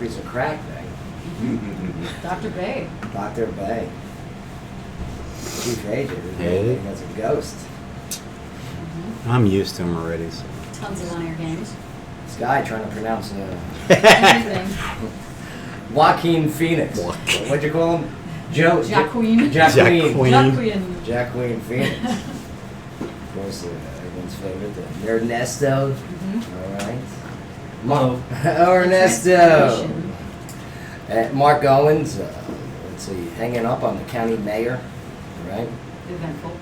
piece of crack thing. Dr. Bay. Dr. Bay. Chief Agent. Hey. That's a ghost. I'm used to him already. So. Tons of on-air games. This guy trying to pronounce Everything. Joaquin Phoenix. What'd you call him? Jacqueline. Jacqueline Phoenix. Of course, everyone's favorite, Ernesto. All right. Ernesto. Mark Owens, let's see, hanging up on the county mayor, right? Eventful.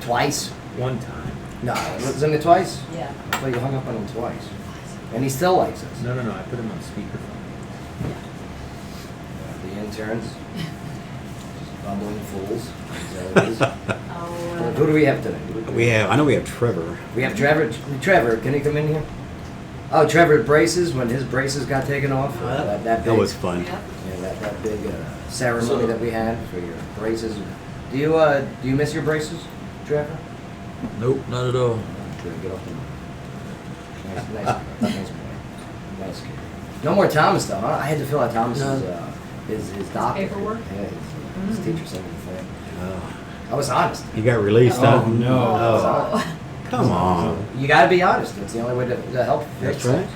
Twice. One time. No, wasn't it twice? Yeah. I thought you hung up on him twice. And he still likes us. No. I put him on speakerphone. The interns. Just bumbling fools. As always. Who do we have today? I know we have Trevor. We have Trevor. Trevor, can he come in here? Oh, Trevor braces, when his braces got taken off. That was fun. Yep. Yeah, that big ceremony that we had for your braces. Do you miss your braces, Trevor? Nope, not at all. Good, get off the nice boy. Nice kid. No more Thomas though, huh? I had to fill out Thomas's his doctor. Paperwork? Yeah, his teacher sent me the thing. I was honest. He got released, huh? I was honest. Come on. You got to be honest. It's the only way to help. That's right.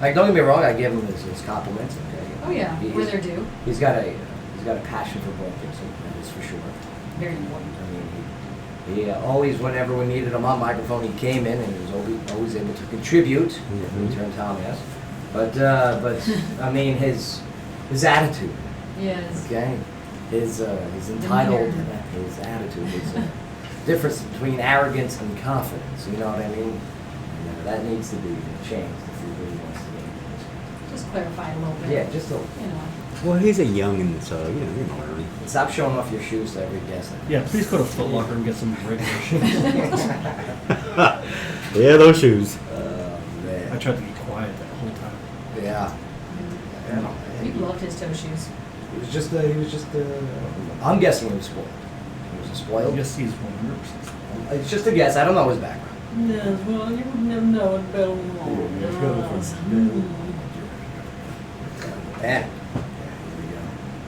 Like, don't get me wrong. I give him his compliments. Okay. Oh yeah, where they're due. He's got a passion for broadcasting. That is for sure. Very important. I mean, he always, whenever we needed him on microphone, he came in and he was always able to contribute. In turn, Thomas. But I mean, his attitude. Yes. Okay. His entitled. His attitude. His difference between arrogance and confidence. You know what I mean? And, that needs to be changed if he really wants to get into this. Just clarify a little bit. Yeah, just a. You know. Well, he's a youngin', so you know, learning. Stop showing off your shoes to every guest. Yeah, please go to Foot Locker and get some regular shoes. Yeah, those shoes. Man. I tried to be quiet that whole time. Yeah. You loved his toe shoes. He was just I'm guessing he was spoiled. He was spoiled. Yes, he's 100%. It's just a guess. I don't know his background. Yes, well, you would never know it better than And here we go.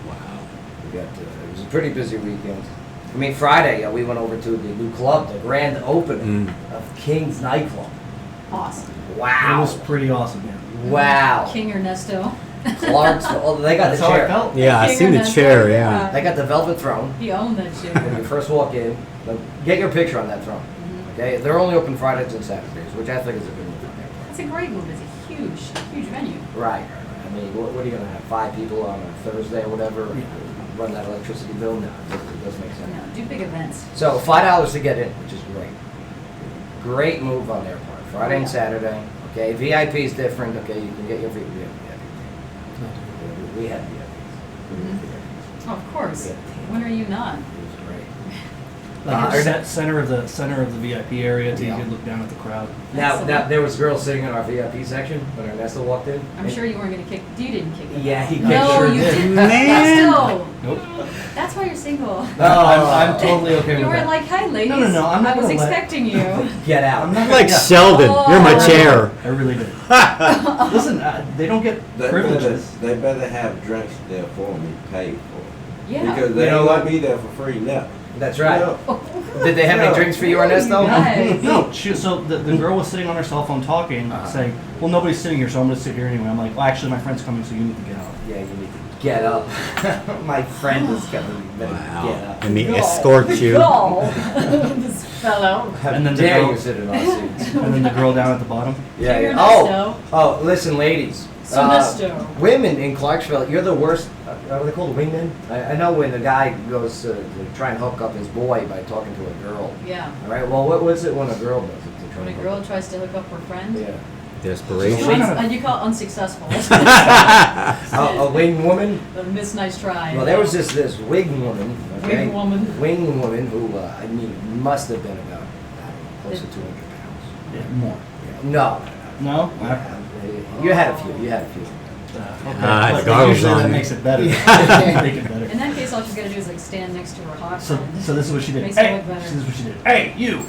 Wow. We got. It was a pretty busy weekend. I mean, Friday we went over to the new club, the grand opening of King's Nightclub. Awesome. Wow. It was pretty awesome, yeah. Wow. King Ernesto. Clarksville. Oh, they got That's the how I chair. felt. Yeah, I King seen the Ernesto, chair. Yeah. They got the velvet throne. He owned that shit. When you first walk in, get your picture on that throne. Okay, they're only open Fridays and Saturdays, which I think is a good move on their part. It's a great move. It's a huge venue. Right. I mean, what are you going to have? 5 people on a Thursday or whatever? Run that electricity bill? No, it doesn't make sense. No, do big events. So $5 to get in, which is great. Great move on their part. Friday and Saturday. Okay, VIP is different. Okay, you can get your VIP. We had VIPs. Oh, of course. Yeah. When are you not? It was great. Like center of the VIP area, so you Yeah. could look down at the crowd. Now, there was girls sitting in our VIP section when Ernesto walked in. I'm sure you weren't going to kick. You didn't kick it. Yeah, he kicked No, her. you didn't. Man. No. Nope. That's why you're single. No, I'm totally okay You with weren't that. like, hi, ladies. No, I'm not I was gonna let- expecting you. Get out. I'm not Like yeah. Sheldon, you're my chair. I really did. Listen, they don't get privileges. They better have drinks there for me, paid for. Yeah. Because they You know ain't what? gonna be there for free now. That's right. Yeah. Did they have any No. drinks for you, Ernesto? Nice. No, so the girl was sitting on her cell phone talking, saying, well, nobody's sitting here, so I'm going to sit here anyway. I'm like, well, actually, my friend's coming, so you need to get out. Yeah, you need to get up. My friend is coming. You better get Wow. up. Let me escort you. Go. This fellow. How And then the dare girl- you sit in our seats? And then the girl down at the bottom. Yeah, King yeah. Ernesto. Oh, listen, ladies. Ernesto. Women in Clarksville, you're the worst. What are they called, wingmen? I know when the guy goes to try and hook up his boy by talking to a girl. Yeah. All right. Well, what's it when a girl does it? To try When a and girl hook tries to hook up her friend. up? Yeah. Desperation. You call it unsuccessful. A wing woman. Miss Nice Try. Well, there was this wing woman. Okay? Wing woman. Wing woman who I mean must have been about close to 200 pounds. Yeah, more. Yeah. No. No? You had a few. Okay. Ah, But the garbage usually on that me. makes it better. Make it better. In that case, all she's got to do is like stand next to her hot So friend. this is what she did. Makes it Hey, look better. this is what she did. Hey, you!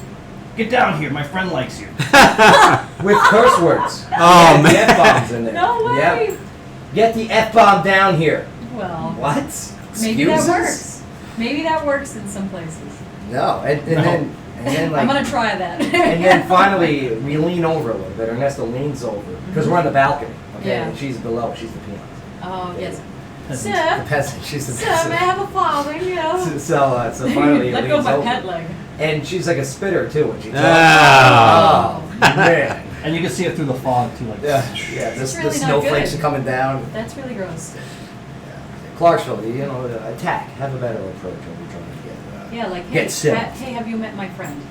Get down here. My friend likes you. With curse words. Oh, Yeah, man. F-bombs in there. No way. Yep. Get the F-bomb down here. Well, What? maybe that Excuses? works. Maybe that works in some places. No, and then like. I'm gonna try that. And then finally, we lean over a little bit. Ernesto leans over because we're on the balcony. Okay, Yeah. and she's below. She's the peon. Oh yes. The Sir, peasant. She's the sir, may I peasant. have a flower? Yeah. So finally, he Let leans go of my over. pet leg. And she's like a spitter too when she talks. Oh. Oh, man. And you can see it through the fog too, like. Yeah, the It's really not snowflakes good. are coming down. That's really gross. Clarksville, you know, attack. Have a better approach when you're trying to get. Yeah, like hey, Get sick. hey, have you met my friend?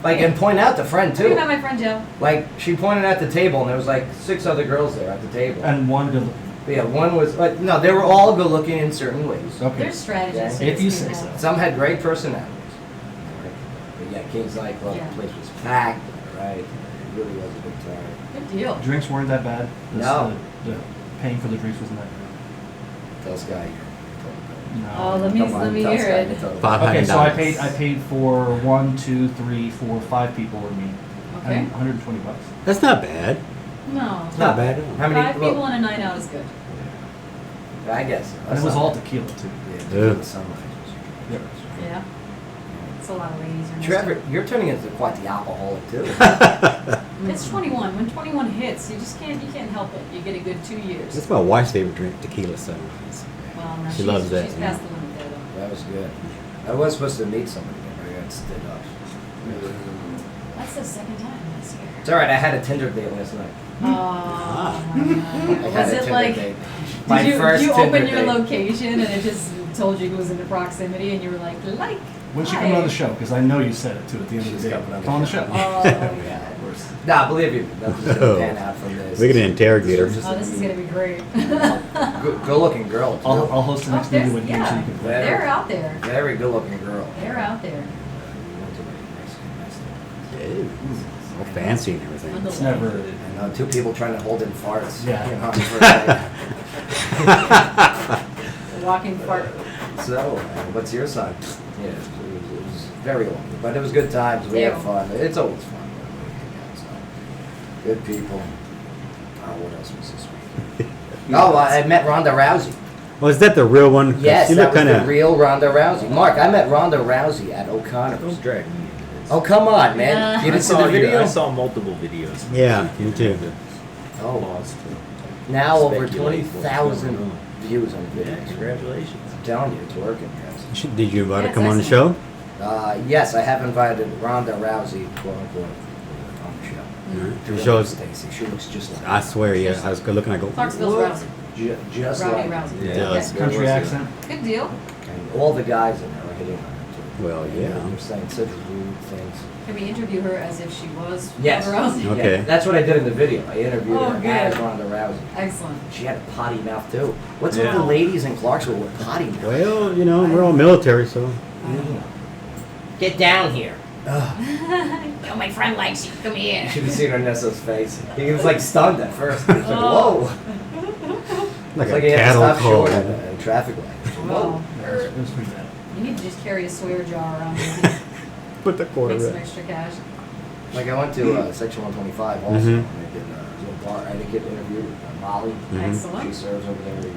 Like, and point out the friend Have you too. met my friend Joe? Like, she pointed at the table, and there was like 6 other girls there at the table. And one good. Yeah, one was, but no, they were all good looking in certain ways. Okay. There's strategies. Yeah. If you say so. Some had great personalities. But yeah, King's Nightclub, Yeah. the place was packed, right? It really was a good time. Good deal. Drinks weren't that bad. No. The paying for the drinks wasn't that bad. Tell Sky. No. Oh, let me Come on, hear tell Sky, it. tell her. $500. Okay, so I paid for 1, 2, 3, 4, 5 people with me. Okay. And $120. That's not bad. No. It's not bad at all. How many? 5 people in a night out is good. I guess. And it was all tequila too. Yeah, Ugh. tequila sunrise. Yep. Yeah. It's a lot of ladies. in this Trevor, you're turning into quite the alcoholic too. It's 21. When 21 hits, you can't help it. You get a good 2 years. That's my wife's favorite drink, tequila sunrise. Well, no, She loves that, She's yeah. past the limit there, though. That was good. I was supposed to meet somebody, but I got stood up. That's the second time this year. It's all right. I had a Tinder date last night. Oh, I had was a it Tinder like? date. Did My you, first did you Tinder open your date. location and it just told you it was in the proximity and you were like? When's she hi. coming on the show? Because I know you said it too at the end of She's the day. coming on the Come on the show. show. Oh, yeah. Of course. Nah, believe you, that's just gonna pan out from this. We're gonna interrogate her. Oh, this is gonna be great. Good looking girl. Too. I'll host the Oh, next meeting there's- with you so yeah. you can play. They're out there. Very good looking girl. They're out there. Ew. All fancy and everything. It's never. And 2 people trying to hold in farts. Yeah. You know, for Walking fart. so, what's your sign? Yeah, it was very long, but it was good times. We had Ew. fun. It's always fun when we hang out. So, good people. What else was this week? Oh, I met Ronda Rousey. Oh, is that the real one? 'Cause Yes, she that looked was the kinda. real Ronda Rousey. Mark, I met Ronda Rousey at O'Connor's. Don't drag me into this. Oh, come on, man. Yeah. You I didn't see saw the video? I saw multiple videos. Yeah, me too. Oh, Lost. now over Speculate what's 20,000 going on. views on the Yeah, video. congratulations. I'm telling you, it's working, guys. Did you invite her Yeah, to come on the it's show? Yes, I have invited Ronda Rousey, quote unquote, on the show. Alright. To She shows. Stacey. She looks just like I swear, yeah. I was good looking. I go. Clarksville's "What?" Rousey. just Rowdy like Rousey. Yeah. Does. Yeah. Country accent. Good deal. And all the guys in there are hitting on her too. Well, yeah. They're saying such rude things. Can we interview her as if she was Yes. Ronda Rousey? Okay. Yeah, that's what I did in the video. I interviewed Oh, her good. as Ronda Rousey. Excellent. She had a potty mouth too. What's with Yeah. the ladies in Clarksville with potty mouth? Well, you know, we're all military, so. Get down here. Oh, my friend likes you. Come You here. should have seen Ernesto's face. He was like stunned at first. He was like, Oh. whoa. Like It's a like he had to cattle stop call. short at a traffic light. Whoa. It was pretty bad. You need to just carry a swear jar around with you. Put the quarter Make some in. extra cash. Like I went to Section 125 also, Mhm. and I did a little bar etiquette interview with Molly. Mhm. Excellent. She serves over there. Molly's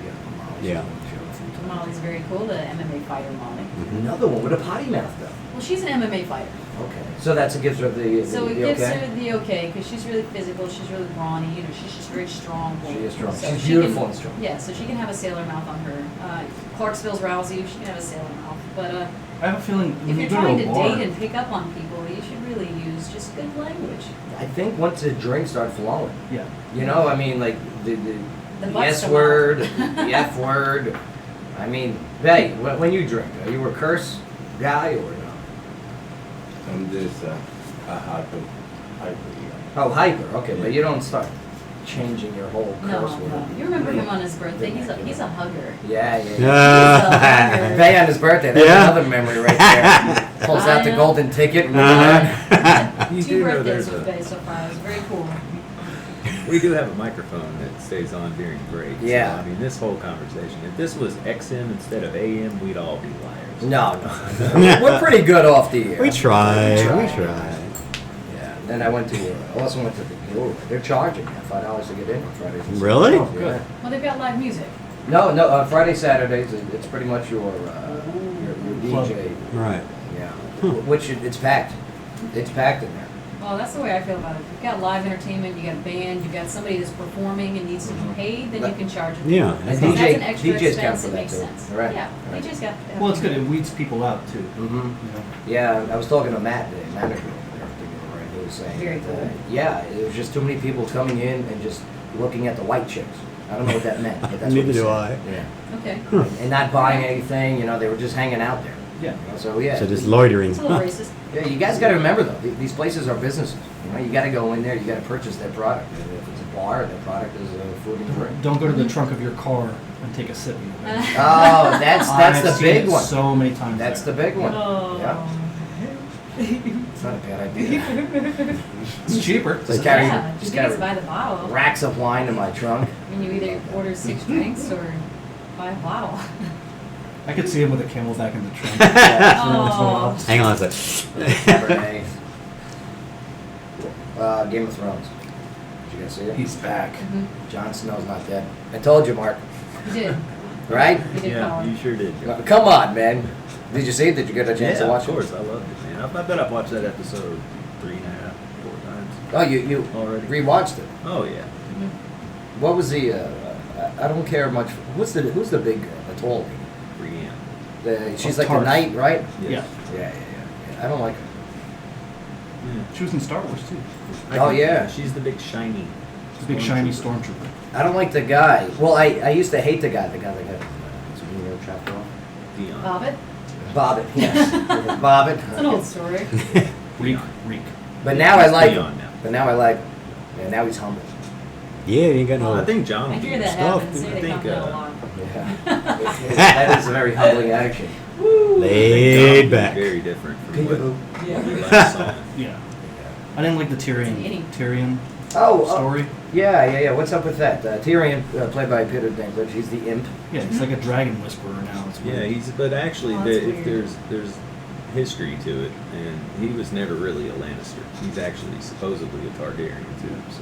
Yeah. on the show a few times. Molly's very cool, the MMA fighter Molly. Mhm. Another one with a potty mouth though. Well, she's an MMA fighter. Okay. So that's it gives her the So it the gives okay? her the okay because she's really physical, she's really brawny, you know, she's just very strong. She is strong. So She's she beautiful can- and strong. Yeah, so she can have a sailor mouth on her. Clarksville's Rousey, she can have a sailor mouth. But I have a feeling if when you're you go trying to to a bar, date and pick up on people, you should really use just good language. I think once the drinks start flowing, yeah. you know, I mean, like the butt's S come word, out. the F word. I mean, hey, when you drink, are you a curse guy or no? I'm just a hyper. Oh, hyper. Okay, but you don't start changing your whole No, curse word. no. You remember him on his birthday? He's a hugger. Yeah, yeah. Yeah. Bay on his birthday. That's Yeah. another memory right there. Pulls out the I know. golden ticket. And Uh-huh. You Two do know birthdays there's with a, Bay so far. It was very cool. we do have a microphone that stays on during breaks. So, Yeah. I mean, this whole conversation, if this was XM instead of AM, we'd all be liars. No, no. We're pretty good off the air. We tried. We We tried. tried. Yeah. Then I went to. I also went to the Oh, they're charging now, $5 to get in on Fridays. and Really? Saturdays. Oh, good. Yeah. Well, they've got live music. No, Friday, Saturdays, it's pretty much your Club. DJ. Right. Yeah. Which it's packed. It's packed in there. Well, that's the way I feel about it. You've got live entertainment, you got a band, you've got somebody that's performing and needs to be paid, then you can charge them. Yeah. And Because DJ that's an extra DJs count expense, for it that makes too. sense. Right. Yeah, Right. DJs got. Well, it's good. It weeds people out too. Mm-hmm. You know? Yeah, I was talking to Matt, the manager over there, right? He was saying, Very that, cool. yeah, it was just too many people coming in and just looking at the white chicks. I don't know what that meant, but that's Neither what he do said. I. Yeah. Okay. And not buying anything, they were just hanging out there. Yeah. So yeah. So just loitering. It's a little racist. Yeah, you guys got to remember though, these places are businesses. You got to go in there. You got to purchase their product. And if it's a bar, their product is food and drink. Don't go to the trunk of your car and take a sip. Oh, that's I've the seen big it one. So many times. That's the there. big one. Oh. Yeah, it's not a bad idea. It's cheaper. Just carry, Yeah, just you can carry buy the bottle. racks of wine in my trunk. I mean, you either order 6 drinks or buy a bottle. I could see him with a Camelback in the trunk. Oh. Hang on a sec. Cabernet. Game of Thrones. Did you guys see it? He's back. Mhm. Jon Snow's not dead. I told you, Mark. You did. Right? You did call Yeah, him. you sure did. Joe. Come on, man. Did you see it? Did you get a chance to Yeah, watch of course. I loved it, man. I bet I've watched that episode 3.5, 4 times it? Oh, you already. rewatched it. Oh yeah. What was the? I don't care much. Who's the big girl? The tall lady. Brienne. She's Oh, like a Tarth. knight, right? Yeah. Yeah. I don't like her. She was in Star Wars too. Oh, yeah. She's the big shiny. The big shiny stormtrooper. I don't like the guy. Well, I used to hate the guy. The guy that got his wiener chopped off. Dion. Bobbit? Bobbit, yes. Bobbit. It's an old story. Reek. But now I He's like Dion him. now. But now I like him. Yeah, now he's humble. Yeah, you ain't got no. I think John. I will hear be that stuff, happens. dude. Say I they think, come down a lot. Yeah. That is a very humbling action. Laid back. Very different from Peekaboo. what Yeah. we last saw. Yeah. I didn't like the It's an inning. Tyrion Oh, story. yeah. What's up with that? Tyrion, played by Peter Dinklage, he's the imp. Yeah, he's like a dragon whisperer now. It's Yeah, weird. but actually, Oh, that's if weird. there's history to it, and he was never really a Lannister. He's actually supposedly a Targaryen too. So.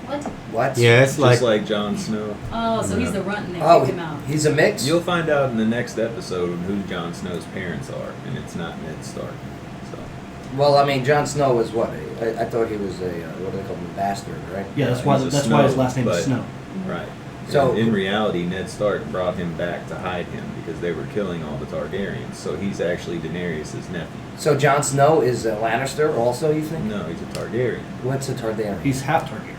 What? What? Yeah, it's Just like. like Jon Snow. Oh, so he's the runt and they Oh, kicked him out. he's a mix? You'll find out in the next episode who Jon Snow's parents are, and it's not Ned Stark. So Well, I mean, Jon Snow was what? I thought he was a, what do they call him, a bastard, right? Yeah, that's he's why a his Snow, last name is but- Snow. right. So- in reality, Ned Stark brought him back to hide him because they were killing all the Targaryens. So he's actually Daenerys' nephew. So Jon Snow is a Lannister also, you think? No, he's a Targaryen. What's a Targaryen? He's half Targaryen.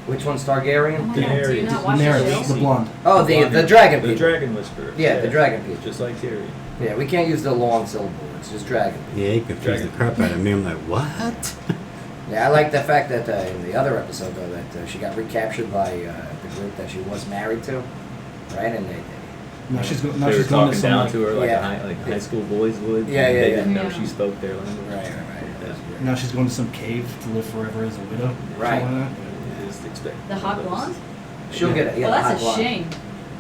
Which one's Oh Targaryen? my God, do you Daenerys. not watch the Daenerys, show? the blonde. Oh, the dragon The people. dragon whisperer. Yeah, the dragon people. Just like Tyrion. Yeah, we can't use the long syllable. It's just dragon. Yeah, he confused the crap out of me. I'm like, what? Yeah, I like the fact that in the other episode, though, that she got recaptured by the group that she was married to, right? And they Now she's They going. were Now she's going talking to some down like, to her like, Yeah. high school boys would. Yeah, and yeah, They yeah. didn't know Yeah. she spoke their language. Right. now she's going to some cave to live forever as a widow. Right. Something like that. You just expect The hot blonde? She'll get it. Yeah, Well, the that's a hot blonde. shame.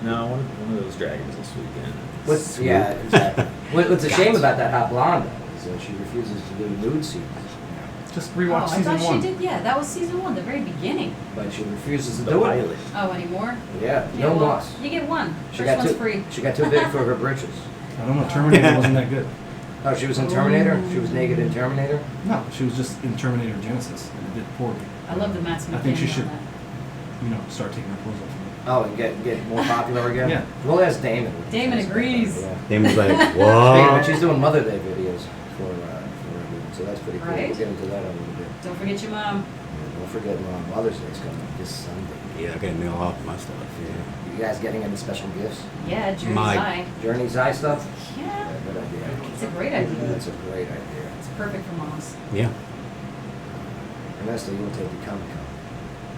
No, one of those dragons this weekend. What's exactly. What's a shame about that hot blonde though is that she refuses to do nude scenes, Just Oh, rewatch I season thought 1. she did. Yeah, that was season 1, the very beginning. but she refuses to The do pilot. it. Oh, anymore? Yeah, Yeah, no well, moss. You get one. She First got one's too. free. She got too big for her britches. I don't know. Terminator wasn't that good. Oh, she was in Terminator. She was naked in Terminator. No, she was just in Terminator Genesis and it did poorly. I love the Matt Smith I think she on should, that. start taking her clothes off. Oh, and get more popular again. Yeah. Well, that's Damon. Damon agrees. Yeah. Damon's like, But what? she's doing Mother Day videos for everyone, so that's pretty cool. Right. We'll get into that in a little bit. Don't forget your mom. Yeah, don't forget Mother's Day's coming up this Sunday. Yeah, I gotta mail off my stuff. Yeah. You guys getting any special gifts? Yeah, Journey's My- Eye. Journey's Eye stuff? Yeah, Good idea. it's a great idea. That's a great idea. It's perfect for moms. Yeah. Ernesto, you will take the Comic Con.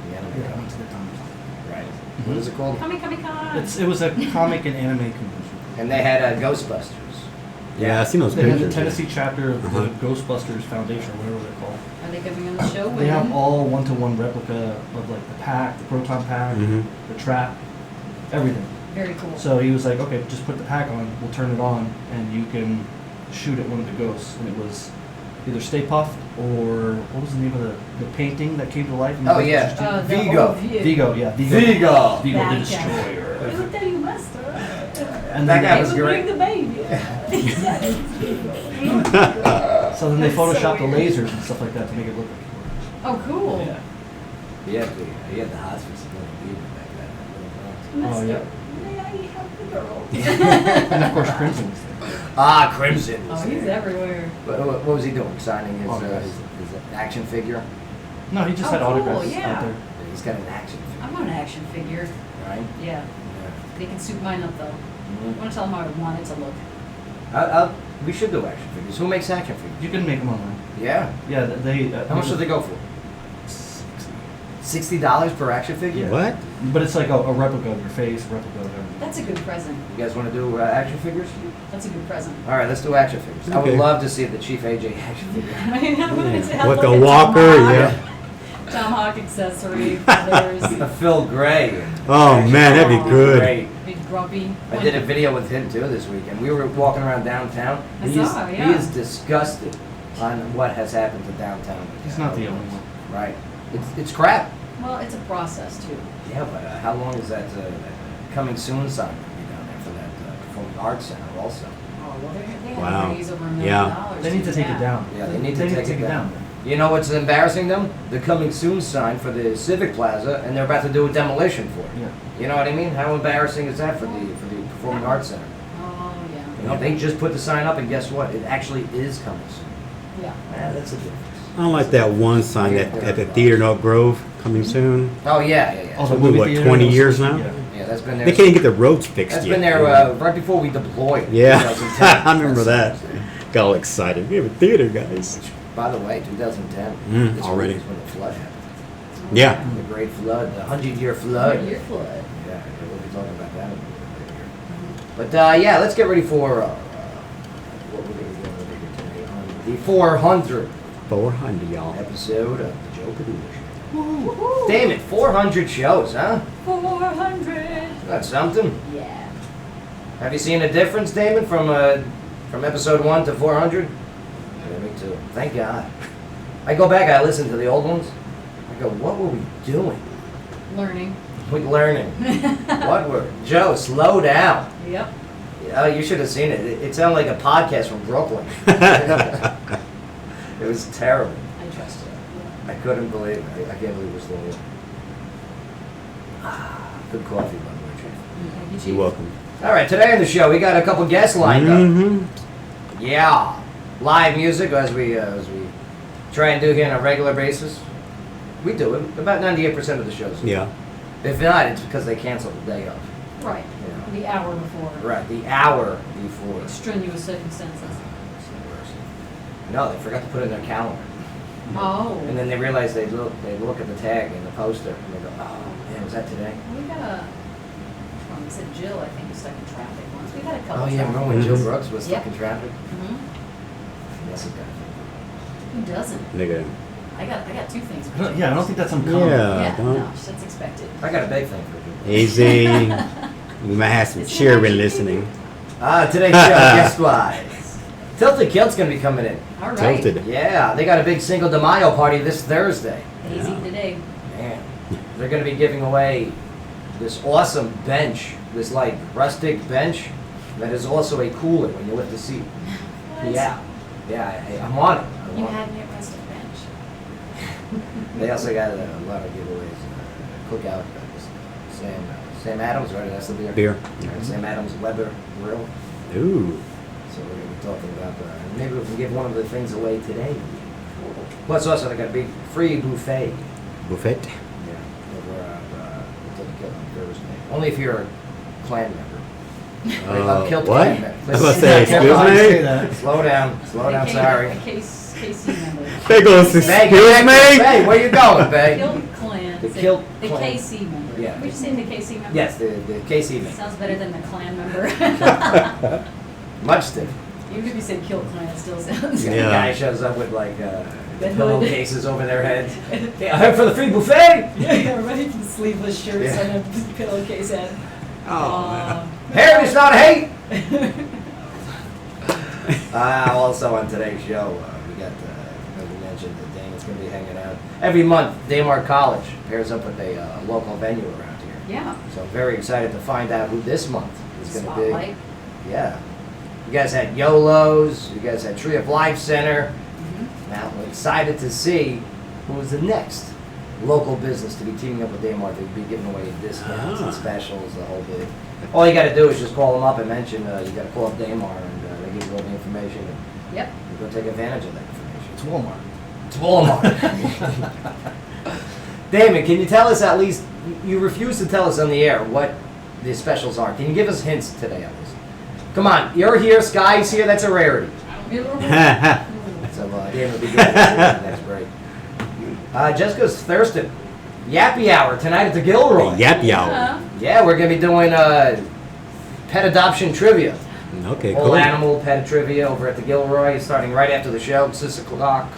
The anime Yeah, I con. went to the Comic Con. Right. What is it called? Come on. It was a comic and anime convention. And they had Ghostbusters. Yeah, I seen those They had pictures. the Tennessee chapter of the Uh-huh. Ghostbusters Foundation, or whatever they're called. Are they coming on the show? They have When? all one-to-one replica of like the pack, the proton pack, Mhm. the trap, everything. Very cool. So he was like, okay, just put the pack on, we'll turn it on, and you can shoot at one of the ghosts. And it was either Stay Puft or what was the name of the painting that came to life? Oh, yeah. The Vigo. old view. Vigo, yeah. Vigo. Vigo. Vigo That the guy. Destroyer. We will tell you, master. And That then guy They was will great. bring the baby. so then they That's so photoshopped the weird. lasers and stuff like that to make it look like Oh, cool. Yeah. He had the hospice back then. Oh, yeah. May I help the girl? And of course Crimson was there. Ah, Crimson. was Oh, he's there. everywhere. What was he doing? Signing his, Autographs. his action figure? No, he just Oh, had cool, autographs yeah. out there. He's got an action I figure, want an action figure. right? Yeah. They can suit mine up though. I want to tell them how I want it to look. We should do action figures. Who makes action figures? You can make them online. Yeah. Yeah, they. How much do they go for? $60 per action figure? What? But it's like a replica of your face, a replica of everything. That's a good present. You guys want to do action figures? That's a good present. All right, let's do action figures. I would Okay. love to see the Chief AJ action figure. I mean, I wanted to have With like the a walker, Tomahawk- yeah. Tomahawk accessory, feathers, Phil Gray. Oh man, that'd be good. Great. big grumpy. I did a video with him too this weekend. We were walking around downtown. I He saw, is- yeah. He is disgusted on what has happened to downtown. He's not the only one. Right. It's crap. Well, it's a process too. Yeah, but how long is that coming soon sign going to be down there for that Performing Arts Center also? Oh, well, they have Wow. to raise over $1 million. Yeah. They need to take it that. down. Yeah, they need to take it down. down. You know what's embarrassing them? The coming soon sign for the Civic Plaza, and they're about to do a demolition for it. Yeah. You know what I mean? How embarrassing is that for the Performing Arts Center? Oh, yeah. You know, they just put the sign up, and guess what? It actually is coming soon. Yeah. That's a difference. I don't like that one sign at the theater in Oak Grove coming soon. Oh yeah. Oh, So the movie what, theater, 20 those- years now? Yeah. Yeah, that's been there. They can't get the roads fixed That's yet. been there right before we deployed. Yeah, 2010. I remember that. Got all excited. We have a theater, guys. Which, by the way, 2010. This already. was when the flood happened. Yeah. The Great Flood, the 100-year flood. Year flood. Yeah, we'll be talking about that in a little bit here. But yeah, let's get ready for what we're going to be doing today on the 400 400, y'all. episode of the Joe Padula Show. Damn it, 400 shows, huh? 400. That's something. Yeah. Have you seen a difference, Damon, from episode 1 to 400? Yeah, me too. Thank God. I go back, I listen to the old ones. I go, what were we doing? Learning. We're learning. What were... Joe, slow down. Yep. Oh, you should have seen it. It sounded like a podcast from Brooklyn. It was terrible. I trust you. I couldn't believe it. I can't believe we're still here. Good coffee, by the way, Chief. Thank you, Chief. You're welcome. All right, today on the show, we got a couple guests lined up. Mm-hmm. Yeah, live music as we try and do here on a regular basis. We do it about 98% of the shows. Yeah. If not, it's because they canceled the day of. Right. Yeah. The hour before. Right, the hour before. Extraneous circumstances. It's the worst. No, they forgot to put it in their calendar. Oh. And then they realize they look at the tag and the poster and they go, oh man, was that today? We got a. Which one? Was it Jill? I think was stuck in traffic once. We had a couple. Oh yeah, remember when Jill Brooks was stuck in traffic? Mm-hmm. That's a guy. Who doesn't? Nigga. I got two things. for Jill. Yeah, I don't think that's uncommon. Yeah. Yeah. don't- No, that's expected. I got a big thing for you. Easy. We might have some children listening. Today's show, guess wise. Tilted Kilt's gonna be coming in. All right. Tilted. Yeah, they got a big Cinco de Mayo party this Thursday. Easy Yeah. today. Man, they're gonna be giving away this awesome bench, this like rustic bench that is also a cooler when you lift the seat. What? Yeah, I'm on it. You had me at rustic bench. They also got a lot of giveaways. Cookout, Sam Adams, right? That's the beer. Beer. Right, Sam Adams Weber Grill. Ooh. So we're going to be talking about maybe we can give one of the things away today. Plus also they got a big free buffet. Buffet. Yeah, over Tilted Kilt on Thursday. Only if you're a clan member. Kilt what? clan member. I was about to say, Listen, excuse me? Slow down, sorry. A KC member. Hey, goes, Bay, excuse get back me? to Bay, where you going, Bay? Kilt clan. The Say- Kilt The clan. KC member. Yeah. Would you say the KC member? Yes, the KC member. Sounds better than the clan member. Much stiffer. Even if you said Kilt clan, it still sounds. The Yeah. guy shows up with like The pillowcases over their heads. Yeah, I'm here for the free buffet. Everybody in sleeveless shirts Yeah. and a pillowcase head. Oh, Heritage, not hate. Also on today's show, we got, as we mentioned, that Damon's going to be hanging out. Every month, Daymar College pairs up with a local venue around here. Yeah. So I'm very excited to find out who this month is going to Spotlight. be. Yeah. You guys had Yolos, you guys had Tree of Life Center. Mhm. Now we're excited to see who is the next local business to be teaming up with Daymar to be giving away discounts and specials, the whole bit. All you got to do is just call them up and mention you got to call up Daymar and they give you all the information and Yep. you go take advantage of that information. It's Walmart. It's Walmart. Damon, can you tell us at least, you refuse to tell us on the air what the specials are. Can you give us hints today on this? Come on, you're here, Sky's here, that's a rarity. So Damon will be good at the next break. Jessica's thirsting. Yappy hour tonight at the Gilroy. Yappy hour. Yeah. Yeah, we're going to be doing pet adoption trivia. Okay, Whole cool. animal pet trivia over at the Gilroy, starting right after the show, 6 o'clock.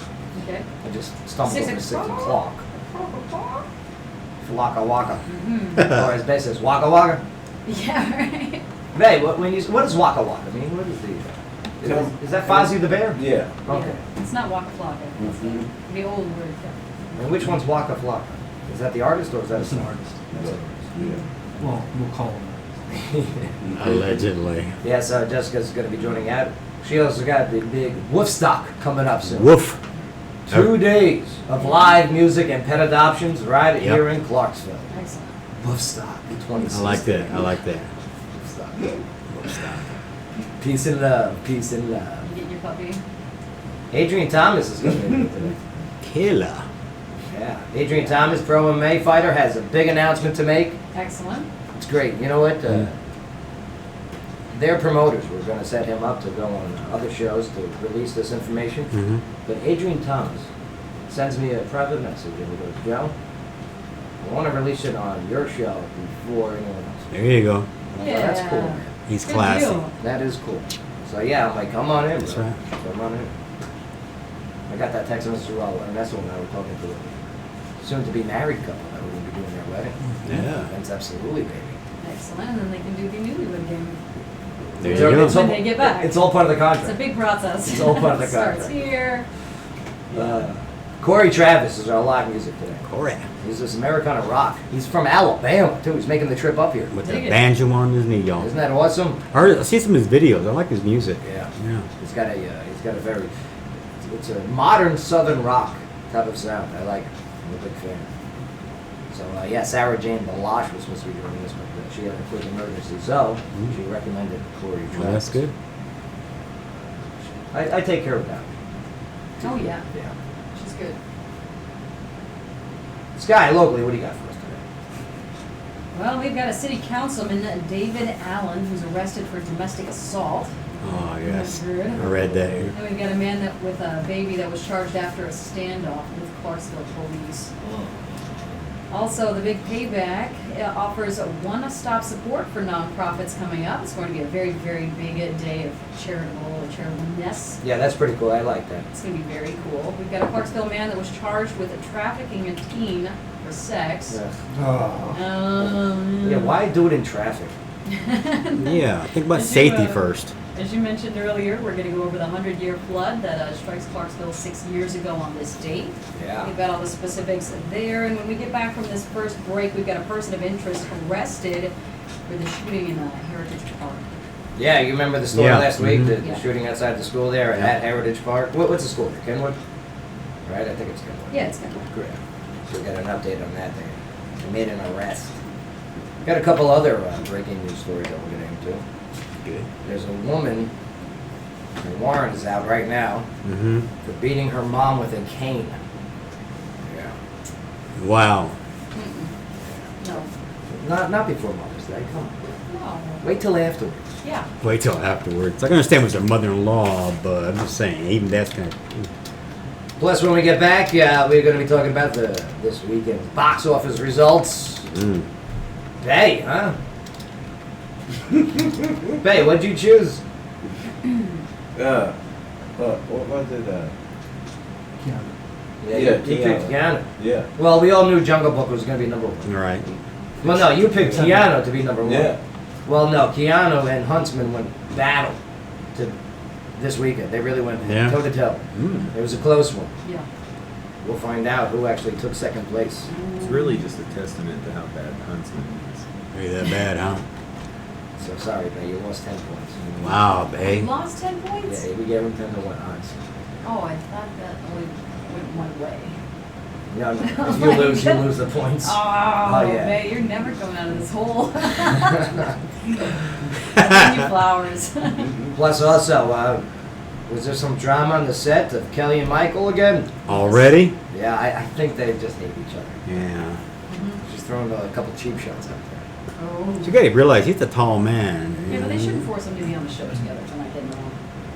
Okay. I just stumbled 6 over 6 o'clock. o'clock. Waka waka. Mhm. Or as Bay says, waka waka. Yeah, right. Bay, what does waka waka mean? What is is that Fozzie the Bear? Yeah. Okay. Yeah. It's not Waka Flocka. It's Mhm. the old word. And which one's Waka Flocka? Is that the artist or is that That's an artist. Yeah. Well, we'll call him. Allegedly. Yeah, so Jessica's going to be joining out. She also got the big Woofstock coming up soon. Woof. 2 days of live music and pet adoptions right Yep. here in Clarksville. Excellent. Woofstock 2016. I like that. I like that. Woofstock. Woofstock. Peace and love. Peace and love. You get your puppy. Adrian Thomas is going to be here today. Killer. Yeah. Adrian Thomas, pro MMA fighter, has a big announcement to make. Excellent. It's great. You know what? Their promoters were going to set him up to go on other shows to release this information. Mm-hmm. But Adrian Thomas sends me a private message and he goes, Joe, I want to release it on your show before anyone else. There you go. I'm like, that's cool, man. He's Good classy. deal. That is cool. So yeah, I'm like, come on in, That's bro. right. Come on in. I got that text message while Ernesto and I were talking to a soon-to-be married couple that were going to be doing their wedding. Yeah. That's absolutely, baby. Excellent. And then they can do the newlywed game. There you So go. it's all- When they get back. It's all part of the It's a contract. big process. It's all part of the Starts contract. here. Cory Travis is our live music today. Correct. He's this Americana rock. He's from Alabama too. He's making the trip up here. With the Dig it. banjo on his knee, y'all. Isn't that awesome? I see some of his videos. I like his music. Yeah. Yeah. He's got a very, it's a modern Southern rock type of sound. I like it. I'm a big fan. So yeah, Sarah Jane Balash was supposed to be doing this, but she had a quick emergency, so she recommended Cory Travis. Well, that's good. I take care of that. Oh, yeah. Yeah. She's good. Sky, locally, what do you got for us today? Well, we've got a city councilman, David Allen, who's arrested for domestic assault. Oh, yes. Good. I read that. And we've got a man with a baby that was charged after a standoff with Clarksville police. Also, the big payback offers one-stop support for nonprofits coming up. It's going to be a very, very big day of charitableness. Yeah, that's pretty cool. I like that. It's going to be very cool. We've got a Clarksville man that was charged with trafficking a teen for sex. Oh. Yeah, why do it in traffic? Yeah, think about As you, safety first. As you mentioned earlier, we're going to go over the 100-year flood that strikes Clarksville 6 years ago on this date. Yeah. We've got all the specifics there, and when we get back from this first break, we've got a person of interest arrested for the shooting in Heritage Park. Yeah, you remember the story Yeah. last week, the Yeah. shooting outside the school there at Heritage Park? What's the school there? Kenwood? Right, I think it's Kenwood. Yeah, it's good. Great. So we got an update on that. They made an arrest. Got a couple other breaking news stories that we're getting into. Good. There's a woman, her warrant is out right now, Mm-hmm. for beating her mom with a cane. Yeah. Wow. No. Not before Mother's Day, come on. No. Wait till afterwards. Yeah. Wait till afterwards. I can understand with her mother-in-law, but I'm just saying, even that's kind of. Plus, when we get back, we're going to be talking about this weekend's box office results. Mm. Bay, huh? Bay, what'd you choose? What was it? Yeah. Yeah, Yeah, you picked Keanu. Yeah. Well, we all knew Jungle Book was going to be number one. All right. Well, no, you picked Keanu to be number one. Yeah. Well, no, Keanu and Huntsman went battle to this weekend. They really went Yeah. toe to toe. Mm. It was a close one. Yeah. We'll find out who actually took second place. It's really just a testament to how bad Huntsman is. Ain't that bad, huh? So sorry, Bay, you lost 10 points. Wow, You babe. lost 10 points? Yeah, we gave him 10 to 1 odds. Oh, I thought that only went one way. No, no. If you lose, you lose the points. Oh, yeah. May, you're never coming out of this hole. Giving you flowers. Plus, also, was there some drama on the set of Kelly and Michael again? Already? Yeah, I think they just hate each other. Yeah. She's throwing a couple cheap shots out there. Oh. You gotta realize he's a tall man. Yeah, but they shouldn't force them to be on the show together. Am I getting wrong?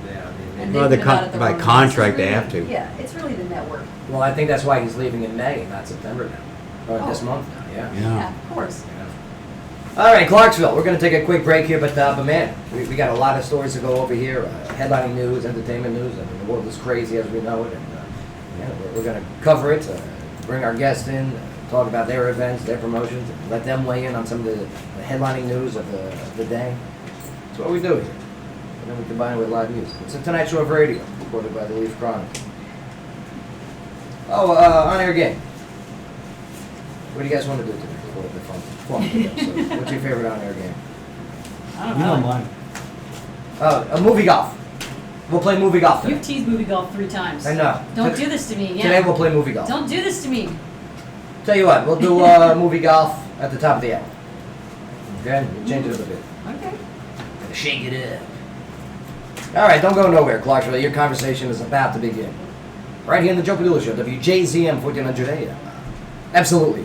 Yeah, And Well, they've the been out at the by wrong contract, times. they It's have to. really- Yeah, it's really the network. well, I think that's why he's leaving in May, not September now. Or this Oh. month now, yeah. Yeah. of course. All right, Clarksville. We're going to take a quick break here, but man, we got a lot of stories to go over here. Headlining news, entertainment news. I mean, the world is crazy as we know it, and yeah, we're going to cover it. Bring our guests in, talk about their events, their promotions, and let them weigh in on some of the headlining news of the day. That's what we do here. And then we combine it with live music. It's a Tonight Show of Radio, recorded by the Leaf Chronicle. Oh, on-air game. What do you guys want to do today? A little bit fun. So, what's your favorite on-air game? I don't You know know. mine. Oh, a movie golf. We'll play movie golf today. You've teased movie golf 3 times. I know. Don't do this to me. Today Yeah. we'll play movie golf. Don't do this to me. Tell you what, we'll do movie golf at the top of the hour. Okay? We'll change it up a bit. Okay. Shake it up. All right, don't go nowhere, Clarksville. Your conversation is about to begin. Right here in the Joe Padula Show, WJZM 1400 AM. Absolutely.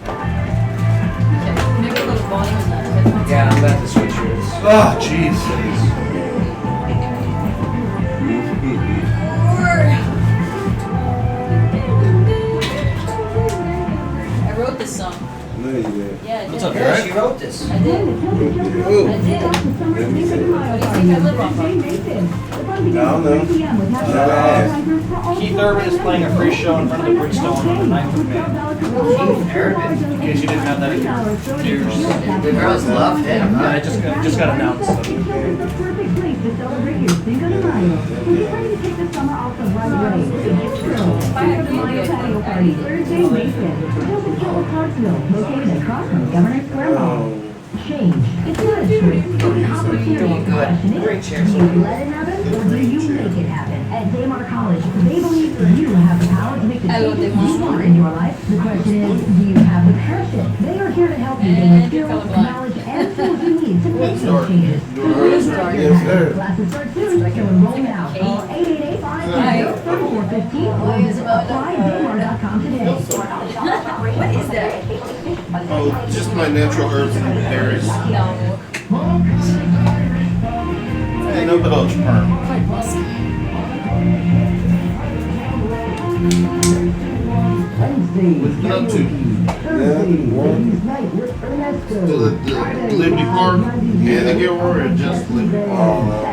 Okay. Maybe a little volume in that headphones. Yeah, I'm about to switch yours. Oh, jeez. I wrote this song. No, you did. Yeah, I did. What's up, Yeah, she wrote this. I did. Ooh. I did. What do you think I live off of? I don't know. Keith Urban is playing a free show in front of the Bridgestone on the 9th of May. Urban. In case you didn't have that in your ears. The girls love him, Yeah, huh? it just got announced. The perfect place to celebrate your Cinco de Mayo. If you're ready to kick the summer off the right way, it's Grill. Cinco de Mayo patio party Thursday, May 5th. Hilton Kill Clarksville, located across from Governor Square Mall. Change. It's not a choice. It's an opportunity. Doing The good. question Great is, chairs. do you let it happen or do you make it happen? At Daymar College, they believe you have the power to make the Hello, changes Daymar. you want in your life. The question is, do you have the passion? They are here to help you gain the And you're skills, colorblind. knowledge, and tools you need to make those changes. Yes, sir. Classes start soon, so enroll now. Call 888-550-3415 or visit applydaymar.com today. What is that? Oh, just my natural herbs and berries. No. Ain't no but ultra perm. Like musk. What's it up to? To the Liberty Park and the Gilroy or just Liberty Park?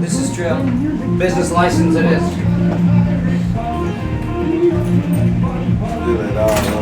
This is true. Business license it is. Do it all.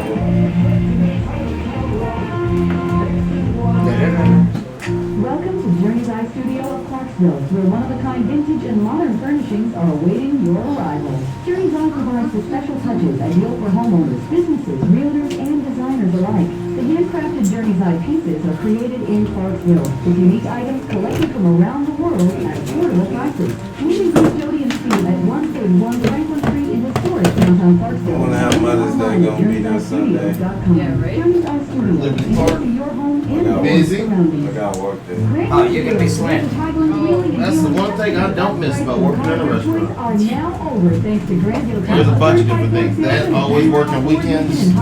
Welcome to Journey's Eye Studio of Clarksville, where one-of-a-kind vintage and modern furnishings are awaiting your arrival. Journey's Eye provides the special touches ideal for homeowners, businesses, realtors, and designers alike. The handcrafted Journey's Eye pieces are created in Clarksville, with unique items collected from around the world at affordable prices. We include Jody and Steve at 131 Franklin Street in historic downtown Clarksville. I wonder how Mother's Day gonna be this Sunday. Yeah, right? Journey's Eye Studio, Liberty Park. to your home and got busy. I got work there. Oh, you're gonna be slammed. That's the one thing I don't miss about working in a restaurant. Are now over thanks to Grandville. There's a bunch of different things. That, always working weekends.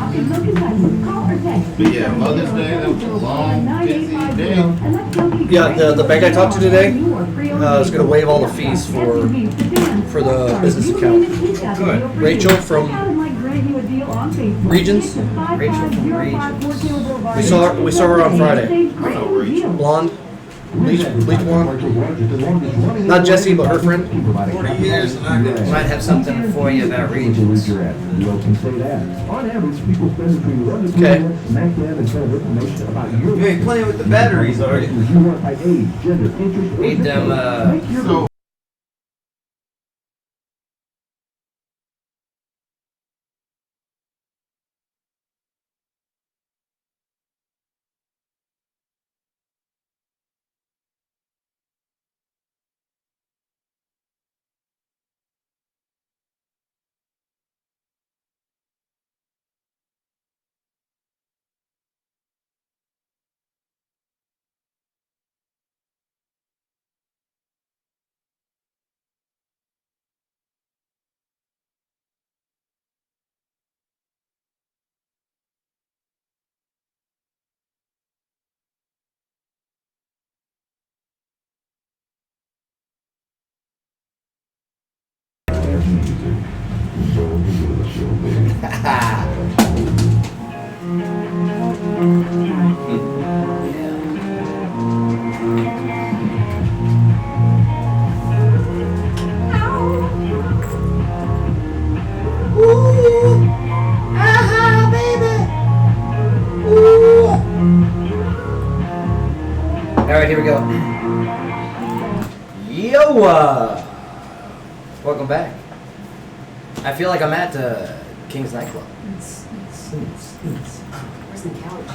But yeah, Mother's Day, that was a long, busy day. Yeah, the bank I talked to today is going to waive all the fees for the business account. Good. Rachel from Regions. Rachel from Regions. We saw her on Friday. I know Rachel. Blonde. Leach one? Not Jessie, but her friend. 40 years and I can- Might have something for you about regions. On average, people spend between 1 to 2 Okay. minutes max out and tell information about your You ain't playing with the batteries, are you? you want by age, gender, interest, or Need them, Make your So, All right, here we go. Yeohwa! Welcome back. I feel like I'm at King's Nightclub. Where's the couch?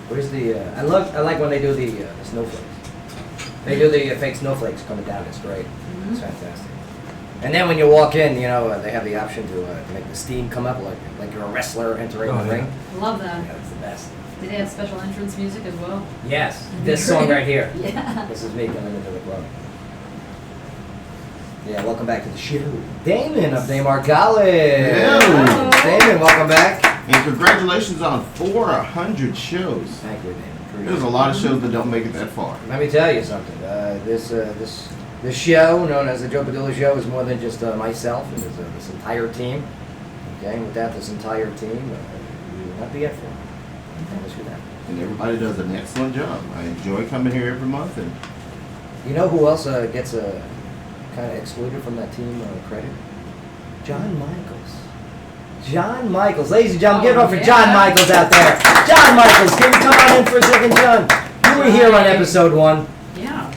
Where's the? I like when they do the snowflakes. They do the fake snowflakes coming down. It's great. It's fantastic. And then when you walk in, you know they have the option to make the steam come up like you're a wrestler entering Oh, the yeah. ring. Love that. Yeah, it's the best. Did they have special entrance music as well? Yes, this song right here. Yeah. This is me coming into the club. Yeah, welcome back to the show. Damon of Damar College. Hello. Damon, welcome back. and congratulations on 400 shows. Thank you, Damon. There's a lot of shows that don't make it that far. Let me tell you something. This show, known as the Joe Padula Show, is more than just myself and this entire team. Okay, and without this entire team, we would not be at 4. I promise you that. And everybody does an excellent job. I enjoy coming here every month. And You know who else gets kind of excluded from that team credit? John Michaels. John Michaels. Ladies and gentlemen, give it up for John Michaels out there. John Michaels, can you come on in for a second, John? You were here on episode 1. Yeah.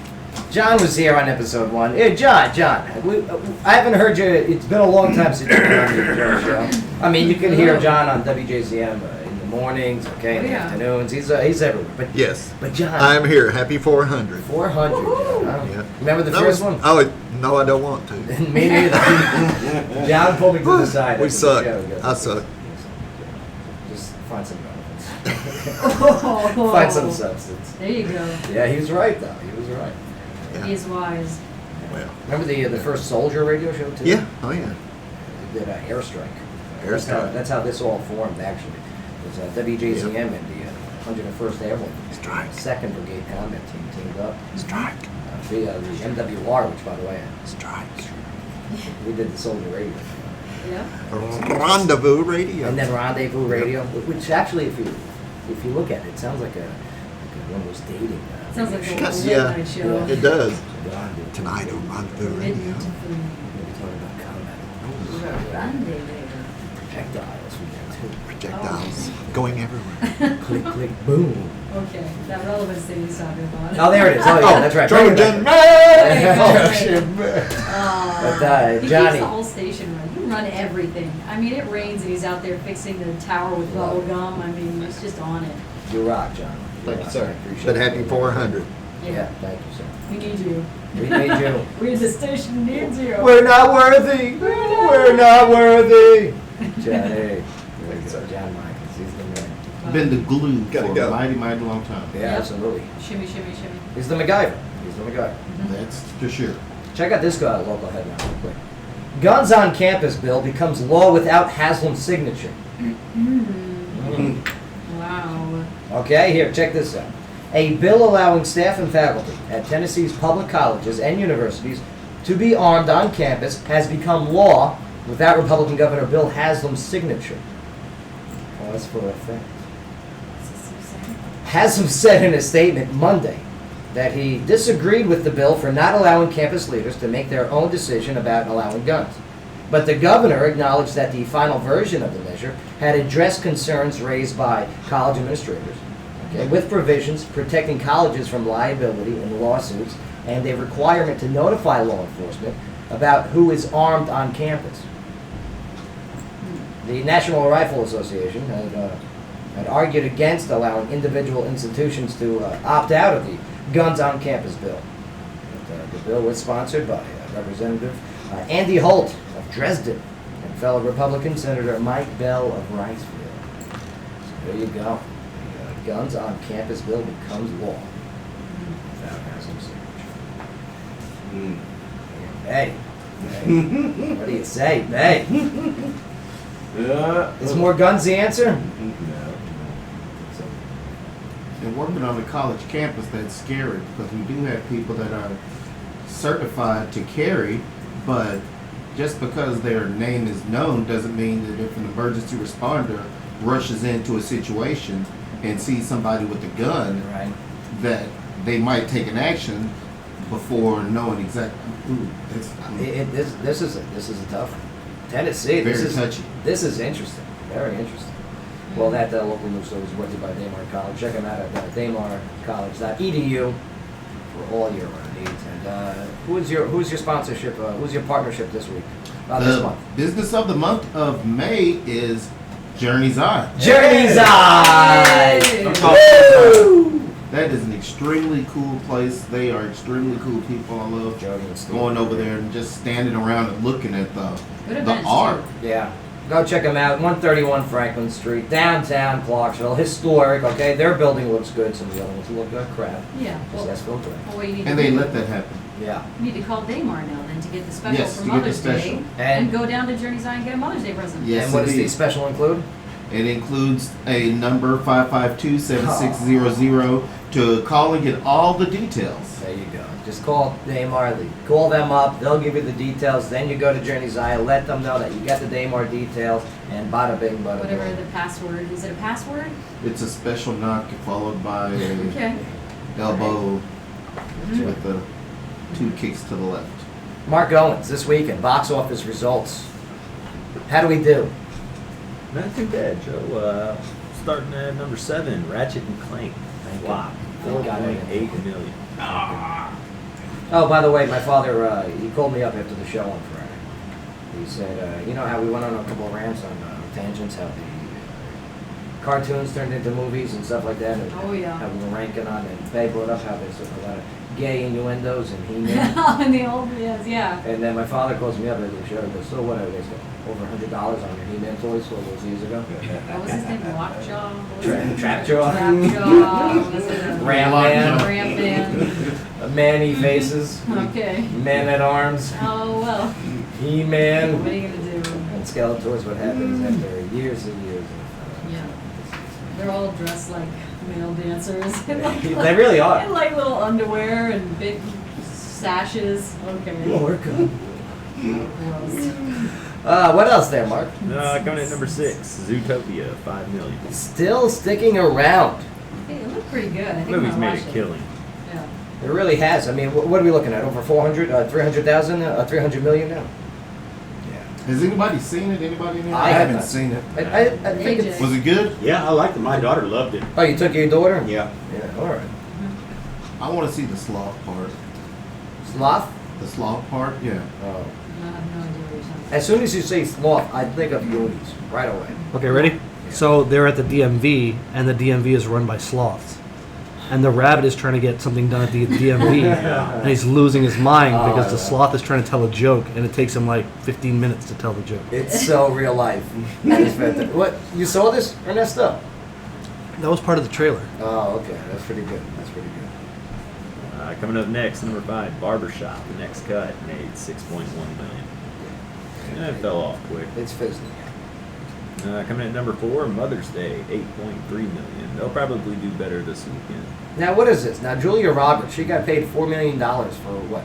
John was here on episode 1. Hey, John, I haven't heard you. It's been a long time since you've been on the Joe show. I mean, you can hear John on WJCM in the mornings, okay, in the afternoons. He's everywhere. But Yes. But John, I'm here. Happy 400. 400. John. Yeah. Remember the That first was- one? Oh, no, I don't want to. Me neither. John pulled me to the side. We after the suck. show. He goes, I suck. Just find some relevance. Find some substance. There you go. Yeah, he was right though. He was right. Yeah. He is wise. Well, Remember the first Soldier radio show too? yeah. Oh, yeah. They did Airstrike. Airstrike. That's how this all formed actually. It was WJZM and the 101st Airborne. Strike. 2nd Brigade Combat Team teamed up. Strike. The MWR, which by the way, Strike. we did the Soldier radio. Yeah. Rendezvous radio. And then Rendezvous Radio, which actually, if you look at it, it sounds like one of those dating. Sounds like a Yes, late yeah. night show. It does. Rendezvous. Tonight on Rendezvous Mid radio. to food. We're talking about combat. Rendezvous. Projectiles we got too. Projectiles going everywhere. Click, click, boom. Okay, that relevance thing he's talking about. Oh, there it is. Oh, yeah, that's right. Trojan Trojan man! But, He Johnny. keeps the whole station running. He can run everything. I mean, it rains and he's out there fixing the tower with bubble gum. I mean, he's just on it. You rock, John. Thank you, rock. sir. I appreciate But it. happy 400. Yeah, thank you, sir. We need you. We need you. The station needs you. We're not worthy. We're not worthy. Johnny. There you go. John Michaels. He's the man. been the glue Gotta for go. a mighty, mighty long time. Yeah, Yep. absolutely. Shimmy, shimmy, shimmy. He's the MacGyver. He's the MacGyver. That's for sure. Check out this guy, local headline real quick. Guns on campus bill becomes law without Haslam's signature. Wow. Okay, here, check this out. A bill allowing staff and faculty at Tennessee's public colleges and universities to be armed on campus has become law without Republican Governor Bill Haslam's signature. Well, that's for a fact. Haslam said in a statement Monday that he disagreed with the bill for not allowing campus leaders to make their own decision about allowing guns. But the governor acknowledged that the final version of the measure had addressed concerns raised by college administrators, okay, with provisions protecting colleges from liability in lawsuits and a requirement to notify law enforcement about who is armed on campus. The National Rifle Association had argued against allowing individual institutions to opt out of the Guns on Campus bill. But, the bill was sponsored by Representative Andy Holt of Dresden and fellow Republican Senator Mike Bell of Riceville. So there you go. The Guns on Campus bill becomes law. Without having signature. Hey. What do you say? Hey. Is more guns the answer? And working on a college campus, that's scary because we do have people that are certified to carry, but just because their name is known doesn't mean that if an emergency responder rushes into a situation and sees somebody with a gun, Right. that they might take an action before knowing exactly. Ooh, This is a tough one. Tennessee. Very This is touchy. This is interesting. Very interesting. Well, that local news story is brought to you by Damar College. Check them out at damarcollege.edu for all your needs. And who's your sponsorship? Who's your partnership this week? This month. Business of the month of May is Journey's Eye. Journey's Eye. Woo! That is an extremely cool place. They are extremely cool people. I love going over there and just standing around and looking at the art. Yeah. Go check them out. 131 Franklin Street, downtown Clarksville. Historic, okay? Their building looks good. Some of the other ones look like crap. Yeah. Just that's filmed right. Well, what you need And to they do- let that happen. Yeah. You need to call Damar now then to get the special Yes, for to get the Mother's special. Day And- go down to Journey's Eye and get a Mother's Day present. Yes, And what does indeed. the special include? It includes a number 552-7600 to call and get all the details. There you go. Just call Damar. Call them up. They'll give you the details. Then you go to Journey's Eye. Let them know that you got the Damar details. And bada bing, bada Whatever boom. the password. Is it a password? It's a special knock followed by a Okay. elbow with the 2 kicks to the left. Mark Owens, this weekend, box office results. How do we do? Not too bad, Joe. Starting at number 7, Ratchet and Clank. Wow. Thank God. 4.8 million. Oh, by the way, my father, he called me up after the show on Friday. He said, you know how we went on a couple of rants on tangents, how the cartoons turned into movies and stuff like that. And Oh, yeah. how we were ranking on it. They brought up how there's a lot of gay innuendos and He-Man. In the old, yes, yeah. And then my father calls me up after the show and goes, so what are they spent over $100 on your He-Man toys all those years ago? What was his name? Lockjaw? What was it? Trapjaw. Trapjaw. Was it a Ram Man. Ram Man. Manny Faces. Okay. Man at Arms. Oh, well. He-Man. What are you going to do? And Skeletor's what happens after years and years of... Yeah. They're all dressed like male dancers. They really are. And like little underwear and big sashes. Okay. Lord God. Gross. What else there, Mark? Coming in number 6, Zootopia, 5 million. Still sticking around. Hey, it looked pretty good. I think Movie's I'm made gonna a watch killing. Yeah. It really has. I mean, what are we looking at? Over 400, 300,000, 300 million now? Has anybody seen it? Anybody in here? I haven't seen it. I think it's... Was it good? Yeah, I liked it. My daughter loved it. Oh, you took your daughter? Yeah. Yeah, all right. I want to see the sloth part. Sloth? The sloth part? Yeah. Oh. No, I have no idea what you're talking about. As soon as you say sloth, I think of Goonies right away. Okay, ready? So they're at the DMV, and the DMV is run by sloths. And the rabbit is trying to get something done at the DMV, and he's losing his mind Oh, because the yeah. sloth is trying to tell a joke, and it takes him like 15 minutes to tell the joke. It's so real life. That is fantastic. What? You saw this, Ernesto? That was part of the trailer. Oh, okay. That's pretty good. That's pretty good. Coming up next, number 5, Barbershop, The Next Cut, made 6.1 million. And it fell off quick. It's fizzling. Coming in at number 4, Mother's Day, 8.3 million. They'll probably do better this weekend. Now, what is this? Now, Julia Roberts, she got paid $4 million for what?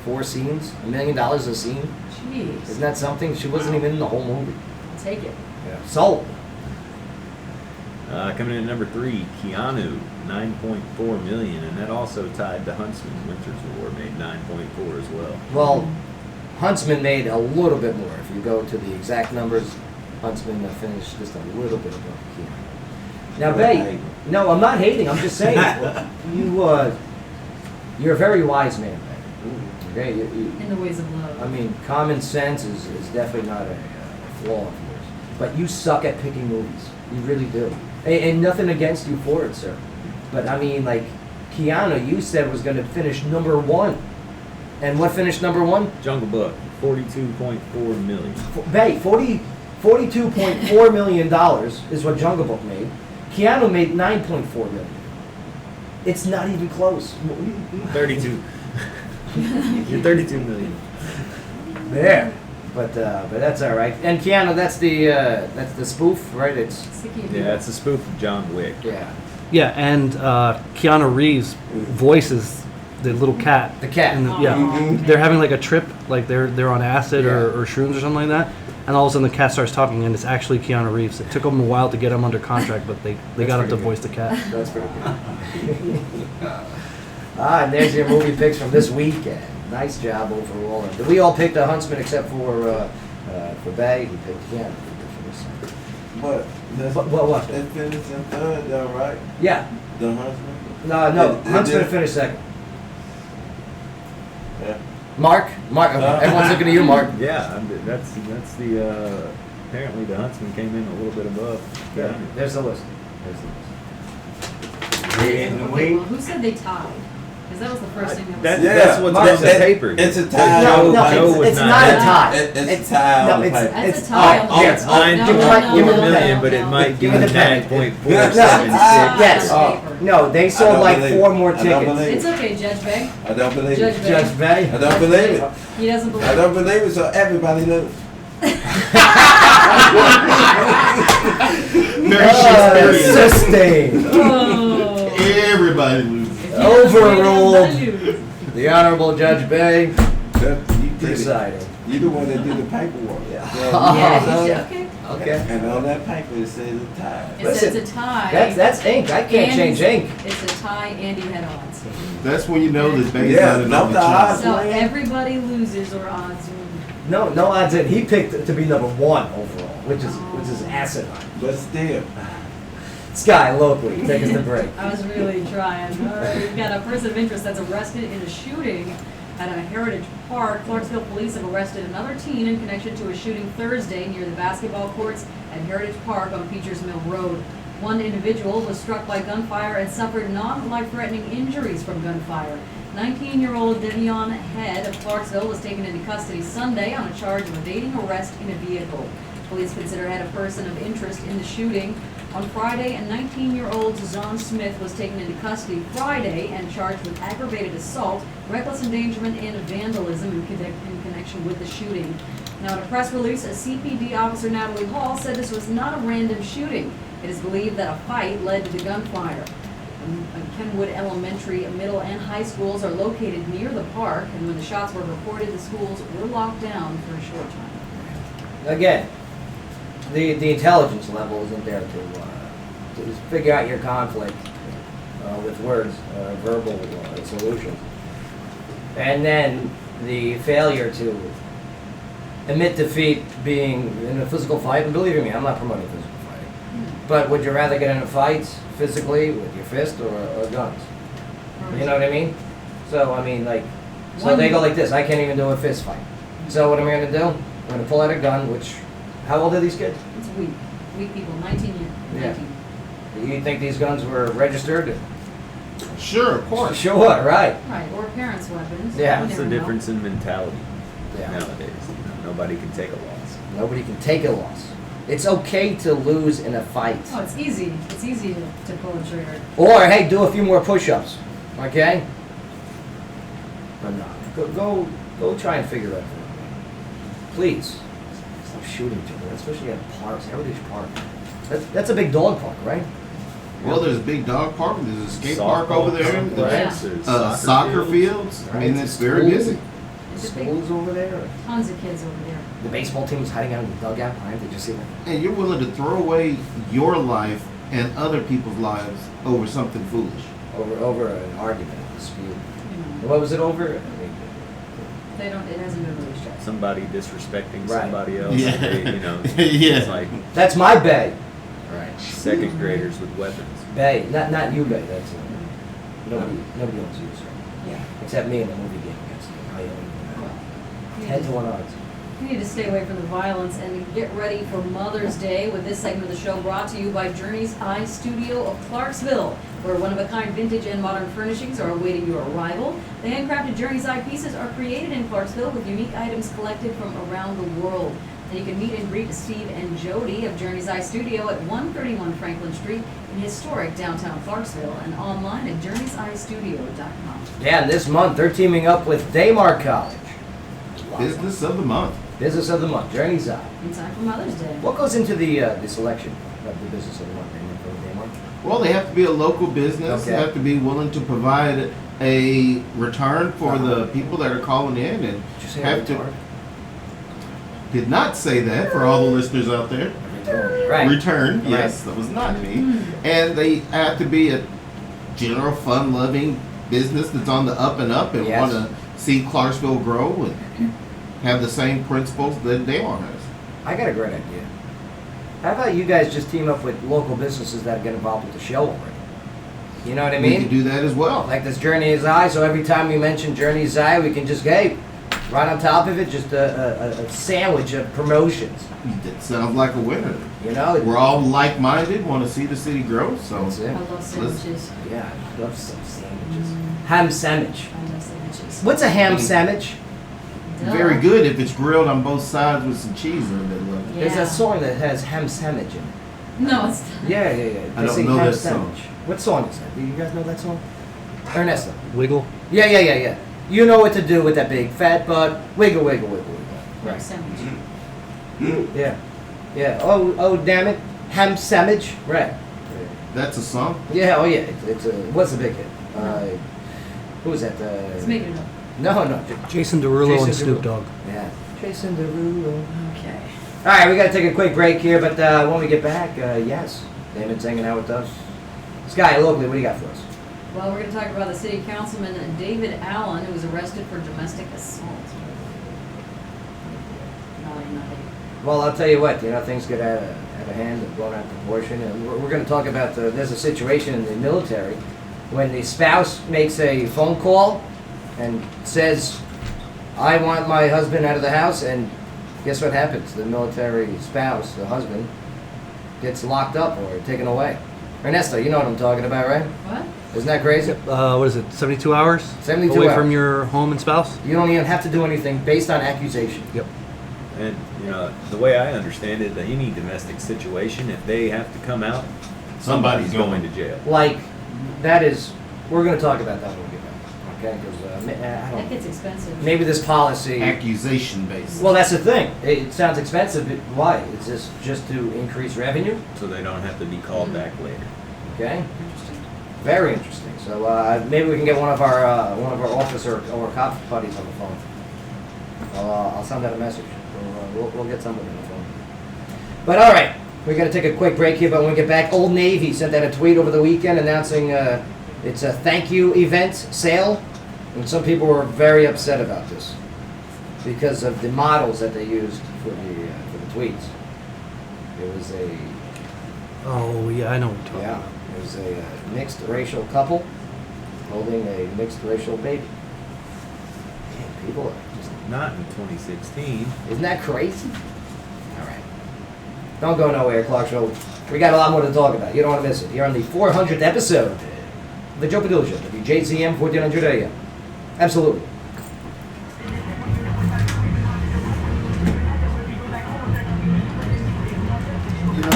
4 scenes? $1 million a scene? Jeez. Isn't that something? She wasn't even in the whole movie. I'll take it. Yeah. Sold. Coming in at number 3, Keanu, $9.4 million, and that also tied to Huntsman. Winter's War made 9.4 as well. Well, Huntsman made a little bit more. If you go to the exact numbers, Huntsman finished just a little bit above Keanu. Now, Bay, no, I'm not hating. I'm just saying, you're a very wise man, Bay. Okay, In the ways of love. I mean, common sense is definitely not a flaw of yours. But you suck at picking movies. You really do. And nothing against you for it, sir. But I mean, like, Keanu, you said was going to finish number 1. And what finished number 1? Jungle Book, $42.4 million. Bay, $42.4 million is what Jungle Book made. Keanu made $9.4 million. It's not even close. 32. You're 32 million. There. But that's all right. And Keanu, that's the spoof, right? It's Yeah, it's a spoof of John Wick. yeah. Yeah, and Keanu Reeves voices the little cat. The cat. And yeah, they're having like a trip, like they're on acid or shrooms or something like that. And all of a sudden the cat starts talking, and it's actually Keanu Reeves. It took them a while to get him under contract, but they got him to voice the cat. That's pretty good. And there's your movie picks from this weekend. Nice job overall. And we all picked a Huntsman except for Bay. He picked Keanu. But What? It finished in third, though, right? Yeah. The Huntsman. No. It Huntsman did- finished second. Yeah. Mark. Everyone's looking at you, Mark. Yeah, that's the apparently the Huntsman came in a little bit above. Yeah. There's the list. Okay, well, who said they tied? Because that was the first thing that was That's what's Mark on the said- paper. It's a tie. No, it's not a tie. It's a tie on the paper. That's It's a tie. oh, on the yes. paper. Give me the- give me the million, pen. but it might be Give me the pen. 9.476. Yes. on the paper. No, they I sold don't like believe 4 it. more I don't tickets. believe It's okay, Judge Bay. I don't believe Judge it. Bay. Judge Bay. I don't believe it. He doesn't believe I don't believe it, so everybody knows. Very Sustained. Oh. Everybody loses. If you don't Overruled. win, I lose. The Honorable Judge Bay You did it. presiding. You the one that did the paperwork. Yeah. Yeah, he's okay. Okay. And on that paper it says a tie. It Listen, says it's a tie. That's ink. I can't and change ink. It's a tie and you had odds. That's when you know that Bay's Yeah, not an not only the child. odds. So everybody loses or odds win. No odds in. He picked to be number 1 overall, which is asinine. But still. Sky, locally, take us to break. I was really trying. All right, we've got a person of interest that's arrested in a shooting at a Heritage Park. Clarksville police have arrested another teen in connection to a shooting Thursday near the basketball courts at Heritage Park on Peters Mill Road. One individual was struck by gunfire and suffered non-life-threatening injuries from gunfire. 19-year-old Devion Head of Clarksville was taken into custody Sunday on a charge of evading arrest in a vehicle. Police consider Head a person of interest in the shooting. On Friday, a 19-year-old Zon Smith was taken into custody Friday and charged with aggravated assault, reckless endangerment, and vandalism in connection with the shooting. Now, in a press release, a CPD officer, Natalie Hall, said this was not a random shooting. It is believed that a fight led to the gunfire. Kenwood Elementary, middle, and high schools are located near the park, and when the shots were reported, the schools were locked down for a short time. Again, the intelligence level isn't there to figure out your conflict with words, verbal solutions. And then the failure to admit defeat being in a physical fight, and believe me, I'm not promoting physical fighting. But would you rather get in a fight physically with your fist or guns? You know what I mean? So, I mean, like, so they go like this. I can't even do a fist fight. So what am I going to do? I'm going to pull out a gun, which, how old are these kids? It's weak. Weak people, 19 years. Yeah. You think these guns were registered? Sure, of course. Sure, right. Right, or parents' weapons. Yeah. You What's the never know. difference in mentality Yeah. nowadays? Nobody can take a loss. Nobody can take a loss. It's okay to lose in a fight. Oh, it's easy. It's easy to pull a trigger. Or, hey, do a few more push-ups, okay? But no, go try and figure it out. Please, stop shooting each other, especially at parks, Heritage Park. That's a big dog park, right? Well, there's a big dog park, there's a skate Soccer park over there, fields, there's Yeah. soccer fields. I mean, it's very busy. It's a big, Schools over there. tons of kids over there. The baseball team is hiding out in the dugout, right? Did you see that? And you're willing to throw away your life and other people's lives over something foolish. Over an argument, a dispute. What was it over? I mean, They don't, it hasn't been released yet. Somebody disrespecting Right. somebody else. Yeah. They, you know, Yeah. it's like that's my bay. Right. second graders with weapons. Bay, not you, bay. That's nobody owns you, sir. Yeah. Except me in the movie game. I own You 10 need to 1 odds. You need to stay away from the violence and get ready for Mother's Day with this segment of the show brought to you by Journey's Eye Studio of Clarksville, where one-of-a-kind vintage and modern furnishings are awaiting your arrival. The handcrafted Journey's Eye pieces are created in Clarksville with unique items collected from around the world. And you can meet and greet Steve and Jody of Journey's Eye Studio at 131 Franklin Street in historic downtown Clarksville and online at journeysEyestudio.com. Yeah, and this month they're teaming up with Daymar College. Business of the month. Business of the month, Journey's Eye. In time for Mother's Day. What goes into the selection of the business of the month? Daymar? Well, they have to be a local business. They Okay. have to be willing to provide a return for the people that are calling in, and Did you say have to. Did not say that for all the listeners out there. Right. Return, yes, that was not me. And they have to be a general, fun-loving business that's on the up and up and Yes. want to see Clarksville grow and have the same principles that Daymar has. I got a great idea. How about you guys just team up with local businesses that get involved with the show already? You know what I We mean? can do that as well. Like this Journey's Eye, so every time we mention Journey's Eye, we can just, hey, right on top of it, just a sandwich of promotions. That sounds like a winner. You know? We're all like-minded, want to see the city grow, so That's it. I love sandwiches. Yeah, I love some sandwiches. Ham sandwich. I love sandwiches. What's a ham sandwich? Duh. very good if it's grilled on both sides with some cheese in the middle of it. There's Yeah. a song that has ham sandwich in it. No, it's Yeah. I They don't sing know ham that song. sandwich. What song is that? Do you guys know that song? Ernesto. Wiggle. Yeah. You know what to do with that big fat butt. Wiggle, wiggle, wiggle, wiggle. ham sandwich. Yeah. Oh, damn it. Ham sandwich. Right. That's a song? Yeah. Oh, yeah. It's a. What's the big hit? Who was that? It's making it up. No. Jason Derulo and Jason Snoop Derulo. Dogg. Yeah. Jason Derulo. Okay. All right, we got to take a quick break here, but when we get back, yes, Damon's hanging out with us. Sky, locally, what do you got for us? Well, we're going to talk about the city councilman David Allen, who was arrested for domestic assault. Nothing. Well, I'll tell you what, things get out of hand and blown out of proportion, and we're going to talk about there's a situation in the military when the spouse makes a phone call and says, I want my husband out of the house, and guess what happens? The military spouse, the husband, gets locked up or taken away. Ernesto, you know what I'm talking about, right? What? Isn't that crazy? What is it? 72 hours. 72 away hours. from your home and spouse. You don't even have to do anything based on accusation. Yep. And the way I understand it, any domestic situation, if they have to come out, somebody's going to jail. Like, that is, we're going to talk about that when we get back. Okay? Because I That don't. gets expensive. Maybe this policy. Accusation based. Well, that's the thing. It sounds expensive. But why? Is this just to increase revenue? So they don't have to be called back later. Okay. Very interesting. So maybe we can get one of our officer or cop buddies on the phone. I'll send out a message. We'll get somebody on the phone. But all right, we got to take a quick break here. But when we get back, Old Navy sent out a tweet over the weekend announcing it's a thank you event sale, and some people were very upset about this because of the models that they used for the tweets. It was a Oh yeah, I know what you're talking about. it was a mixed racial couple holding a mixed racial baby. Man, people are just, Not in 2016. isn't that crazy? All right. Don't go nowhere, Clarksville. We got a lot more to talk about. You don't want to miss it. You're on the 400th episode of The Joe Padula Show, WJZM 1400 AM. Absolutely.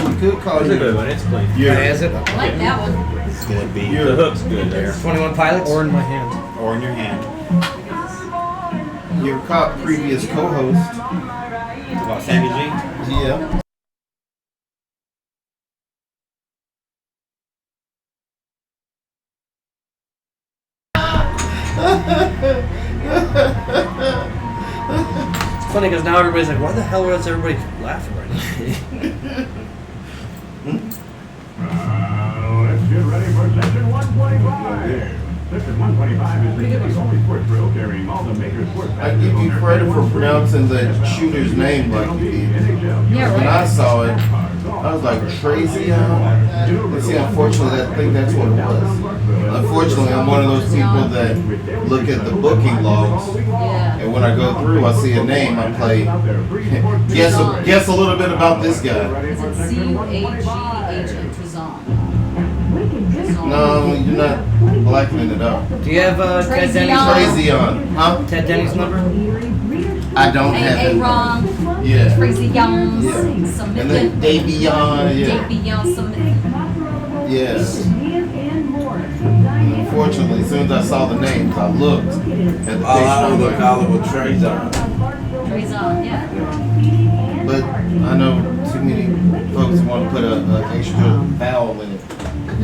We could call It's a good you. one. It's clean. Is it? I like that one. It's gonna be The hook's good there. 21 Pilots? Or in my hand. or in your hand. Your cop previous co-host. About Sammy G. Yeah. It's funny because now everybody's like, why the hell is everybody laughing right now? Get ready for session 125. Session 125 is the only sports drill carrying all the major sports. I give you credit for pronouncing the shooter's name like you did. Yeah, When I right. saw it, I was like, Tracy. And see, unfortunately, I think that's what it was. Unfortunately, I'm one of those people that look at the booking logs, Yeah. and when I go through, I see a name, I play, guess a little bit about this guy. Is it C-U-A-G-H-N, Trizon? No, you're not blackening it up. Do you have Ted Tracy Denny's Young. number? Crazy on, huh? Ted Denny's number? I don't have it. Aaron, Yeah. Tracy Young, Yeah. some And then Davion, yeah. Davion, some Yes. And unfortunately, as soon as I saw the names, I looked at the All I picture. would call it was Trizon. Trizon, yeah. But I know too many folks want to put an extra vowel in it. Oh,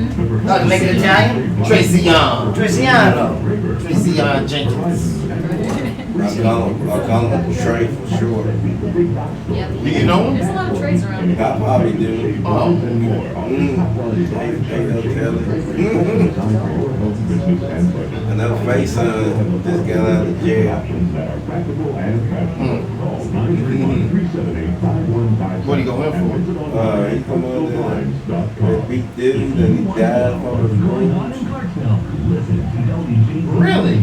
to make it Italian? Tracion. Traciano. Tracion Jenkins. I'll call him Trey for sure. Yeah. Do you know him? There's a lot of trays around. I probably do. Oh. Ain't no telling. Another face on just got out of jail. What are you going for? He come on there and beat dude and he died from his wound. Really?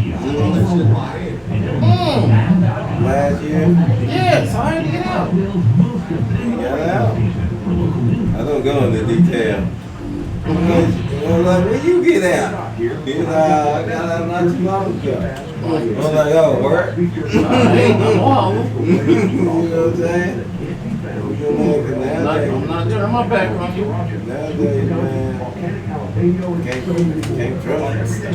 Last year, Yes, I had to get out. he got out. I don't go into detail. I'm like, when you get out? He's like, I got out not too long ago. I'm like, oh, work? I'm home. You know what I'm saying? I'm not turning my back on you. Nowadays, man, can't trust it.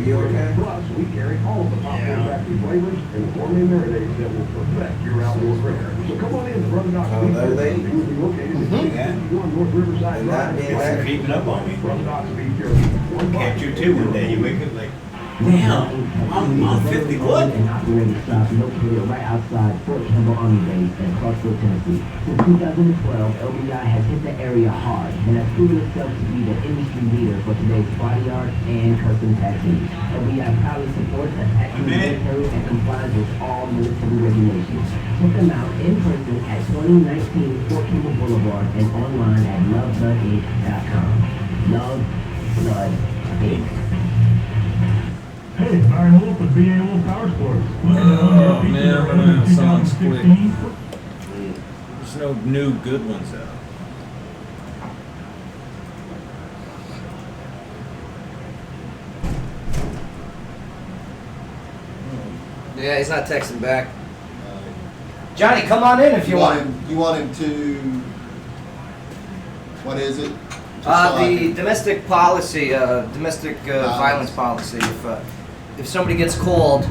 You okay? We carry all of the popular factory flavors and gourmet marinades that will perfect your outdoor grill. So come on in to Brother Doc's Oh, no, they- Beef Jerky. We'll be located at 61 North Riverside And not Drive. being You're creeping up on me. Brother Doc's Beef Jerky. Catch you too one day. You wake up like, damn, I'm 50 what? An operating shop located right outside Fort Campbell Army Base in Clarksville, Tennessee. Since 2012, LBI has hit the area hard and has proven itself to be the industry leader for today's body art and custom tattoos. LBI proudly supports the active military and complies with all military regulations. Check them out in person at 2019 Fort Campbell Boulevard and online at lovebloodinc.com. Love Blood Inc. Hey, Byron Wolf with BA Wolf Power Sports. Oh, man, my song's quick. There's no new good ones out. Yeah, he's not texting back. Johnny, come on in if you want. You want him to, what is it? The domestic policy, domestic violence policy. If somebody gets called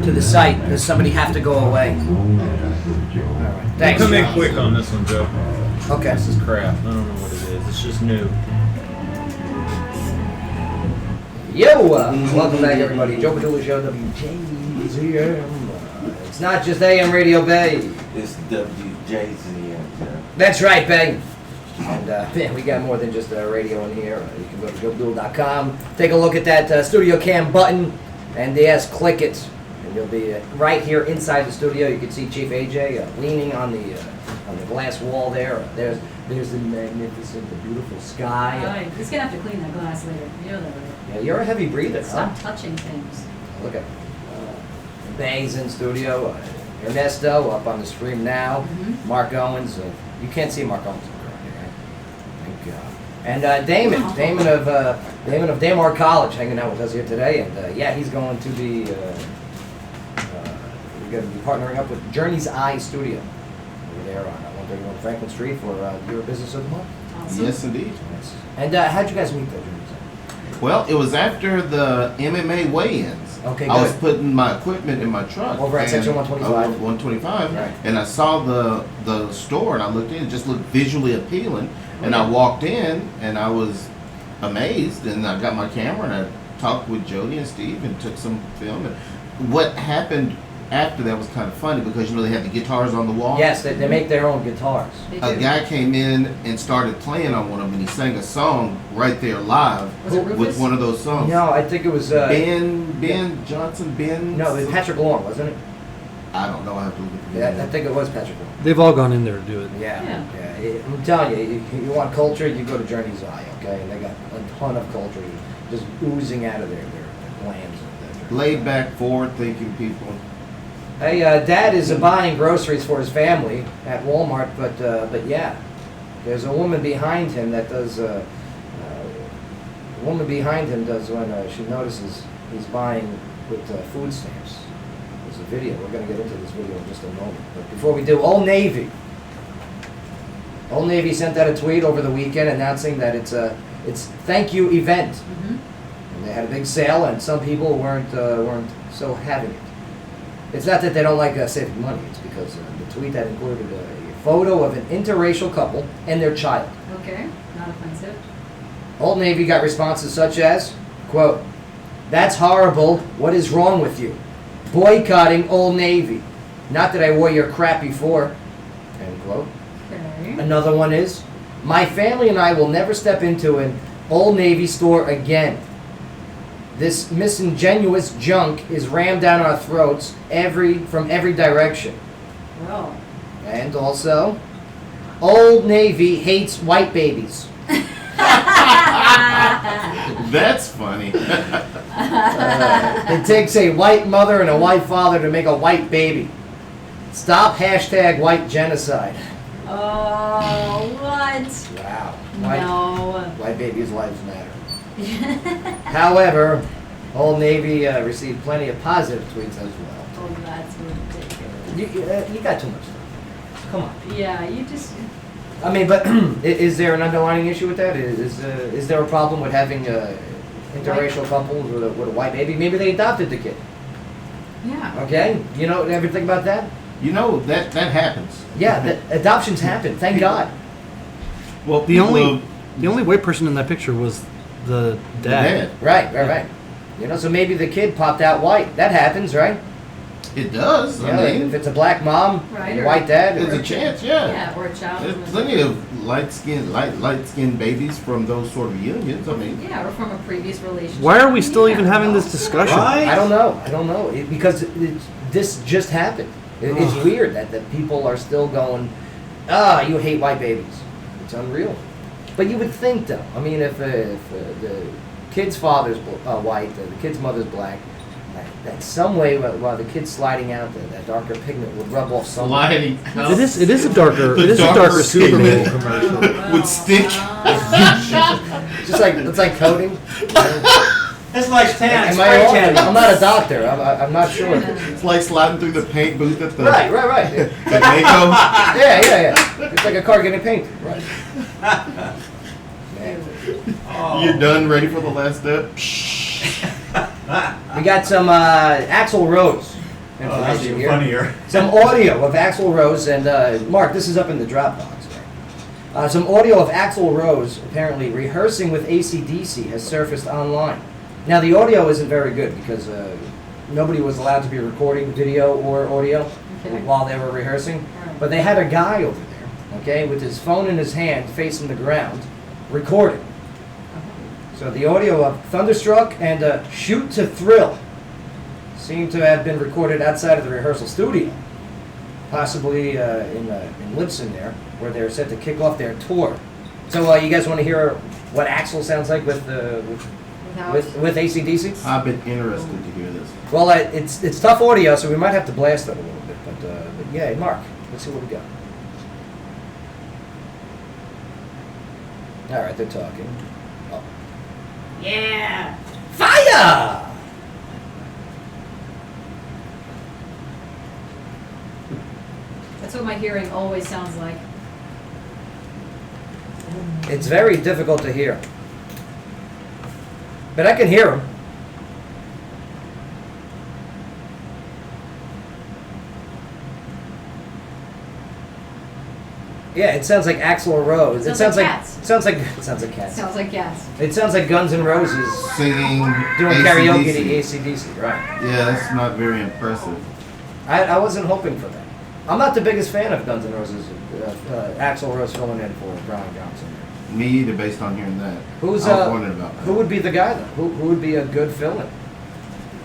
to the site, does somebody have to go away? All right. Thanks. Come in quick on this one, Joe. Okay. This is crap. I don't know what it is. It's just new. Yeohwa! Welcome back, everybody. Joe Padula Show, WJZM. It's not just AM Radio Bay. It's WJZM. That's right, Bay. And man, we got more than just radio in here. You can go to joepadula.com, take a look at that studio cam button, and yes, click it. And you'll be right here inside the studio. You can see Chief AJ leaning on the glass wall there. There's the magnificent, the beautiful sky. Right. He's gonna have to clean that glass later. You know that, right? Yeah, you're a heavy breather, huh? Stop touching things. Look at Bangs in studio. Ernesto up on the stream now. Mhm. Mark Owens. You can't see Mark Owens right here, right? Thank God. And Damon of Damar College, hanging out with us here today. And yeah, he's going to be we're going to be partnering up with Journey's Eye Studio over there on 131 Franklin Street for your business of the month. Awesome. Yes, indeed. And how'd you guys meet though, Journey's Eye? Well, it was after the MMA weigh-ins. Okay, I was good. putting my equipment in my truck. Over at and section 125. 125. Right. And I saw the store and I looked in. It just looked visually appealing. And I walked in and I was amazed. And I got my camera and I talked with Jody and Steve and took some film. And what happened after that was kind of funny because they had the guitars on the wall. Yes, they make their own guitars. They A do. guy came in and started playing on one of them, and he sang a song right there live Was it with Rufus? one of those songs. No, I think it was Ben Johnson, Ben. No, it was Patrick Long, wasn't it? I don't know. I have to look at the Yeah, I video. think it was Patrick Long. They've all gone in there to do it. Yeah. I'm telling you, you want culture, you go to Journey's Eye, okay? And they got a ton of culture just oozing out of their glands. Laid back, forward-thinking people. Hey, Dad is buying groceries for his family at Walmart, but yeah, there's a woman behind him that does. A woman behind him does when she notices he's buying with food stamps. There's a video. We're gonna get into this video in just a moment. But before we do, Old Navy. Old Navy sent out a tweet over the weekend announcing that it's thank you event. Mhm. And they had a big sale, and some people weren't so having it. It's not that they don't like saving money. It's because the tweet that included a photo of an interracial couple and their child. Okay, not offensive. Old Navy got responses such as, quote, "That's horrible. What is wrong with you? Boycotting Old Navy. Not that I wore your crap before." End quote. Okay. Another one is, "My family and I will never step into an Old Navy store again. This disingenuous junk is rammed down our throats from every direction." Well. And also, Old Navy hates white babies. That's funny. It takes a white mother and a white father to make a white baby. Stop hashtag white genocide. Oh, what? Wow. No. White babies' lives matter. However, Old Navy received plenty of positive tweets as well. Oh, that's ridiculous. You got too much stuff. Come on. Yeah, you just. I mean, but is there an underlying issue with that? Is there a problem with having interracial couples with a white baby? Maybe they adopted the kid. Yeah. Okay? You know, ever think about that? That happens. Yeah, adoptions happen. Thank God. Well, The only white person in that picture was the dad. Right. You know, so maybe the kid popped out white. That happens, right? It does. Yeah, I mean, if it's a black mom, Right, and a or- white dad. there's a chance. Yeah. Yeah, or a child. There's from a- plenty of light-skinned babies from those sort of unions. I mean, Yeah, or from a previous relationship. Why are we still Yeah. even having this discussion? Right? I don't know. Because this just happened. It's weird that people are still going, you hate white babies. It's unreal. But you would think, though. I mean, if the kid's father's white, the kid's mother's black, that some way while the kid's sliding out, that darker pigment would rub off some. sliding. It is a darker. The It is a darker darker Superman Superman. commercial. would stick. Just like it's like coating. It's like tan. Am I wrong? I'm not a doctor. I'm not sure. It's like sliding through the paint booth at the Right. at Mako. Yeah. It's like a car getting painted. Right. Man. You're done, ready for the last step. We got some Axl Rose That's information even here. funnier. Some audio of Axl Rose, and Mark, this is up in the Dropbox. Right? Some audio of Axl Rose apparently rehearsing with AC/DC has surfaced online. Now, the audio isn't very good because nobody was allowed to be recording video or audio while they were rehearsing. Right. But they had a guy over there, okay, with his phone in his hand facing the ground, recording. So the audio of Thunderstruck and Shoot to Thrill seem to have been recorded outside of the rehearsal studio, possibly in Libsyn there, where they're set to kick off their tour. So you guys want to hear what Axl sounds like with AC/DC? I've been interested to hear this. Well, it's tough audio, so we might have to blast it a little bit. But yeah, Mark, let's see what we got. All right, they're talking. Oh. Yeah. Fire! That's what my hearing always sounds like. It's very difficult to hear. But I can hear him. Yeah, it sounds like Axl Rose. It sounds like cats. Sounds like cats. Sounds like yes. It sounds like Guns N' Roses Singing doing AC/DC. karaoke to AC/DC, right? Yeah, that's not very impressive. I wasn't hoping for that. I'm not the biggest fan of Guns N' Roses. Axl Rose filling in for Brian Johnson. Me either, based on hearing that. Who's I was wondering about that. who would be the guy though? Who would be a good fill-in?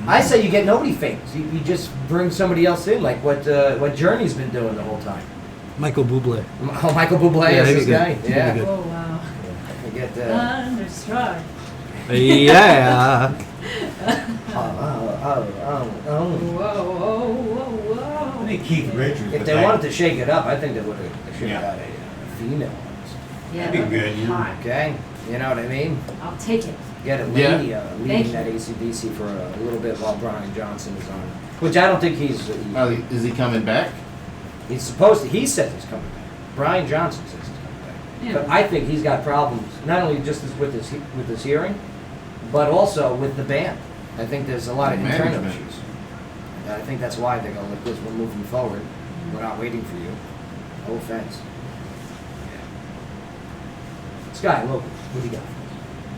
I say you get nobody famous. You just bring somebody else in, like what Journey's been doing the whole time. Michael Buble. Oh, Michael Buble Yeah, is he'd this be good. guy. He'd be Yeah. good. Oh, wow. I forget that. Thunderstruck. Yeah. Whoa, whoa, whoa, I whoa. think Keith Richards. If the they fact- wanted to shake it up, I think they should have Yeah. got a female artist. Yeah, That'd be good, yeah. hot. Okay, you know what I mean? I'll take it. Get a Yeah. lady leading that AC/DC for a little bit while Brian Johnson is on, which I don't think he's. Is he coming back? He's supposed to. He says he's coming back. Brian Johnson says he's coming back. Yeah. But I think he's got problems not only just with his hearing, but also with the band. I think there's a lot of internal Management. issues. And I think that's why they go like this. We're moving forward. We're not waiting for you. No offense. Yeah. Sky, look, what do you got?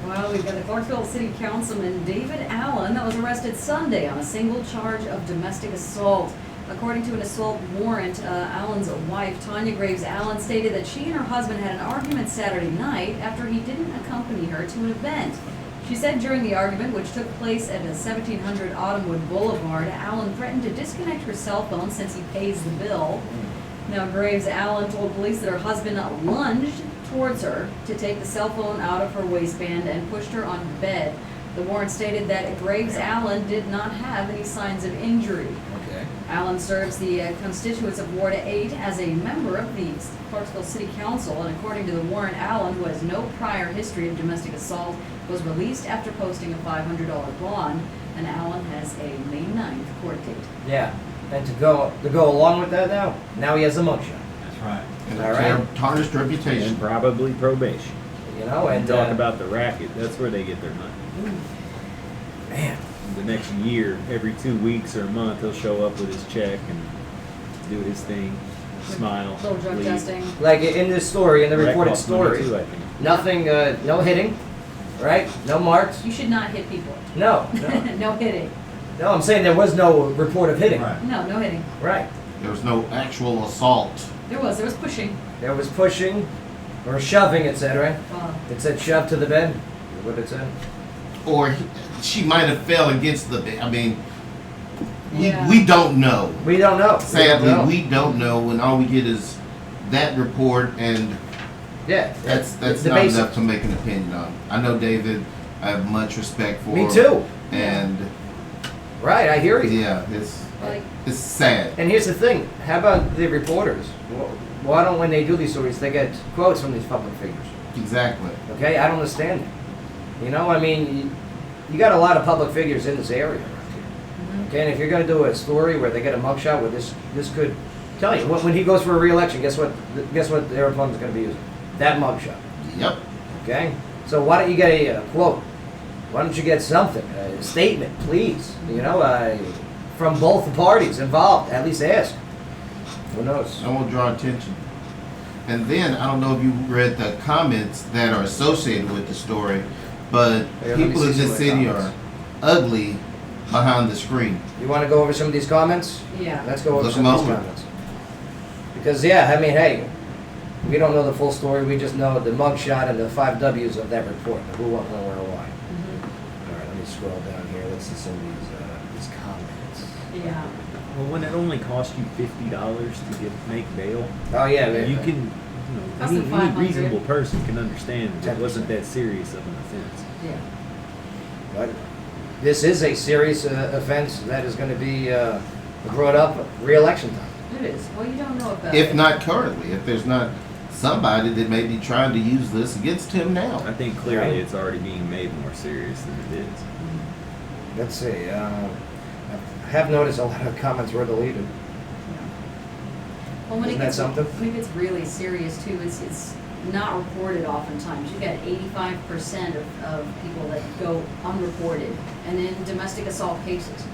Well, we've got the Clarksville City Councilman David Allen that was arrested Sunday on a single charge of domestic assault. According to an assault warrant, Allen's wife, Tanya Graves Allen, stated that she and her husband had an argument Saturday night after he didn't accompany her to an event. She said during the argument, which took place at 1700 Autumnwood Boulevard, Allen threatened to disconnect her cell phone since he pays the bill. Now, Graves Allen told police that her husband lunged towards her to take the cell phone out of her waistband and pushed her on her bed. The warrant stated that Graves Allen did not have any signs of injury. Okay. Allen serves the constituents of Ward 8 as a member of the Clarksville City Council, and according to the warrant, Allen, who has no prior history of domestic assault, was released after posting a $500 bond, and Allen has a May 9th court date. Yeah, and to go along with that now he has a mugshot. That's right. And All a right. tarnished reputation. And probably probation. You know, and Talk about the racket. That's where they get their money. man. The next year, every 2 weeks or a month, he'll show up with his check and do his thing, smile, Little drug leave. testing. Like in this story, in the That reported costs money story, too, I think. nothing, no hitting, right? No marks. You should not hit people. No, No hitting. no. I'm saying there was no report of hitting. Right. No hitting. Right. There was no actual assault. There was pushing. There was pushing, or shoving. It said right. It said shove to the bed. Is what it said. Or she might have fell against the bed. I mean, Yeah. we don't know. We don't know. Sadly, know. we don't know, and all we get is that report, and Yeah. that's the not basics. enough to make an opinion on. I know David. I have much respect for. Me too. And Right. I hear you. yeah, Like, it's sad. And here's the thing. How about the reporters? Why don't when they do these stories, they get quotes from these public figures? Exactly. Okay, I don't understand that. You know, I mean, you got a lot of public figures in this area around here. Okay, and if you're going to do a story where they get a mugshot where this could tell you when he goes for a re-election, guess what their opponent's going to be using? That mugshot. Yep. Okay, so why don't you get a quote? Why don't you get something, a statement, please? You know, from both parties involved. At least ask. Who knows? I won't draw attention. And then I don't know if you read the comments that are associated with the story, but Here, let me people see in some this of the city comments. are ugly behind the screen. You want to go over some of these comments? yeah. Let's go over Look some of these them over. comments. Because yeah, I mean, hey, we don't know the full story. We just know the mugshot and the 5 W's of that report. The who, what, when, where, why. All right, let me scroll down here. Let's see some of these comments. Yeah. Well, when it only costs you $50 to make bail, Oh yeah, you man. can, Cost any them $500. reasonable person can understand that it 10%. wasn't that serious of an offense. Yeah. But this is a serious offense that is going to be brought up re-election time. It is. Well, you don't know about If not currently, if there's not somebody that may be trying to use this against him now. I think clearly Right. it's already being made more serious than it is. Let's see. I have noticed a lot of comments were deleted. Well, when Isn't it that gets, something? when it gets really serious too, it's not reported oftentimes. You got 85% of people that go unreported, and in domestic assault cases.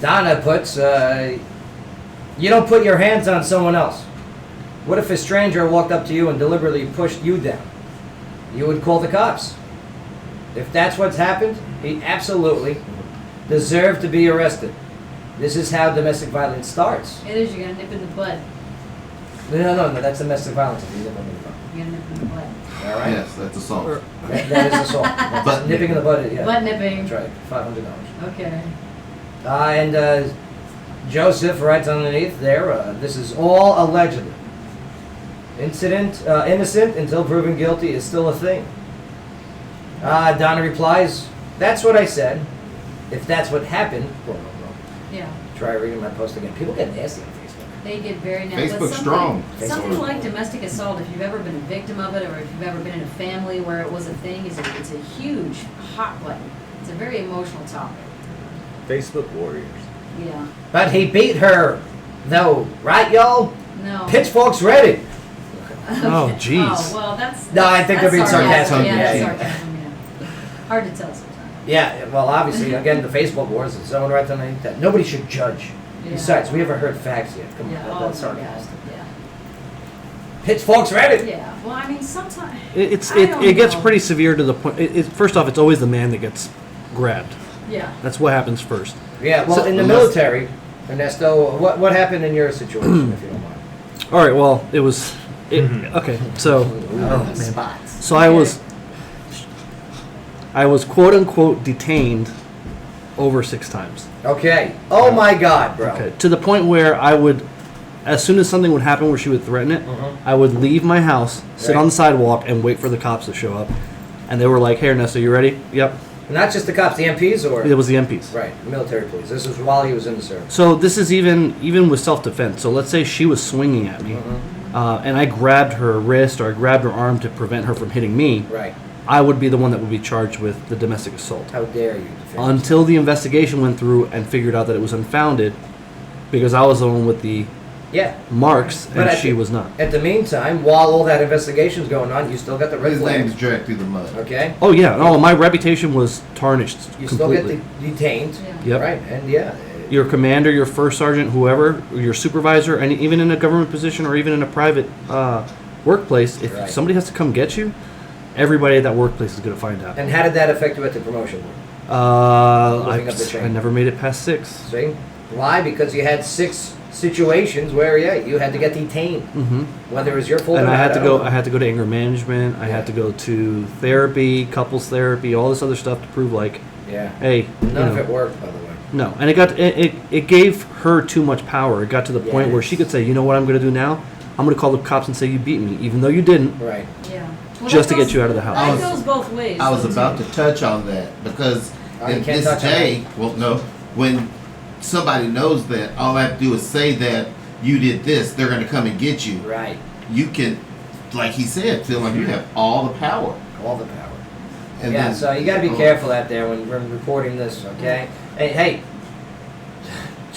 Donna puts, you don't put your hands on someone else. What if a stranger walked up to you and deliberately pushed you down? You would call the cops. If that's what's happened, he absolutely deserved to be arrested. This is how domestic violence starts. It is, you're gonna nip in the bud. No, that's domestic violence. If you nip them in the butt. You're gonna nip in the bud. All right? Yes, that's assault. That is assault. That's Butt nipping in the butt, yeah. Butt nipping. That's right, $500. Okay. And Joseph writes underneath there, this is all allegedly. Innocent until proven guilty is still a thing. Donna replies, that's what I said. If that's what happened, well. Yeah. Try reading my post again. People get nasty on Facebook. They get very nasty. Facebook's strong. Something like domestic assault, if you've ever been a victim of it, or if you've ever been in a family where it was a thing, it's a huge hot button. It's a very emotional topic. Facebook warriors. Yeah. But he beat her, though, right, y'all? No. Pitchforks ready. Oh, jeez. Oh, well, that's No, I think they're being sarcastic. Yeah, Yeah, that's yeah. sarcasm, yeah. Hard to tell sometimes. Yeah, well, obviously, again, the Facebook wars, someone writes underneath that. Nobody should judge. Yeah. Besides, we haven't heard facts yet. Come Yeah, on, that's oh my sarcastic. God, yeah. Pitchforks ready. Yeah, well, I mean, sometimes... It gets know. pretty severe to the point. First off, it's always the man that gets grabbed. Yeah. That's what happens first. Yeah, well, in the military, Ernesto, what happened in your situation, if you don't mind? All right. Well, it was. Okay. So. Spots. So I was quote unquote detained over 6 times. Okay. Oh my God, bro. Okay. To the point where I would, as soon as something would happen where she would threaten it, I would leave my house, sit Right. on the sidewalk, and wait for the cops to show up. And they were like, "Hey, Ernesto, you ready?" Yep. Not just the cops, the MPs, or It was the MPs. right, military police. This was while he was in the service. So this is even with self-defense. So let's say she was swinging at me, and I grabbed her wrist or I grabbed her arm to prevent her from hitting me. Right. I would be the one that would be charged with the domestic assault. How dare you? defend Until the investigation went through and figured out that it was unfounded, because I was the one with the Yeah. marks But and at she the- was not. At the meantime, while all that investigation's going on, you still got the red His name flag. is dragged through the mud. Okay. Oh yeah, no, my reputation was tarnished You completely. still get detained. Yeah. Yep. Right. And yeah. Your commander, your first sergeant, whoever, your supervisor, and even in a government position or even in a private workplace, if Right. somebody has to come get you, everybody at that workplace is going to find out. And how did that affect you at the promotion board? Moving up the chain. I never made it past 6. See? Why? Because you had 6 situations where you had to get detained. Mm-hmm. Whether it was your fault And or I not, had to don't go. know. I had to go to anger management. I had to go to therapy, couples therapy, all this other stuff to prove like, Yeah. hey, None of it worked, by the way. No, and it gave her too much power. It got to the point where she could say, you know what I'm going to do now? I'm going to call the cops and say you beat me, even though you didn't, Right. Yeah. Well, just that to get goes- you out of the house. That goes both ways. I was though, about too. to touch on that because You in can't this touch on day, well, no, when somebody knows that, all I have to do is say that you did this, they're going to come and get you. Right. You can, like he said, feel like you have all the power. All the power. And Yeah, then- so you got to be careful out there when we're reporting this, okay? Hey,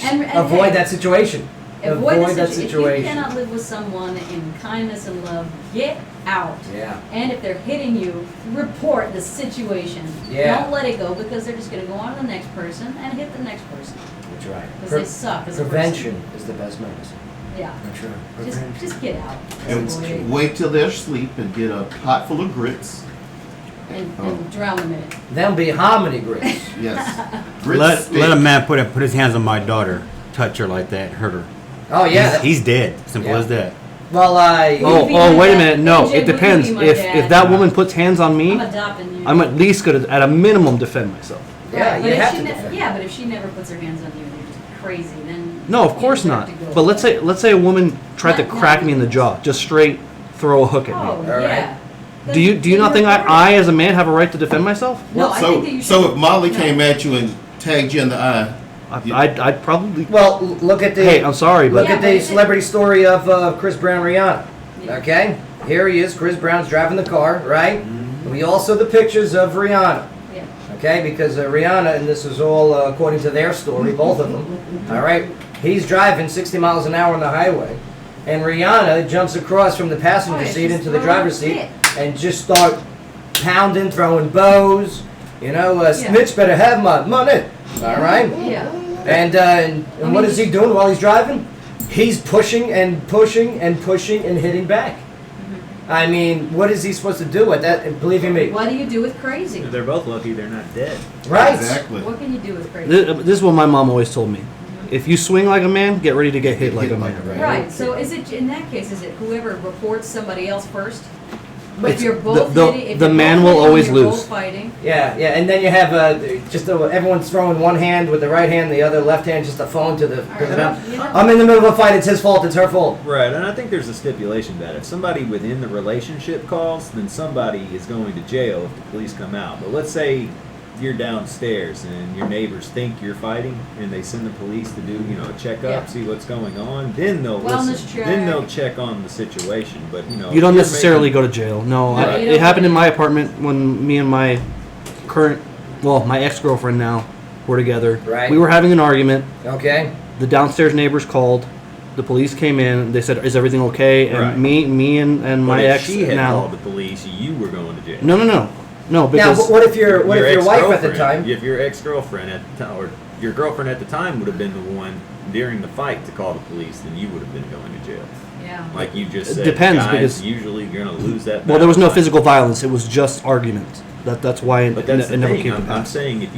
And avoid hey, that situation. Avoid that If situation. you cannot live with someone in kindness and love, get out. Yeah. And if they're hitting you, report the situation. Yeah. Don't let it go because they're just going to go on to the next person and hit the next person. That's right. Because they suck as a Prevention is the best medicine. person. Yeah. That's right. Just get out. And Avoid it. wait till they're asleep and get a pot full of grits. And drown them in it. Them be hominy grits. Yes. Grits Let a man put his hands on my daughter, touch her like that, hurt her. Oh, yeah. He's dead. Simple Yeah. as that. Well, Oh, wait a minute. No, AJ, it will you depends. be my If dad? that woman puts hands on me, I'm adopting you. I'm at least going to, at a minimum, defend myself. Yeah, Right, you but if have she to ne- defend. Yeah, but if she never puts her hands on you and you're just crazy, then No, of you course deserve not. to go. But let's say a woman tried to Not- crack not- me in the jaw, just straight throw a hook at me. Oh, right. yeah. Do you not think I as a man have a right to defend myself? No, I think that you should. So if Molly no. came at you and tagged you in the eye, I'd probably. Well, look at the. Hey, I'm sorry, but Look Yeah, at but the it- celebrity story of Chris Brown, Rihanna. Yeah. Okay, here he is. Chris Brown's driving the car, right? We also the pictures of Rihanna. Yeah. Okay, because Rihanna, and this is all according to their story, both of them. All right, he's driving 60 miles an hour on the highway, and Rihanna jumps across from the passenger Oh, yeah, seat she's into the throwing driver's seat shit. and just start pounding, throwing bows. You know, Yeah. Snitch better have my money. All right. Yeah. And what is he doing while he's driving? He's pushing and pushing and pushing and hitting back. I mean, what is he supposed to do with that? Believe you me. What do you do with crazy? They're both lucky they're not dead. Right. exactly. What can you do with crazy? This is what my mom always told me. If you swing like a man, get ready to get hit like a man. Right, so is it, in that case, is it whoever reports somebody else first? It's- If you're both the hitting, if the you're man both will hitting, always you're lose. both fighting. Yeah, yeah, and then you have everyone's throwing one hand with the right hand, the other left hand, just a phone to the. I'm in the middle of a fight. It's his fault. It's her fault. Right, and I think there's a stipulation that if somebody within the relationship calls, then somebody is going to jail if the police come out. But let's say you're downstairs and your neighbors think you're fighting, and they send the police to do, a checkup, Yeah. see what's going on. Then they'll Wellness listen. check. Then they'll check on the situation. But You don't if you're necessarily making- go to jail. No, No, you it don't. happened in my apartment when me and my my ex-girlfriend now were together. Right. We were having an argument. Okay. The downstairs neighbors called. The police came in. They said, "Is everything okay?" And Right. me and But my if ex she had now. called the police, you were going to jail. No. Now, Because what if your wife at the ex-girlfriend- time? If your ex-girlfriend at the time, or your girlfriend at the time would have been the one during the fight to call the police, then you would have been going to jail. Yeah. Like you just It said, depends, guys because- usually you're going to lose that. well, there was no battle. physical violence. It was just argument. That's why it, But that's it the never thing. came to I'm pass. saying if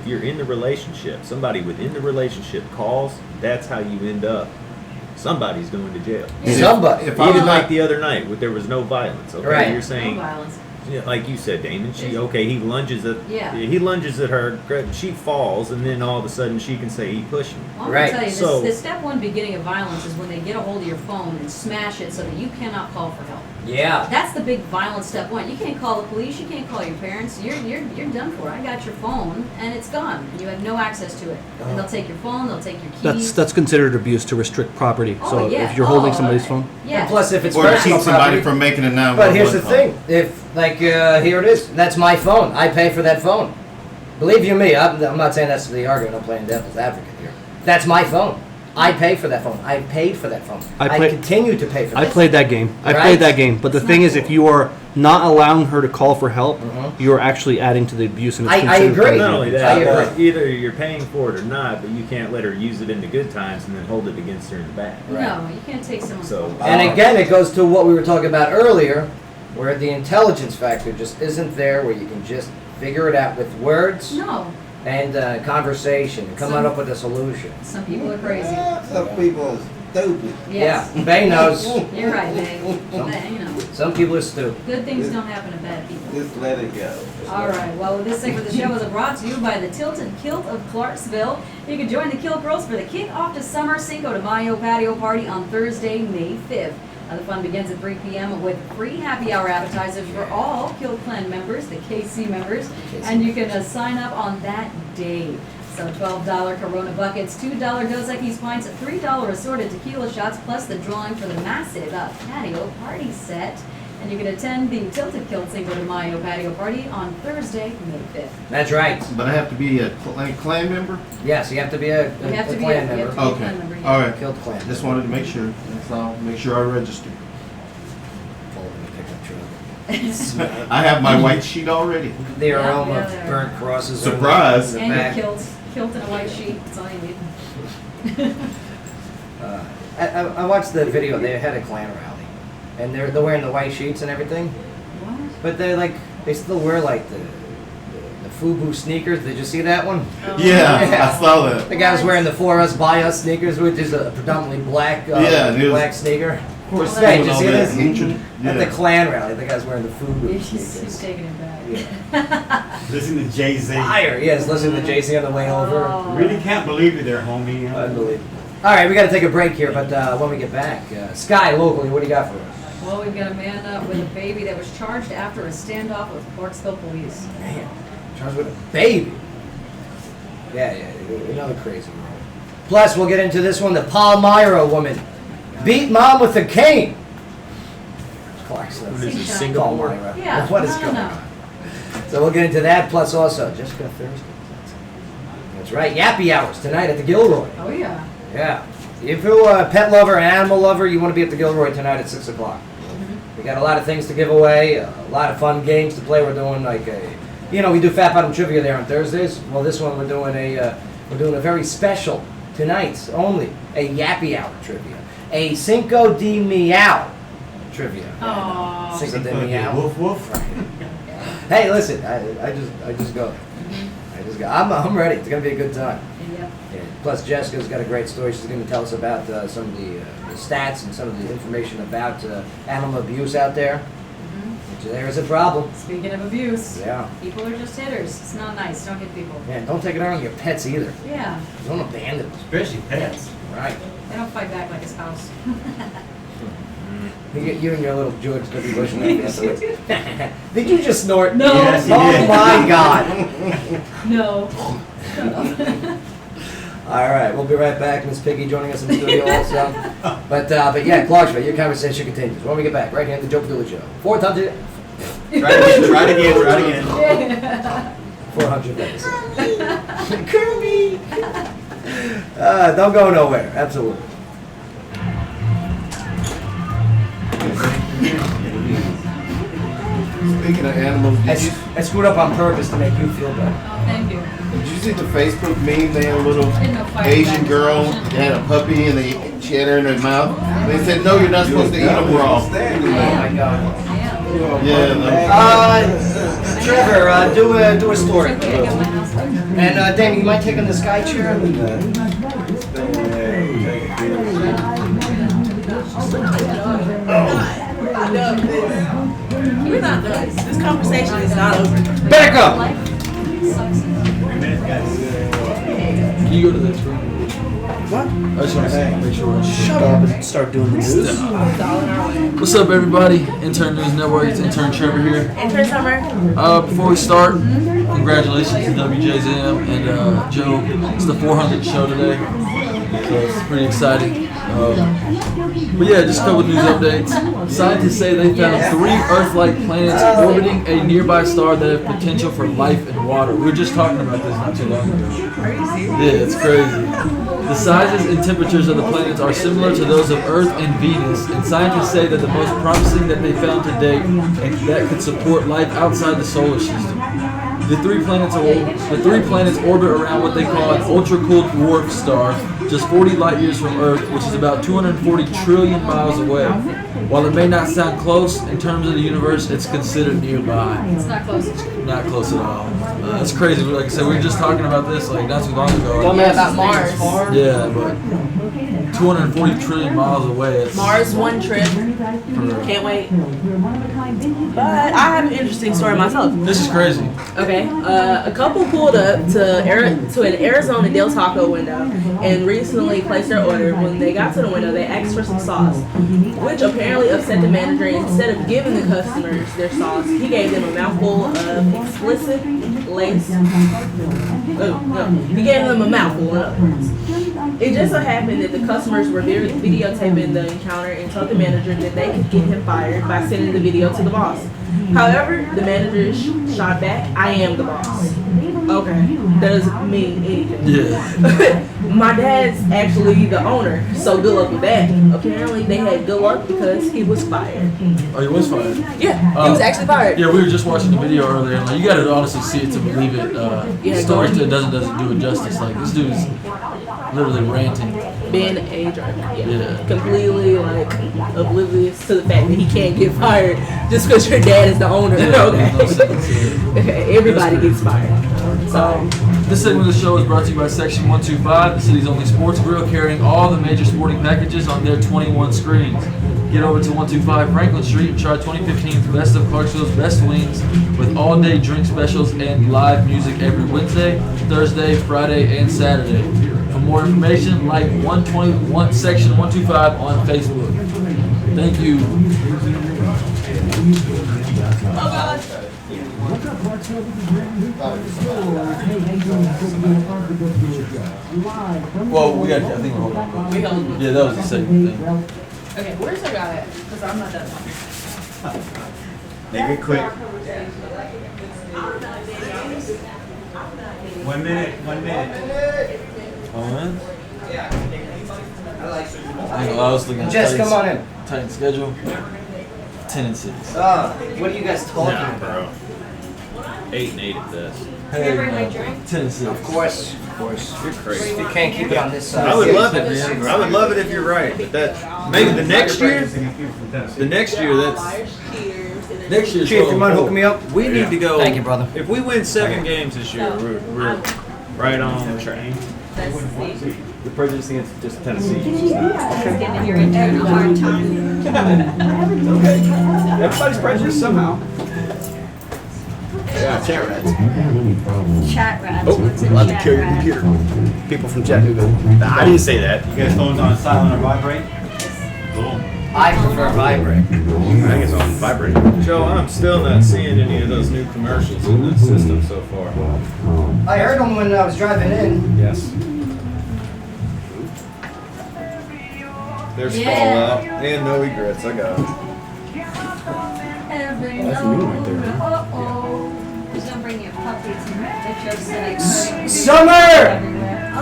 you're in the relationship, somebody within the relationship calls, that's how you end up. Somebody's going to jail. Somebody. If I Even was like not, the other night, there was no violence. Okay, Right. you're No saying, violence. like you said, Damon. He lunges at. Yeah. He lunges at her. She falls, and then all of a sudden she can say he pushed me. Well, I'm Right. gonna tell you, So- the step one beginning of violence is when they get a hold of your phone and smash it so that you cannot call for help. Yeah. That's the big violent step one. You can't call the police. You can't call your parents. You're done for. I got your phone and it's gone. You have no access to it. And they'll take your phone. They'll take your keys. That's considered abuse to restrict property. Oh, So yeah. if you're holding Oh, somebody's phone, Yeah. And plus, if it's or to personal keep somebody property. from making a 911 But here's the call. thing: if here it is, that's my phone. I pay for that phone. Believe you me, I'm not saying that's the argument. I'm playing devil's advocate here. That's my phone. I pay for that phone. I paid for that phone. I continue to pay for that. I played that game. I Right? played that game. But the It's thing not is, if cool. you are not allowing her to call for help, Mhm. you are actually adding to the abuse. And it's I considered agree. part of the Not only abuse. I that, agree. but either you're paying for it or not, but you can't let her use it in the good times and then hold it against her in the bad. No, you can't take someone's So- phone. And again, it goes to what we were talking about earlier, where the intelligence factor just isn't there, where you can just figure it out with words No. and conversation, and come Some- up with a solution. Some people are crazy. Some people are stupid. Yes. Yeah, Bay knows. You're right, Dave. But, Some people are stupid. good things don't happen to bad people. Just let it go. All right. Well, this segment of the show is brought to you by the Tilted Kilt of Clarksville. You can join the Kilt Girls for the kick-off to summer Cinco de Mayo patio party on Thursday, May 5th. The fun begins at 3 p.m. with free happy hour appetizers for all Kilt Clan members, the KC members, and you can sign up on that day. So $12 Corona buckets, $2 Dos Equis pints, $3 assorted tequila shots, plus the drawing for the massive patio party set. And you can attend the Tilted Kilt Cinco de Mayo patio party on Thursday, May 5th. That's right. But I have to be a clan member? Yes, you have to be a You have to be clan you have member. to be a Okay. clan member, yeah. All right. Killed clan. Just wanted to make sure. That's all. Make sure I register. Fold in the pickup truck. I have my white sheet already. The Yeah, aroma yeah, of yeah. burnt crosses. are in Surprise. the And your back. kilt in a white sheet. That's all you need. I watched the video. They had a clan rally, and they're wearing the white sheets and everything. What? But they still wear like the FUBU sneakers. Did you see that one? Oh. Yeah, I saw that. The guy was wearing the For Us By Us sneakers, which is a predominantly black Yeah, and it was- black sneaker. Of course, Hey, doing did you all see that this? hatred. At the Yeah. clan rally, the guy's wearing the FUBU He's sneakers. taking it back. Listen to Jay-Z. Fire! Yes, listen to Jay-Z on the way over. Oh. Really can't believe it there, homie. Unbelievable. All right, we got to take a break here, but when we get back, Sky, locally, what do you got for us? Well, we've got a man with a baby that was charged after a standoff with Clarksville police. Man, charged with a baby. Yeah, another crazy one. Plus, we'll get into this one, the Palmyra woman. Beat mom with a cane. Clarksville. What is it, Sunshine. Singapore? Palmyra. Yeah, What is no, going no. on? So we'll get into that, plus also Jessica Thursday. That's right, Yappy Hours tonight at the Gilroy. Oh, yeah. Yeah. If you're a pet lover, an animal lover, you want to be at the Gilroy tonight at 6 o'clock. We got a lot of things to give away, a lot of fun games to play. We're doing we do Fat Bottom Trivia there on Thursdays. Well, this one we're doing a very special tonight only, a Yappy Hour trivia, a Cinco de Meow trivia. Aww. Cinco de Meow. Woof woof. Hey, listen, I just go there. I'm ready. It's gonna be a good time. Yep. Yeah. Plus, Jessica's got a great story. She's going to tell us about some of the stats and some of the information about animal abuse out there. Which there is a problem. Speaking of abuse, Yeah. people are just hitters. It's not nice. Don't hit people. Yeah, and don't take it out on your pets either. Yeah. Don't abandon them. Especially pets. Right. They don't fight back like a spouse. You and your little George W. Bush and everything. Did you just snort? No. Yes, he Oh did. my God. No. Shut up. All right, we'll be right back. Miss Piggy joining us in the studio also. But yeah, Clarksville, your conversation continues. When we get back, right here at the Joe Padula Show. 400. Try it again. 400 days. Kirby. Don't go nowhere. Absolutely. Speaking of animals, I screwed up on purpose to make you feel better. Oh, thank you. did you see the Facebook meme? They had a little I didn't know fire Asian back girl was an option. that had a puppy and she had her in her mouth. They said, no, you're not supposed to eat them raw. Oh my God. Damn. Yeah, no. Trevor, do a story. It's okay, I got my house done. And Danny, you mind taking the sky chair? We're not done. This conversation is not over. Back up! Life sucks. Can you go to the screen? What? I just want to make sure we're Shut up and start doing the news. What's up, everybody? Intern News Network. It's Intern Trevor here. Intern Summer. Before we start, congratulations to WJZM and Joe. It's the 400th show today, so it's pretty exciting. But yeah, just a couple news updates. Scientists say they found 3 Earth-like planets orbiting a nearby star that have potential for life and water. We were just talking about this not too long ago. Are you serious? Yeah, it's crazy. The sizes and temperatures of the planets are similar to those of Earth and Venus, and scientists say that the most promising that they found to date and that could support life outside the solar system. The three planets orbit around what they call an ultra-cooled dwarf star, just 40 light years from Earth, which is about 240 trillion miles away. While it may not sound close in terms of the universe, it's considered nearby. It's not close. Not close at all. It's crazy. Like I said, we were just talking about this like not too long ago. Yeah, about Mars. Yeah, but 240 trillion miles away. It's Mars, one trip. Can't wait. But I have an interesting story myself. This is crazy. Okay, a couple pulled up to an Arizona Del Taco window and recently placed their order. When they got to the window, they asked for some sauce, which apparently upset the manager. Instead of giving the customers their sauce, he gave them a mouthful of explicit lace. He gave them a mouthful, in other words. It just so happened that the customers were videotaping the encounter and told the manager that they could get him fired by sending the video to the boss. However, the manager shot back, "I am the boss." Okay, that doesn't mean anything. Yeah. My dad's actually the owner, so good luck with that. Apparently, they had good luck because he was fired. Oh, he was fired. Yeah, he was actually fired. Yeah, we were just watching the video earlier, and like, you gotta honestly see it to believe it. Yeah, Story doesn't do it justice. Like this dude's literally ranting. Being a jerk. Yeah. Completely like oblivious to the fact that he can't get fired just because your dad is the owner. Yeah, there's no sense to it. Okay, everybody gets fired. So This segment of the show is brought to you by Section 125, the city's only sports grill carrying all the major sporting packages on their 21 screens. Get over to 125 Franklin Street and try 2015's Best of Clarksville's Best Wings with all-day drink specials and live music every Wednesday, Thursday, Friday, and Saturday. For more information, like Section 125 on Facebook. Thank you. Well, we got. I think we're holding. we hold. Yeah, that was the second thing. Okay, where's our guy at? Because I'm not done. Make it quick. 1 minute. 1 minute. On. I was looking at Jess, come on in. Titan schedule. 10 and 6. What are you guys talking Nah, about? bro. 8 and 8 at best. Hey, 10 and 6. Of course. You're crazy. You can't keep it on this side. I would love it, man. I would love it if you're right, but that maybe the next year. The next year, that's Flyers, cheers, and Next year's Chief, you going mind forward. hooking me up? We need to go. Thank you, brother. If we win 7 games this year, No, we're right on track. That's the The prejudice against just Tennessee. you're into a hard time. Okay. Everybody's prejudiced somehow. Yeah, chat rats. Chat rats. Oh, What's a allowed to chat kill your rat? computer. People from Chattanooga. Nah, I didn't say that. You guys phones on silent or vibrate? Boom. I prefer vibrate. I think it's on vibrate. Joe, I'm still not seeing any of those new commercials in the system so far. I heard them when I was driving in. Yes. There's Yeah. Fallout and No Regrets. I got it. Every That's a new one right there. Uh-oh. Who's gonna bring your puppies and pictures Summer! Oh,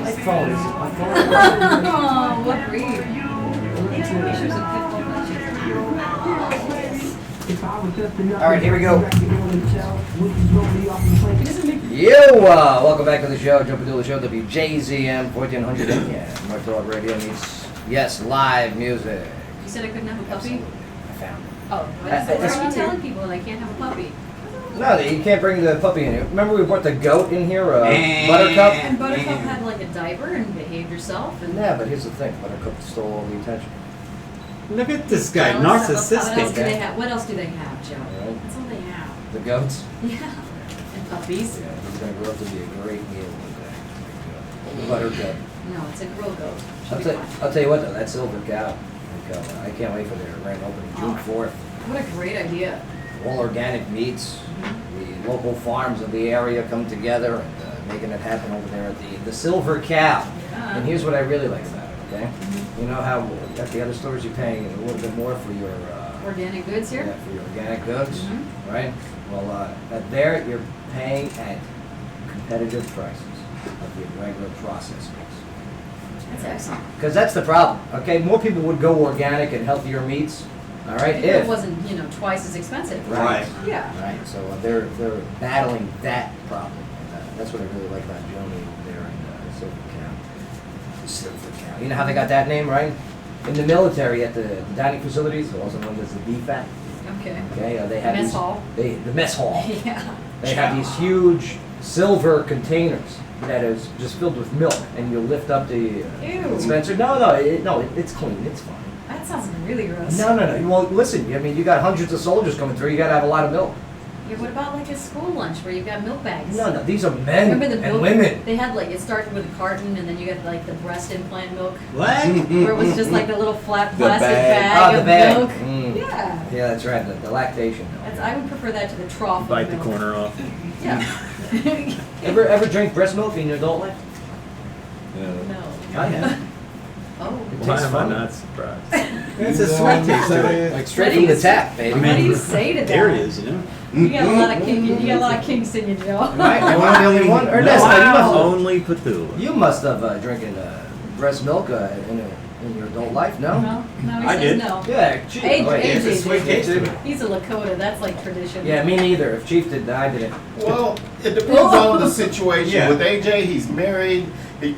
My phone is. My phone. oh, what breed? pictures of pit bull All right, here we go. Yeohwa! Welcome back to the show. Jumping to the show. WJZM 1400. Yeah, North Dog Radio meets, yes, live music. You said I couldn't have a puppy? I found it. Oh, why are you telling people that I can't have a puppy? No, you can't bring the puppy in here. Remember we brought the goat in here, Buttercup? And Buttercup had like a diaper and behaved herself. And Yeah, but here's the thing. Buttercup stole all the attention. Look at this guy, What else do narcissistic. they have? What else do they have, Joe? Right. That's all they have. The goats? Yeah. And puppies. Yeah, he's going to grow up to be a great meal one day. Buttercup. No, it's a grill goat. She'll I'll be tell, fine. I'll tell you what though, that silver cow, I can't wait for their grand opening, June 4th. What a great idea. All organic meats, the local farms of the area come together and making it happen over there at the Silver Cow. Yeah. And here's what I really like about it, okay? You know how at the other stores you're paying a little bit more for your Organic goods here? yeah, for your organic goods, Mhm. right? Well, at there you're paying at competitive prices of the regular processed goods. That's excellent. Because that's the problem, okay? More people would go organic and healthier meats, all right? If it wasn't, twice as expensive. Right. Yeah. Right, so they're battling that problem. And, that's what I really like about Joni there in Silver Cow. Silver Cow. You know how they got that name, right? In the military, at the dining facilities, also known as the BFAT. Okay. Okay, they have Mess these, hall. The mess hall. Yeah. They have these huge silver containers that is just filled with milk, and you lift up the Ew. dispenser. No, it's clean. It's fine. That sounds really gross. No. Well, listen. I mean, you got hundreds of soldiers coming through. You got to have a lot of milk. Yeah, what about like a school lunch where you've got milk bags? No. These are men Remember the and milk? women. They had like, it started with a carton and then you got like the breast implant milk. What? Where it was just like the little flat The plastic bag. bag the of bag. milk. Mm. Yeah. Yeah, that's right. The lactation milk. I would prefer that to the trough Bite of the milk. corner off. Yeah. Ever drink breast milk in your adult life? Yeah. No. I have. Oh. It Why tastes am I funny. not surprised? It's a sweet taste to it. Like straight What from do the you tap, baby. What do you say to that? There it is, you know. You got a lot of king. You got a lot of king singing, Joe. Am I the only one? Or No, Nesta, only Petula. you must have drinking breast milk in your adult life, no? No, he I says did. no. Yeah, Chief. Age- Oh, wait, age- It's a sweet taste to it. He's a Lakota. That's like tradition. Yeah, me neither. If Chief did, I didn't. Well, it depends on the situation. Yeah. With AJ, he's married. It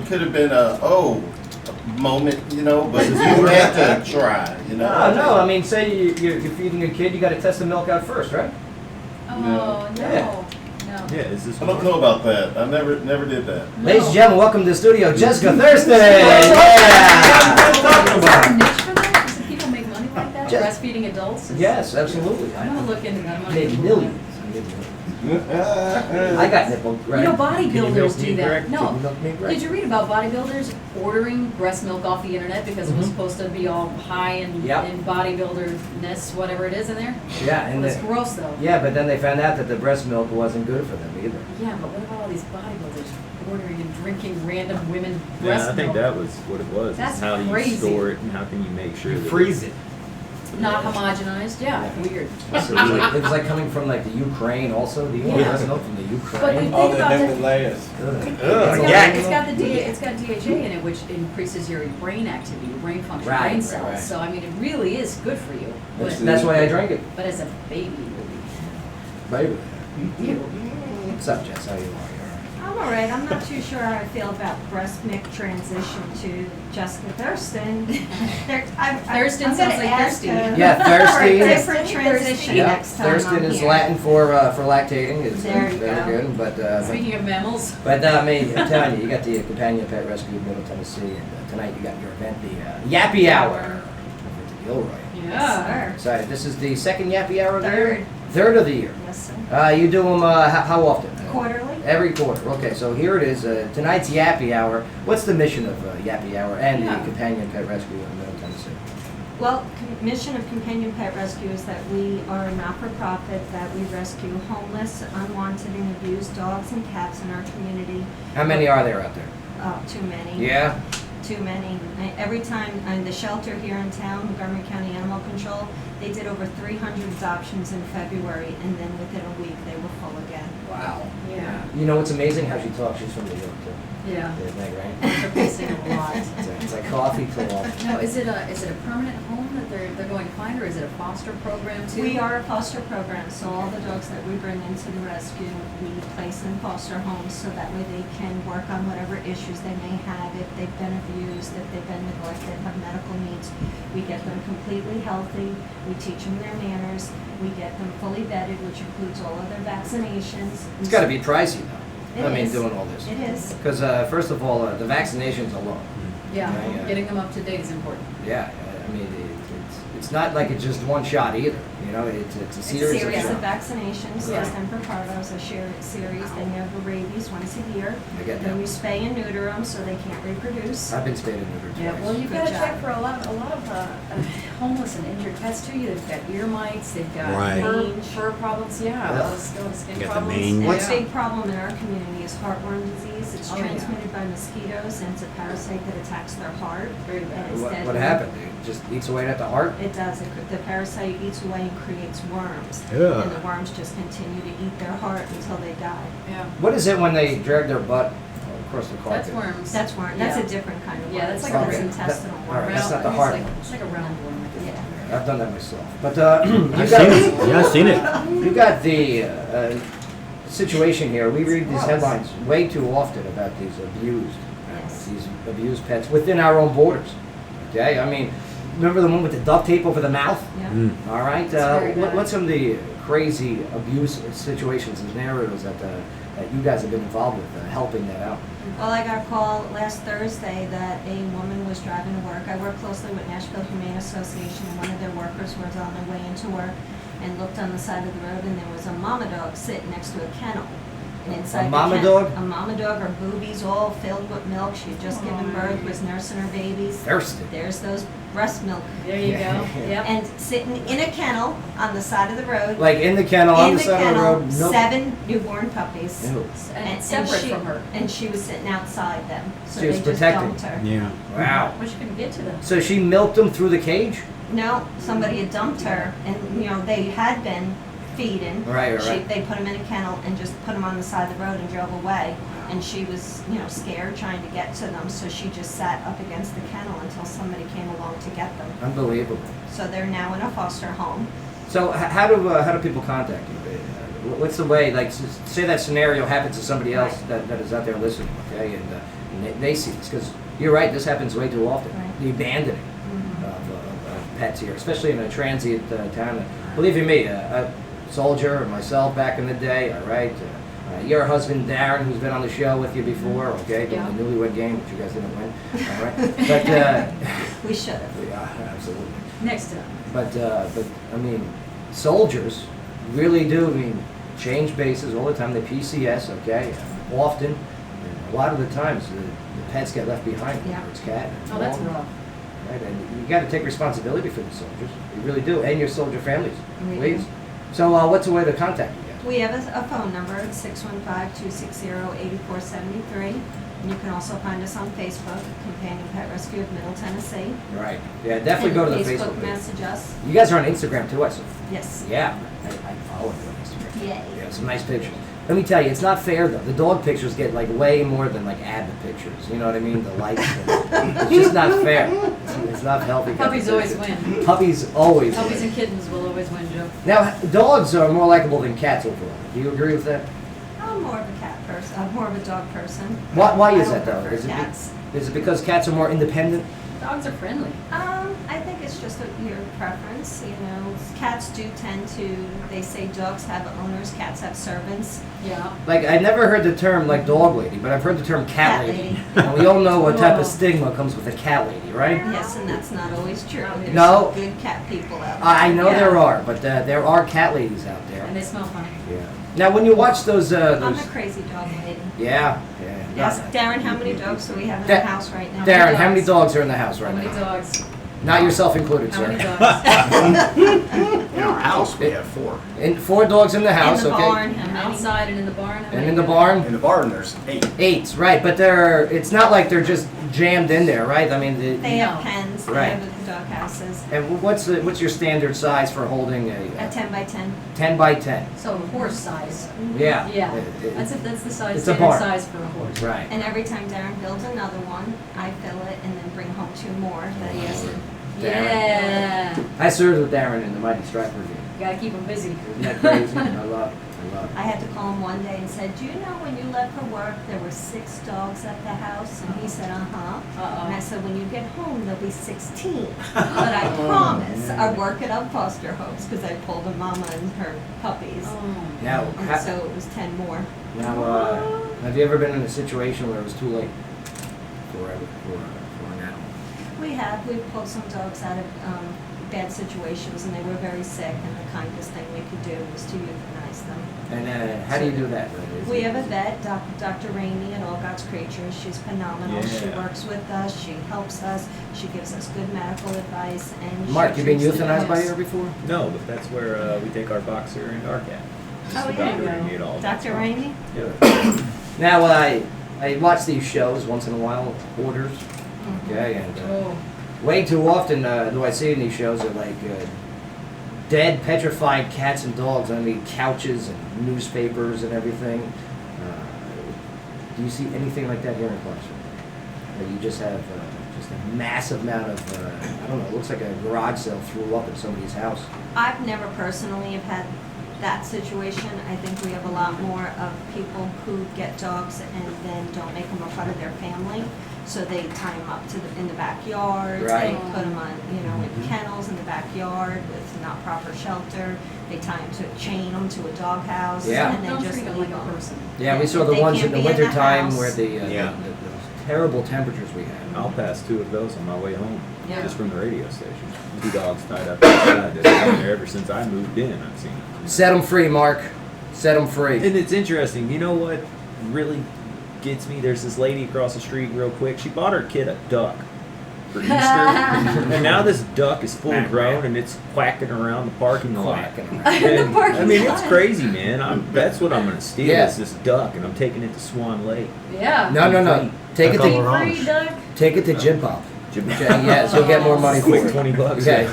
could have been a moment, but you had to try, No, I mean, say you're feeding a kid, you got to test the milk out first, right? Oh no. Yeah. No. Yeah, is this I don't know about that. I never did that. Ladies and gentlemen, welcome to the studio, Jessica Thurston. Is Yeah. there a niche for that? Do people make money like that? Just- Breastfeeding adults? Yes, absolutely. I'm gonna look into that. I'm gonna Made Google millions. I got nipple, that. right? Bodybuilders do that. No. Milk me, right? Did you read about bodybuilders ordering breast milk off the internet because it was Mhm. supposed to be all high in Yep. bodybuilderness, whatever it is in there? Yeah, and It's gross though. yeah, but then they found out that the breast milk wasn't good for them either. Yeah, but what about all these bodybuilders ordering and drinking random women breast Yeah, I think milk? that was what it was. That's how do you crazy. store it and how can you make sure You that freeze it. Not homogenized, yeah, weird. So it was like coming from like the Ukraine also. Do you want Yeah. breast milk from the But the Ukraine? thing All the about different it, layers. it's got DHA in it, which increases your brain activity, your brain function, Right, brain right, cells. right. So I mean, it really is good for you. But, That's why I drank it, but as a baby, baby. ew. What's up, Jess? How you are? I'm I'm all right. I'm not too sure how I feel about breast milk transition to Jessica Thurston. Thurston I'm sounds gonna like ask thirsty. her Yeah, for thirsty. a different transition Yeah, next time Thurston I'm is here. Latin for lactating. It's There you very go. good. But Speaking of mammals. I mean, I'm telling you, you got the Companion Pet Rescue of Middle Tennessee, and tonight you got your event, the Yappy Hour. Over to Yeohwa. Yeah. Excited. This is the second Yappy Hour of the Third. year? Third of the year. Yes, sir. You do them how often? Quarterly. Every quarter. Okay, so here it is. Tonight's Yappy Hour. What's the mission of Yappy Hour and Yeah. the Companion Pet Rescue of Middle Tennessee? Well, mission of Companion Pet Rescue is that we are a not-for-profit, that we rescue homeless, unwanted, and abused dogs and cats in our community. How many are there out there? Too many. Yeah. Too many. Every time, and the shelter here in town, Montgomery County Animal Control, they did over 300 adoptions in February, and then within a week, they were full again. Wow. Yeah. You know what's amazing? How she talks. She's from New York, too. Yeah. Isn't that right? They're pacing a lot. It's like coffee talk. No, is it a permanent home that they're going to find, or is it a foster program too? We are a foster program, so all the dogs that we bring into the rescue, we place in foster homes so that way they can work on whatever issues they may have, if they've been abused, if they've been neglected, have medical needs. We get them completely healthy, we teach them their manners, we get them fully vetted, which includes all of their vaccinations. It's got to be pricey, though. It I mean, is. doing all this. It is. Because, first of all, the vaccinations alone. Yeah, Yeah. getting them up to date is important. Yeah, I mean, it's not like it's just one shot either. You know, it's a series of Of shots. vaccinations, Yeah. Stemperpardos, a series, then you have the rabies once a year. I get Then that. we spay and neuter them so they can't reproduce. I've been spayed and neutered Yeah, twice. well, you've Good got to job. check for a lot of homeless and injured pets too. They've got ear mites, they've got Right. fur problems. Yeah, Yeah. those skin Got the problems. mange. And What's- a big problem in our community is heartworm disease. It's Oh, yeah. transmitted by mosquitoes, and it's a parasite that attacks their heart. Very bad. And it's What deadly. happened? It just eats away at the heart? It does. The parasite eats away and creates worms. Yeah. And the worms just continue to eat their heart until they die. Yeah. What is it when they drag their butt across the carpet? That's worms. That's worm. That's Yeah. a different kind of worm. Yeah, that's like a That's ring. intestinal All right, worm. that's not the It's hard like- one. It's like a round worm. Yeah. I've done that myself. But I've seen it. Yeah, I've seen it. you got the situation here. We read these headlines way too often about these Yes. abused pets within our own borders. Okay, I mean, remember the one with the duct tape over the mouth? Yeah. All right. very bad. What's some of the crazy abuse situations and scenarios that you guys have been involved with, helping that out? Well, I got a call last Thursday that a woman was driving to work. I work closely with Nashville Humane Association, and one of their workers was on their way into work and looked on the side of the road, and there was a mama dog sitting next to a kennel. And inside A mama the kennel, dog? A mama dog, her boobies all filled with milk. She had just given birth, was nursing her babies. Thirsty. There's those breast milk. There you go. Yep. And sitting in a kennel on the side of the road. Like in the kennel, on in the side of the road. Nope. 7 newborn puppies. Ew. And separate she, from her. And she was sitting outside them. So She was they just protected. dumped her. Yeah. Wow. Well, she couldn't get to them. So she milked them through the cage? No, somebody had dumped her, and they had been feeding. Right. They put them in a kennel and just put them on the side of the road and drove away. And she was, scared trying to get to them, so she just sat up against the kennel until somebody came along to get them. Unbelievable. So they're now in a foster home. So how do people contact you? What's the way? Like, say that scenario happens to somebody else that is out there listening, okay, and they see this, because you're right. This happens way too often. Right. The abandoning of pets here, especially in a transient town. Believe you me, a soldier, myself back in the day. All right. Your husband Darren, who's been on the show with you before, okay, Yeah. the newlywed game, which you guys didn't win, all right. But We should have. yeah, absolutely. Next time. But I mean, soldiers really do. I mean, change bases all the time. They PCS, okay, often. And a lot of the times, the pets get left behind. Yeah. Whether it's cat. Oh, that's dog, rough. right? And you got to take responsibility for the soldiers. You really do, and your soldier families, We please. do. So, what's the way to contact you guys? We have a phone number, it's 615-260-8473. And you can also find us on Facebook, Companion Pet Rescue of Middle Tennessee. Right. Yeah, definitely go to the Facebook page. message us. You guys are on Instagram too, I see. Yes. Yeah, I follow you on Instagram. Yay. Yeah, some nice pictures. Let me tell you, it's not fair though. The dog pictures get like way more than like avid pictures. You know what I mean? The likes. It's just not fair. It's not healthy. Puppies always win. Puppies always Puppies win. and kittens will always win, Joe. Now, dogs are more likable than cats overall. Do you agree with that? I'm more of a cat person. more of a dog person. Why I is don't that though? prefer cats. Is it because cats are more independent? Dogs are friendly. I think it's just your preference. You know, cats do tend to. They say dogs have owners, cats have servants. Yeah. Like, I never heard the term like dog lady, but I've heard the term cat lady. And we all know what type of stigma comes with a cat lady, right? Yes, and that's not always true. There's No. some good cat people out there. I know Yeah. there are, but there are cat ladies out there. And they smell funny. Yeah. Now, when you watch those, I'm a crazy dog lady. yeah. Yes, Darren, how many dogs do we have in Da- the house right now? Darren, how many dogs are in the house How right many now? dogs? Not yourself included, How sir. many dogs? In our house, we have 4. And 4 dogs in the house, In the okay? barn, how many? Outside and in the barn. how And many? in the barn, In the barn, there's 8. 8, right? But it's not like they're just jammed in there, right? I mean, They have pens, they Right. have dog houses. And what's your standard size for holding A 10 by 10. 10 by 10? So horse size. Yeah. Yeah. It- That's the size. It's a standard barn. size for a horse. Right. And every time Darren builds another one, I fill it and then bring home 2 more that he has to. Yeah. I served with Darren in the Mighty Strike Review. Gotta keep them busy. Isn't that crazy? I love it. I had to call him one day and said, "Do you know when you left for work there were 6 dogs at the house?" And he said, "Uh-huh." And I said, "When you get home there'll be 16." But I promise I work it up foster homes because I pulled a mama and her puppies. Now, And so it was 10 more. now, have you ever been in a situation where it was too late for an animal? We've pulled some dogs out of bad situations and they were very sick and the kindest thing we could do was to euthanize them. And how do you do that? We have a vet, Dr. Rainey at All God's Creatures. She's phenomenal. She Yeah. works with us. She helps us. She gives us good medical advice. And Mark, she you been treats the euthanized by dogs. her before? No, but that's where we take our boxer and our cat. Just Oh, the yeah. Dr. Rainey at all. Dr. Rainey? Yeah. Now, I watch these shows once in a while, Hoarders, okay, and Oh. way too often do I see in these shows are like dead, petrified cats and dogs on the couches and newspapers and everything. Do you see anything like that here in Clarksville? Or you just have just a massive amount of, I don't know, it looks like a garage sale threw up at somebody's house. I've never personally have had that situation. I think we have a lot more of people who get dogs and then don't make them a part of their family. So they tie them up in the backyard. Right. They put them on, in kennels in the backyard with not proper shelter. They tie them chain them to a doghouse. Yeah. And then Don't just treat them leave like a them. person. Yeah, we saw the They ones can't in the be in the wintertime house. where the Yeah. terrible temperatures we had. I'll pass 2 of those on my way home, Yeah. just from the radio station. 2 dogs tied up outside. They've been there ever since I moved in. I've seen them. Set them free, Mark. Set them free. And it's interesting. You know what really gets me? There's this lady across the street, real quick. She bought her kid a duck for Easter, and now this duck is full grown and it's quacking around the parking lot. And, I mean, it's crazy, man. That's what I'm gonna steal Yeah. is this duck, and I'm taking it to Swan Lake. Yeah. No. Take it Duck to on the Free duck. take it to Jim Pop. Jim- Okay, yes, you'll get more money for Quick it. $20. Okay.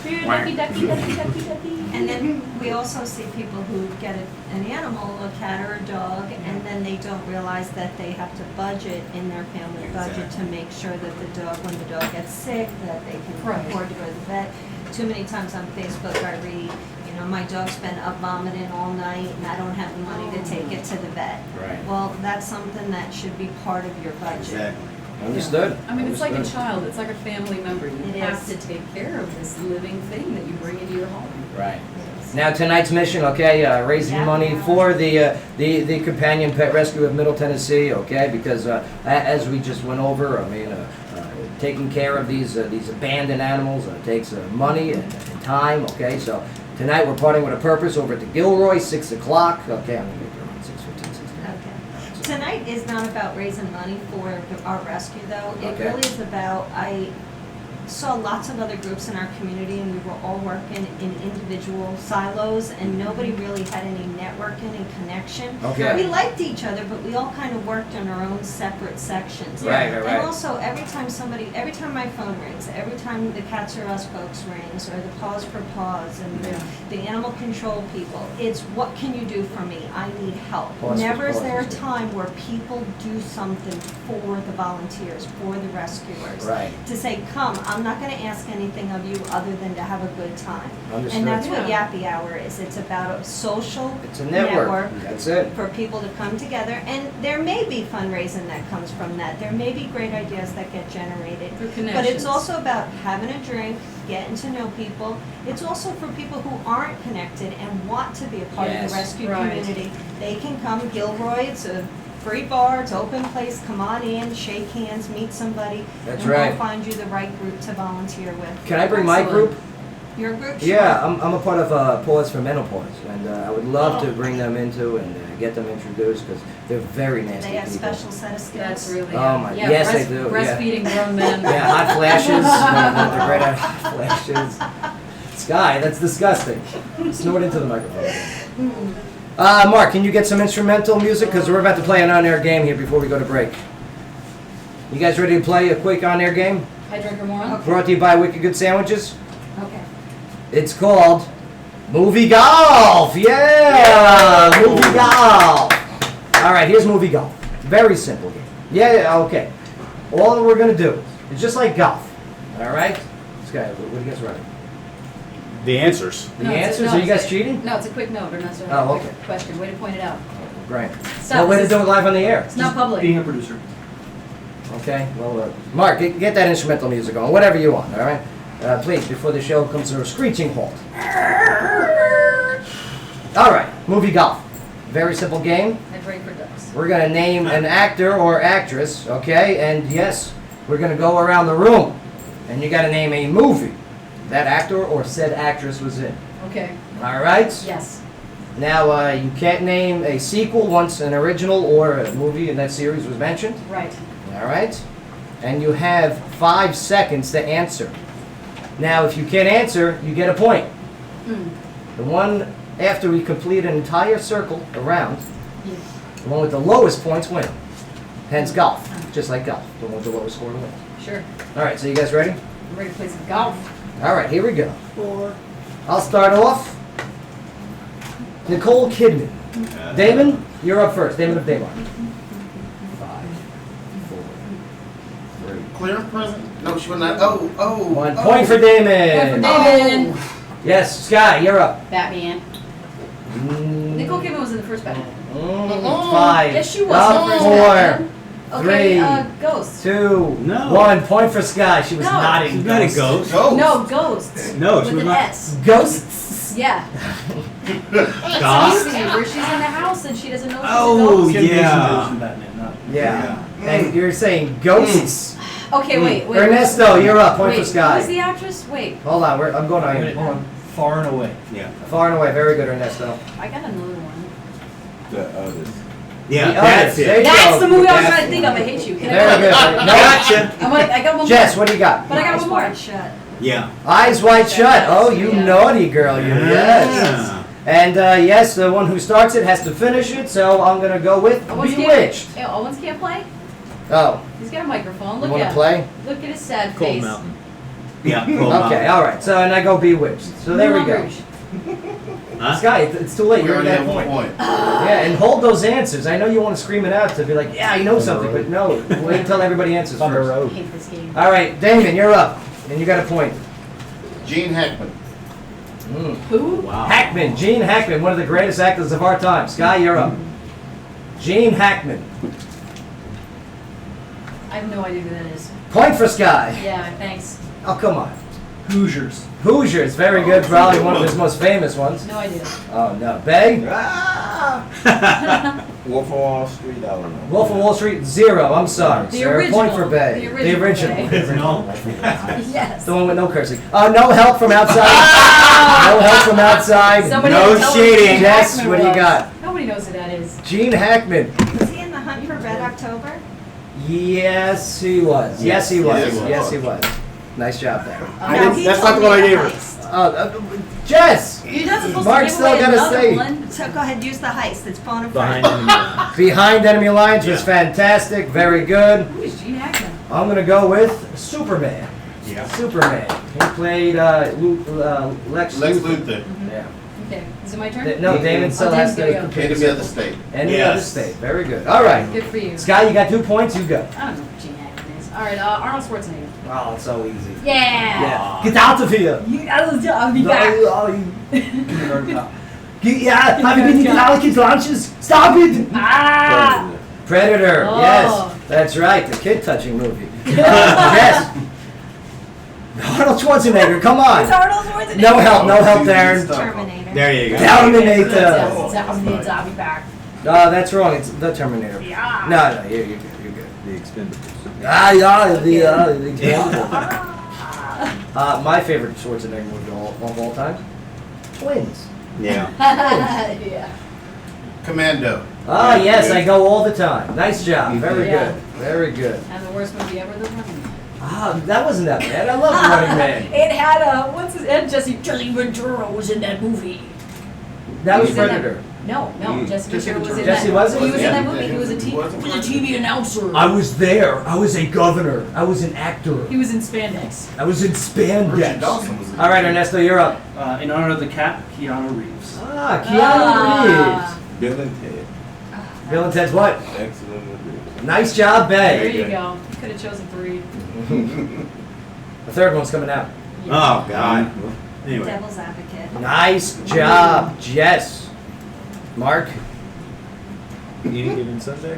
Here, ducky, ducky, ducky, ducky, ducky. And then we also see people who get an animal, a cat or a dog, and then they don't realize that they have to budget in their family budget to make sure that the dog, when the dog gets sick, that they can Right. afford to go to the vet. Too many times on Facebook I read, my dog's been up vomiting all night and I don't have the money to take it to the vet. Right. Well, that's something that should be part of your budget. Exactly. Understood. I mean, it's like a Understood. child. It's like a family member. You It have is. to take care of this living thing that you bring into your home. Right. Now tonight's mission, okay, raising Yeah. money for the companion pet rescue of Middle Tennessee, okay, because as we just went over, I mean, taking care of these abandoned animals takes money and time, okay. So tonight we're partying with a purpose over at the Gilroy, 6 o'clock. Okay, I'm gonna make it around 6:15, 6:10. Okay. Tonight is not about raising money for our rescue, though. It Okay. really is about, I saw lots of other groups in our community, and we were all working in individual silos, and nobody really had any networking and connection. Okay. We liked each other, but we all kind of worked in our own separate sections. Right. And also, every time my phone rings, every time the Cats R Us folks rings, or the Paws for Paws, and the animal control people, it's what can you do for me? I need help. Paws for Never is Paws there a is good. time where people do something for the volunteers, for the rescuers. Right. To say, come, I'm I'm not gonna ask anything of you other than to have a good time. Understood. And that's what Yeah. Yappy Hour is. It's about a social It's a network. That's it. for people to come together, and there may be fundraising that comes from that. There may be great ideas that get generated. Through But connections. it's also about having a drink, getting to know people. It's also for people who aren't connected and want to be a part of Yes. the rescue Right. community. They can come, Gilroy, it's a free bar, it's open place, come on in, shake hands, meet somebody. That's and right. we'll find you the right group to volunteer with. Can I bring my Excellent. group? Your group? Sure. Yeah, I'm a part of Pause for Menopause, and I would love to bring them into and get them introduced because they're very nasty They have people. special set of skills. That's really. Oh my- yeah, yes, they do, yeah. Breastfeeding grown men. Yeah, hot flashes. They're great at hot flashes. Sky, that's disgusting. Snort into the microphone. Mark, can you get some instrumental music? Because we're about to play an on-air game here before we go to break. You guys ready to play a quick on-air game? I drink or more. Brought to you by Wicked Good Sandwiches. Okay. It's called Movie Golf. Yeah, Movie Golf. All right, here's Movie Golf. Very simple game. Yeah, okay. All we're gonna do is just like golf. All right. Sky, what do you guys running? The answers. The answers? Are you guys cheating? No, it's a quick note or not. Oh, a quick okay. question. Way to point it out. Great. Stop. Well, way to This do is- it live on the air. It's not public. Being a producer. Okay. Well, Mark, get that instrumental music on, whatever you want. All right. Please, before the show comes to a screeching halt. All right. Movie Golf. Very simple game. I drink for ducks. We're going to name an actor or actress, okay? And yes, we're going to go around the room. And you got to name a movie that actor or said actress was in. Okay. All right? Yes. Now, you can't name a sequel once an original or a movie in that series was mentioned. Right. All right? And you have 5 seconds to answer. Now, if you can't answer, you get a point. Mm. The one after we complete an entire circle around, Yeah. the one with the lowest points win. Hence golf. Just like golf. The one with the lowest score wins. Sure. All right, so you guys ready? I'm ready to play some golf. All right, here we go. I'll start off. Nicole Kidman. Damon, you're up first. Damon of Damon. 5, 4, 3. Clear present? No, she was not. Oh. 1 point for Damon. Point for Damon. Yes, Sky, you're up. Batman. Nicole Kidman was in the first Batman. 5. Yes, she was in the first 4. Batman. Okay, 3, Ghost. 2, No. 1 point for Sky. She was No. not in She's not a ghost. No, Ghosts. No, she With was an not. S. Ghosts. Yeah. Ghost? Where she's in the house and she doesn't know she's Oh, a ghost. yeah. Yeah. And you're saying ghosts. Okay, wait. Ernesto, you're up. Point wait, for Sky. who's the actress? Wait, Hold on, I'm going on. Hold on. Far and away. Yeah. Far and away. Very good, Ernesto. I got another one. The others. Yeah, The that's Others. There it. you That's go. the movie I was That's- trying to think of. I hate you. Can Very I good. No, Gotcha. I got one Jess, more. what do you got? But I got Eyes one more. wide shut. Yeah. Eyes wide shut. Oh, you Yeah. naughty girl, you. Yes. Yeah. And yes, the one who starts it has to finish it. So I'm gonna go with Owens Bewitched. Can't, Owens can't play? Oh, He's got a microphone. you Look want at to play? Look at his sad Cold face. Mountain. Yeah. Okay, all right. So and I go Bewitched. So there we Moulin go. Rouge. Huh? Sky, it's too late. We You're at already that have 1 point. point. Yeah, and hold those answers. I know you want to scream it out to be like, yeah, I know something, but no. Wait until everybody answers On the first. I road. hate this game. All right, Damon, you're up, and you got a point. Gene Hackman. Who? Wow. Hackman, Gene Hackman, one of the greatest actors of our time. Sky, you're up. Gene Hackman. I have no idea who that is. Point for Sky. Yeah, thanks. Oh, come on. Hoosiers. Hoosiers, very good. Probably one of his most famous ones. No idea. Oh, no. Bay? Wolf of Wall Street, I don't know. Wolf of Wall Street, 0. I'm sorry, The sir. original. Point for Bay. The original Bay. Yes. Yes. The one with no cursing. No help from outside. No help from outside. Somebody No tell us who shading. Gene Jess, Hackman what do you was. got? Nobody knows who that is. Gene Hackman. Was he in The Hunt for Red October? Yes, he was. Yes, he was. Yes, he Yes, was. he was. Nice job there. No, he that's told not the one me I gave her. heist. Jess! You're not supposed Mark's to give away still gotta another say. one. So go ahead, use the heist. It's bona Behind fide. enemy lines. Behind Enemy Lines was fantastic. Very good. Who is Gene Hackman? I'm going to go with Superman. Yeah. Superman. He played Lex Luthor. Yeah. Okay, is it my turn? No, Damon still Damon, has there you to go. complete Enemy of the state. Enemy of the Yes. state. Very good. All right. Good for you. Sky, you got 2 points. You go. I don't know who Gene Hackman is. All right, Arnold Schwarzenegger. Oh, it's so easy. Yeah. Get out of here. I'll be back. Yeah, have you been eating all kids' lunches? Stop it! Ah. Predator, Oh. yes. That's right, the kid touching movie. Yes. Arnold Schwarzenegger, come on. It's Arnold Schwarzenegger. No help, Darren. Terminator. There you go. Terminator. I'll be back. That's wrong, it's the Terminator. Yeah. No, you're good, you're good. The Expendables. The Expendables. My favorite Schwarzenegger movie of all time? Twins. Yeah. Yeah. Commando. Ah, yes, I go all the time. Nice job. Very Yeah. good. Very good. And the worst movie ever, The Running Man. Ah, that wasn't that bad. I love The Running Man. It had Jesse Ventura was in that movie. That was He in Predator. No, Jesse Ventura was in Jesse that. wasn't? He was in that Yeah, movie. He was a TV announcer. I was there. I was a governor. I was an actor. He was in spandex. I was in Richard spandex. Dawson was in All right, Ernesto, you're up. In honor of the cat, Keanu Reeves. Ah, Keanu Bill and Ted. Reeves. Bill and Ted's what? Excellent movie. Nice job, There Bay. you go. You could have chosen 3. The third one's coming out. Oh God. Anyway. Devil's Advocate. Nice job, Jess. Mark, Any given Sunday?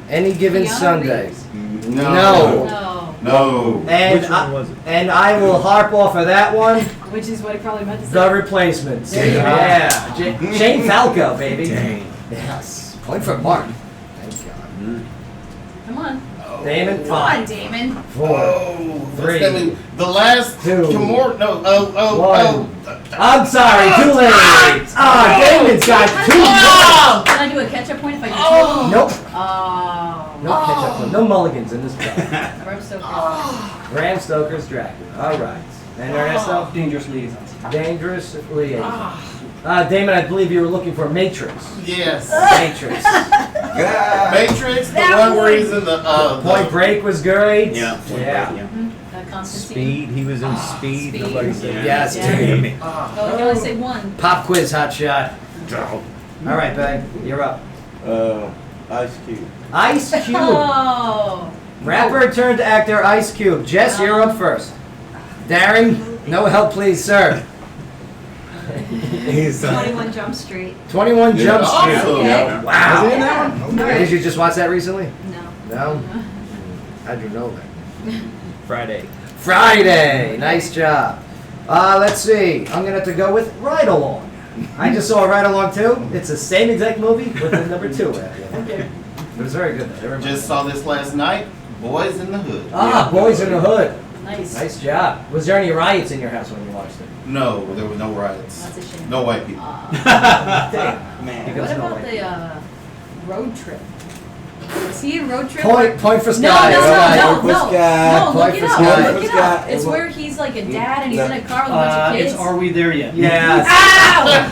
any given Keanu Sunday. Reeves. No. No. And Which one was it? And I will harp off of that one. Which is what he probably meant to say. The Replacements. There you go. Yeah. Shane Falco, baby. Dang. Yes. Point for Mark. Thank God. Come on. Damon, Come on, 5, Damon. 4, Oh, 3. the last 2, tomorrow. No. 1. I'm sorry, too late. Ah, Damon's got 2 points. Can I do a catch-up point if I get 2? Nope. Oh. No catch-up. No mulligans in this job. Bram Stoker. Bram Stoker's Dracula. All right. And Ernesto? Dangerous liaisons. Dangerous liaison. Damon, I believe you were looking for Matrix. Yes. Matrix. Matrix, the That one where he's in the Point Break was great. Yeah. Yeah. Constantine. Speed. He was in Speed. Speed. Nobody said Yes, Yeah. Damon. Oh, you can only say 1. Pop quiz, hot shot. All right, Bag, you're up. Ice Cube. Ice Cube. Oh. Rapper turned actor Ice Cube. Jess, you're up first. Darren, no help, please, sir. He's 21 Jump Street. 21 Jump Street. Awesome. Okay. Wow. Was he in that one? Did you just watch that recently? No. No? How'd you know that? Friday. Friday. Nice job. Let's see. I'm gonna have to go with Ride Along. I just saw Ride Along 2. It's the same exact movie with the number 2. Okay. But it's very good though. Just saw this last night. Boys in the Hood. Boys in the Hood. Nice. Nice job. Was there any riots in your house when you watched it? No, there were no riots. That's a shame. No white people. Damn. Man. Because What no about white the road trip? Was he in Road Trip? Point for No, Sky. no, Sky. no, for no, Sky. no, look Point it for up, Sky. look For it Sky. up. It's where he's like a dad and he's in a car with a bunch of kids. It's Are We There Yet? Yes. Ow!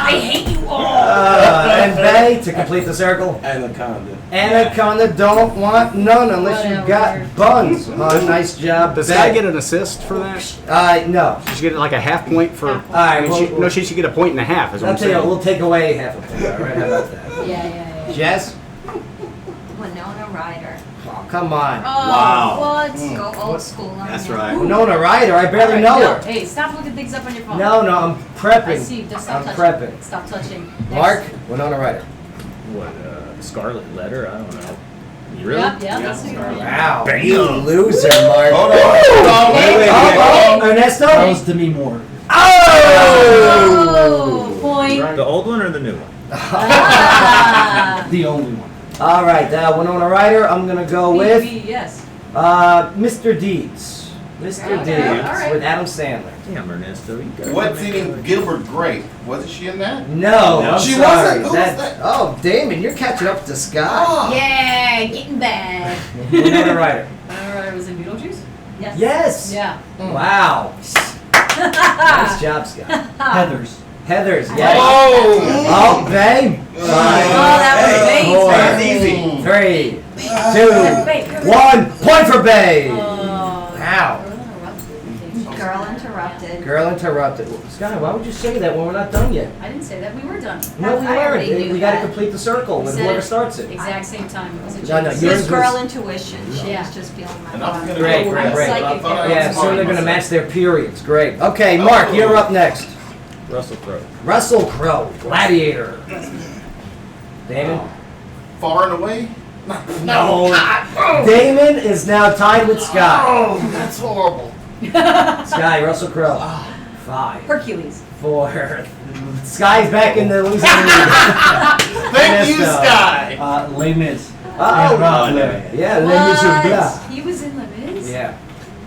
I hate you all! And Bay, to complete the circle. Anaconda. Anaconda don't want none unless you Whatever. got buns. Nice job. Does Bay. Sky get an assist for that? No. She should get like a half point for. Half point. All right, I mean, well, she should get a point and a half. Is what I'll I'm tell you, saying. we'll take away half a point. All right, how about that? Yeah. Jess? Winona Ryder. Oh, come on. Oh, Wow. what? Go old school on That's him. right. Winona Ryder, I barely Alright, know no. her. Hey, stop looking things up on your phone. No, I'm prepping. I see. Just stop I'm touching. prepping. Stop touching. Next. Mark, Winona Ryder. What? Scarlet Letter? I don't know. Really? Yep, that's who you're in. Wow, Bam. you loser, Mark. Hold on. Wait, Ernesto? That was Demi Moore. Oh, point. The old one or the new one? Ah. The only one. All right, Winona Ryder. I'm gonna go with Yes. Mr. Deeds. Mr. Okay, Deeds all right. with Adam Sandler. Damn, Ernesto. You got What's eating Gilbert Grape? Wasn't she in that? No, I'm She sorry. wasn't? Who was that? Oh, Damon, you're catching up to Scott. Oh. Yeah, getting bad. Winona Ryder. Alright, was it Beetlejuice? Yes. Yes. Yeah. Wow. Nice job, Scott. Heathers. Heathers. Yes. Oh! Babe. Oh, that was Babe. Four, That's easy. 3, 2, Babe. 1. Point for Babe. Oh. Wow. Girl Interrupted. girl interrupted. Sky, why would you say that when we're not done yet? I didn't say that. We were done. No, we I already weren't. knew We got to that. complete the circle We with said whoever it starts it. Exact same time. It was a No, no, jinx. yours Just girl was- intuition. She Yeah. was just feeling my And I'm vibe. gonna Great, go great, with great. that. I Psychic thought I there. Yeah, was soon they're smart going to match myself. their periods. Great. Okay, Mark, you're up next. Russell Crowe. Russell Crowe, Gladiator. Damon? Far and away? No. Damon is now tied with Sky. Oh, that's horrible. Sky, Russell Crowe. 5, Hercules. 4. Sky's back in the losing league. Thank you, Yes, Sky. Les Mis. Oh, yeah, Les Mis. What? He was in Les Mis? Yeah.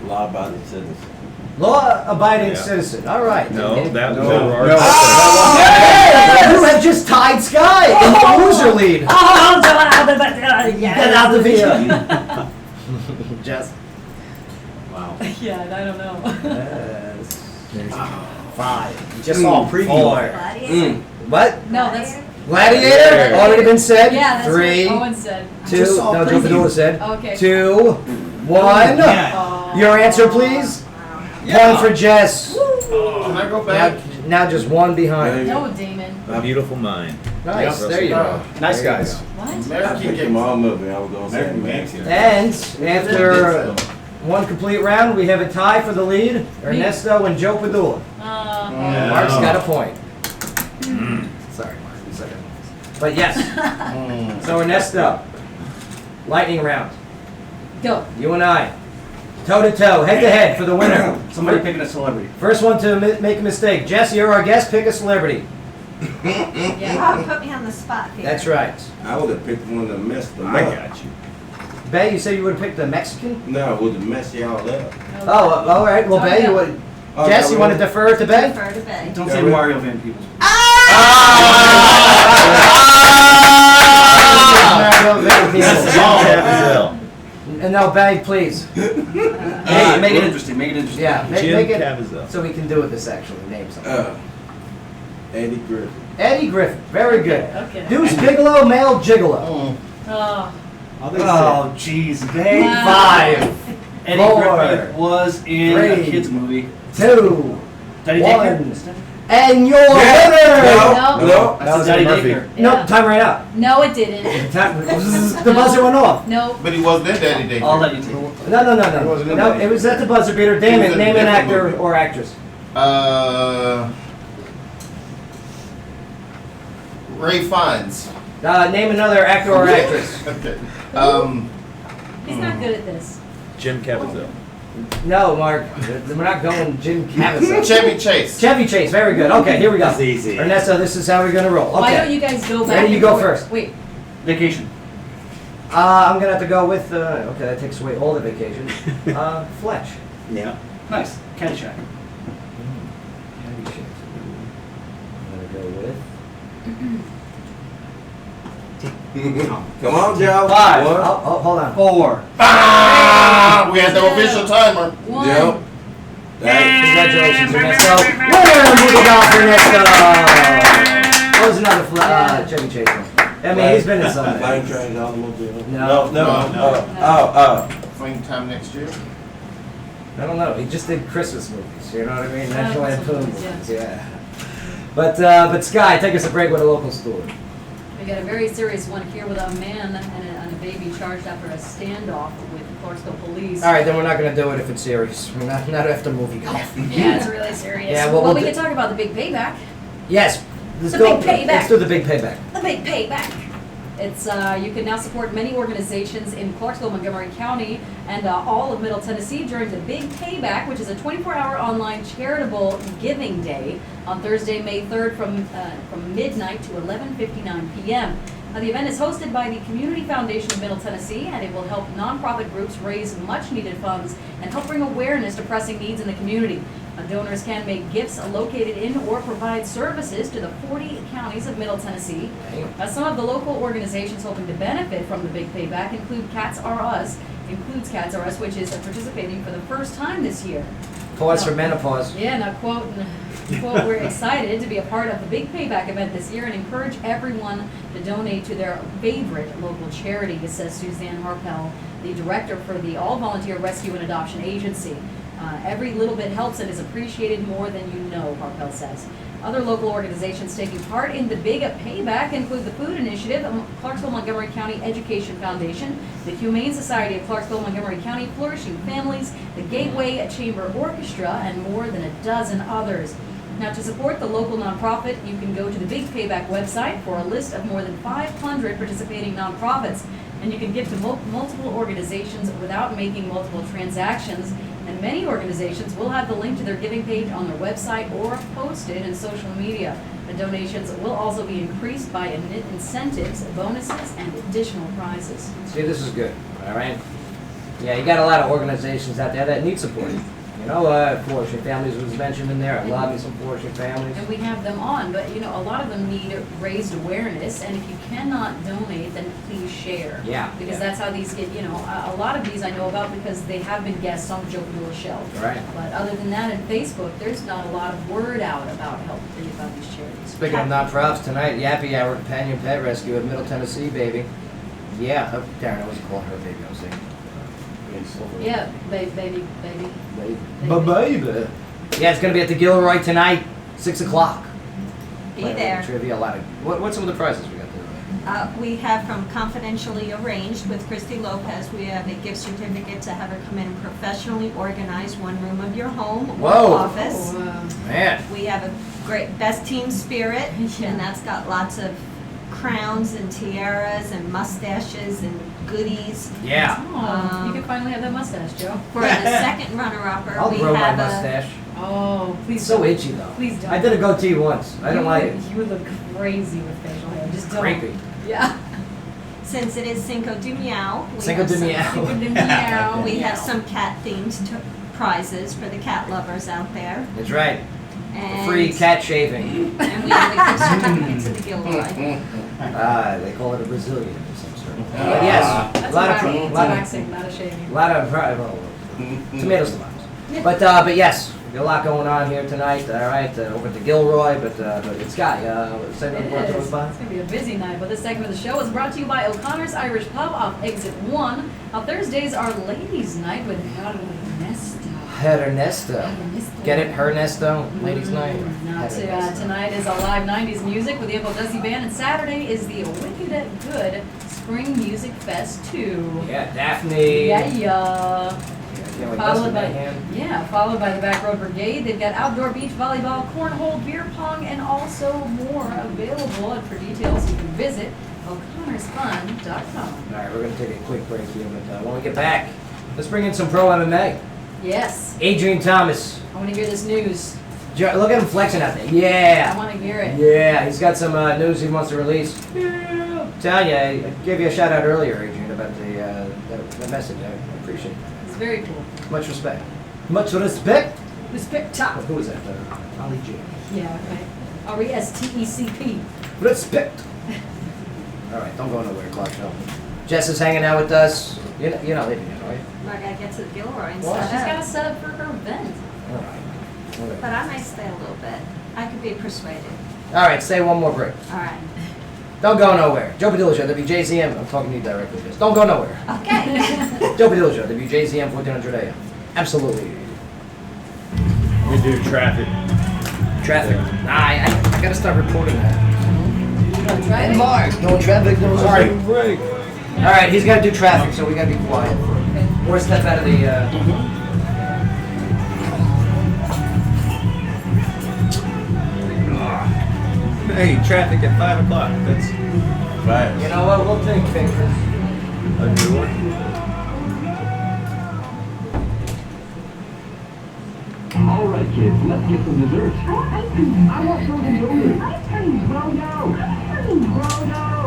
Law-abiding citizen. Law-abiding Yeah. citizen. All right. No, Damon. that was No. O'Rourke. No. Hey! You have just tied Sky in the loser lead. Get out the video. Just. Wow. Yeah, I don't know. 5. You just saw a preview. 4. What? No, that's. Gladiator? Already been said. Yeah, that's 3, what Owen said. 2. just saw No, a Joe preview. Padula said. Okay. 2, 1. Oh. Your answer, please. 1 for Jess. Can I go back? Now just 1 behind. No, Damon. A Beautiful Mind. Nice. Yep. There you go. Nice There you guys. What? I American picked Games. them all up, and I was gonna say American Max. Games. And after 1 complete round, we have a tie for the lead. Ernesto and Joe Padula. Yeah. Mark's got a point. Sorry, Mark. Second. But yes. So Ernesto, lightning round. Go. You and I, toe to toe, head to head for the winner. Somebody picking a celebrity. First one to make a mistake. Jess, you're our guest. Pick a celebrity. Yeah. You put me on the spot here. That's right. I would have picked one that messed them I up. got you. Bay, you said you would have picked the Mexican? No, would have messed y'all up. Oh, all right. Well, Oh, Bay, yeah. you would. Oh, Jess, yeah, you well- want to defer to Bay? Defer to Bay. Don't Yeah, say we- Mario Van Peebles. And now, Bay, please. Hey, make it interesting. Make it interesting. Yeah, make Jim it Caviezel. so we can do with this actually. Name something. Eddie Griffin. Eddie Griffin. Very good. Okay. Deuce Bigelow, male gigolo. Oh. Oh, jeez, babe. Wow. 5, Eddie 4, Griffith was in a 3, kids movie. 2, Daddy 1. Daycare. And your Yeah. winner! No. No. That's was Daddy Murphy. Daycare. No, Yeah. time right out. No, it didn't. The buzzer went off. No. But he wasn't in Daddy Day. I'll let you take it. No. wasn't in No, that. it was at the buzzer beater. He Damn was it, in a name an different actor movie. or actress. Ray Fiennes. Name another actor or actress. Okay. He's not good at this. Jim Caviezel. No, Mark. We're not going Jim Caviezel. Chevy Chase. Chevy Chase. Very good. Okay, here we go. That's easy. Ernesto, this is how we're going to roll. Okay. Why don't you guys go back? Ready, you and go forth? first. Wait. Vacation. I'm going to have to go with, okay, that takes away all the vacations. Fletch. Yeah. Nice. Caddyshack. I'm going to go with... Come on, Joe. 5. One. Oh, hold on. 4. Ah, we had the official timer. One. Yep. Congratulations, Ernesto. Winner, moving on for Ernesto. What was another Chevy Chase one? I mean, he's been in some. Plane, train, automobile. No. Same time next year. I don't know. He just did Christmas movies. You know what I mean? National Christmas Lampoon movies, movies. Yeah. But Sky, take us a break with a local story. We got a very serious one here with a man and a baby charged after a standoff with Clarksville police. All right, then we're not going to do it if it's serious. We're not after movie golf. Yeah, it's really serious. Yeah, well, we'll we do- can talk about the big payback. Yes. Let's The go. big payback. Let's do the big payback. The big payback. It's you can now support many organizations in Clarksville, Montgomery County, and all of Middle Tennessee during the Big Payback, which is a 24-hour online charitable giving day on Thursday, May 3rd, from midnight to 11:59 p.m. Now, the event is hosted by the Community Foundation of Middle Tennessee, and it will help nonprofit groups raise much-needed funds and help bring awareness to pressing needs in the community. Donors can make gifts located in or provide services to the 40 counties of Middle Tennessee. Some of the local organizations hoping to benefit from the Big Payback includes Cats R Us, which is participating for the first time this year. Pause for menopause. Yeah, now quote, we're excited to be a part of the Big Payback event this year and encourage everyone to donate to their favorite local charity, says Suzanne Harpel, the director for the All Volunteer Rescue and Adoption Agency. Every little bit helps and is appreciated more than you know, Harpel says. Other local organizations taking part in the Big Payback include the Food Initiative, Clarksville Montgomery County Education Foundation, the Humane Society of Clarksville Montgomery County, Flourishing Families, the Gateway Chamber Orchestra, and more than a dozen others. Now, to support the local nonprofit, you can go to the Big Payback website for a list of more than 500 participating nonprofits, and you can give to multiple organizations without making multiple transactions. And many organizations will have the link to their giving page on their website or posted in social media. The donations will also be increased by incentives, bonuses, and additional prizes. See, this is good, all right? Yeah, you got a lot of organizations out there that need support. You know, Flourishing Families was mentioned in there. I love me some Flourishing Families. And we have them on, but you know, a lot of them need raised awareness, and if you cannot donate, then please share. Yeah. Because yeah. that's how these get, you know, a lot of these I know about because they have been guests on Joe Buble show. Right. But other than that, in Facebook, there's not a lot of word out about helping about these charities. Speaking of non-profits, tonight, Yappy Hour Companion Pet Rescue at Middle Tennessee, baby. Yeah, Darren, I wasn't calling her baby, I was saying. Yeah, baby. Baby. Yeah, it's gonna be at the Gilroy tonight, 6 o'clock. Be there. Trivia, a lot of. What's some of the prizes we got there? We have from Confidentially Arranged with Christy Lopez, we have a gift certificate to have her come in and professionally organize one room of your home or Whoa. office. Oh, wow. Man. We have a great Best Team Spirit, Yeah. and that's got lots of crowns and tiaras and mustaches and goodies. Yeah. Oh, you can finally have that mustache, Joe. For the second runner-upper, I'll we grow my have mustache. Oh, please. It's so don't. itchy though. Please don't. I did a goatee once. I don't like it. You would look crazy with facial hair. Just don't. Creepy. Yeah. Since it is Cinco de Meow, we Cinco have de some- Meow. Cinco de Meow. we have some cat-themed prizes for the cat lovers out there. That's right. And Free cat shaving. And we have a gift certificate to the Gilroy. They call it a Brazilian of some sort. But yes, That's a lot of waxing, not a shaving. tomatoes, tomatoes. But yes, a lot going on here tonight. All right, over at the Gilroy. But it's Guy. Say what brought to us by. It's going to be a busy night, but this segment of the show is brought to you by O'Connor's Irish Pub off Exit 1. Thursdays are Ladies' Night with Ernesto. Ernesto. Get it? Ernesto? Ladies' night? Now, tonight is a live 90s music with the Uncle Dusty Band, and Saturday is the Wicked at Good Spring Music Fest 2. Yeah, Daphne. Yeah. Followed by, hand. followed by the Back Road Brigade. They've got outdoor beach volleyball, cornhole, beer pong, and also more available. And for details, you can visit o'connorsfun.com. All right, we're going to take a quick break here, but when we get back, let's bring in some pro MMA. Yes. Adrian Thomas. I want to hear this news. Look at him flexing out there. Yeah. I want to hear it. Yeah, he's got some news he wants to release. Yeah. Tell you, I gave you a shout out earlier, Adrian, about the message. I appreciate that. It's very cool. Much respect. Much respect. Respect. Who is that? Ali J. Yeah, okay. R-E-S-T-E-C-P. Respect. All right, don't go nowhere, Clarksville. Jess is hanging out with us. You're not leaving yet, are you? I gotta get to the Gilroy and Well, set she's up. got to set up for her event. All right. Okay. But I might stay a little bit. I could be persuaded. All right, stay one more break. All right. Don't go nowhere. Joe Padilla Show, WJZM. I'm talking to you directly. Just don't go nowhere. Okay. Joe Padilla Show, WJZM 1400 AM. Absolutely. We do traffic. Traffic. I gotta start reporting that. Right? And Mark, no traffic, no sorry. Break. All right, he's gotta do traffic, so we gotta be quiet. Or step out of the. Hey, traffic at 5 o'clock. That's Right. You know what? We'll take pictures. a new one. All right, kids, let's get some dessert. I want something yogurt. Ice cream, bro, no.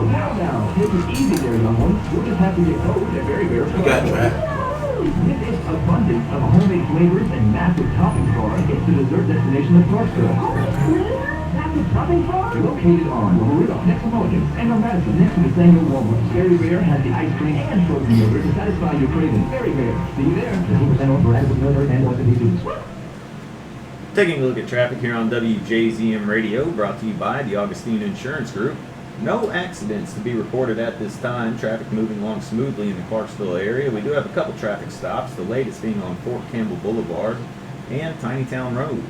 Now, this is easy there, young one. You'll just have to get cold at very, very We got traffic. With its abundance of homemade flavors and massive topping bar, it's the dessert destination of Clarksville. Massive topping bar? Located on Marita, next to Mulligan, and on Madison, next to the Samuel Walmart. Very Rare has the ice cream and frozen yogurt to satisfy your cravings. Very Rare. See you there. 15% off for adequate yogurt and Washington students. Taking a look at traffic here on WJZM Radio, brought to you by the Augustine Insurance Group. No accidents to be reported at this time. Traffic moving along smoothly in the Clarksville area. We do have a couple traffic stops, the latest being on Fort Campbell Boulevard and Tiny Town Road.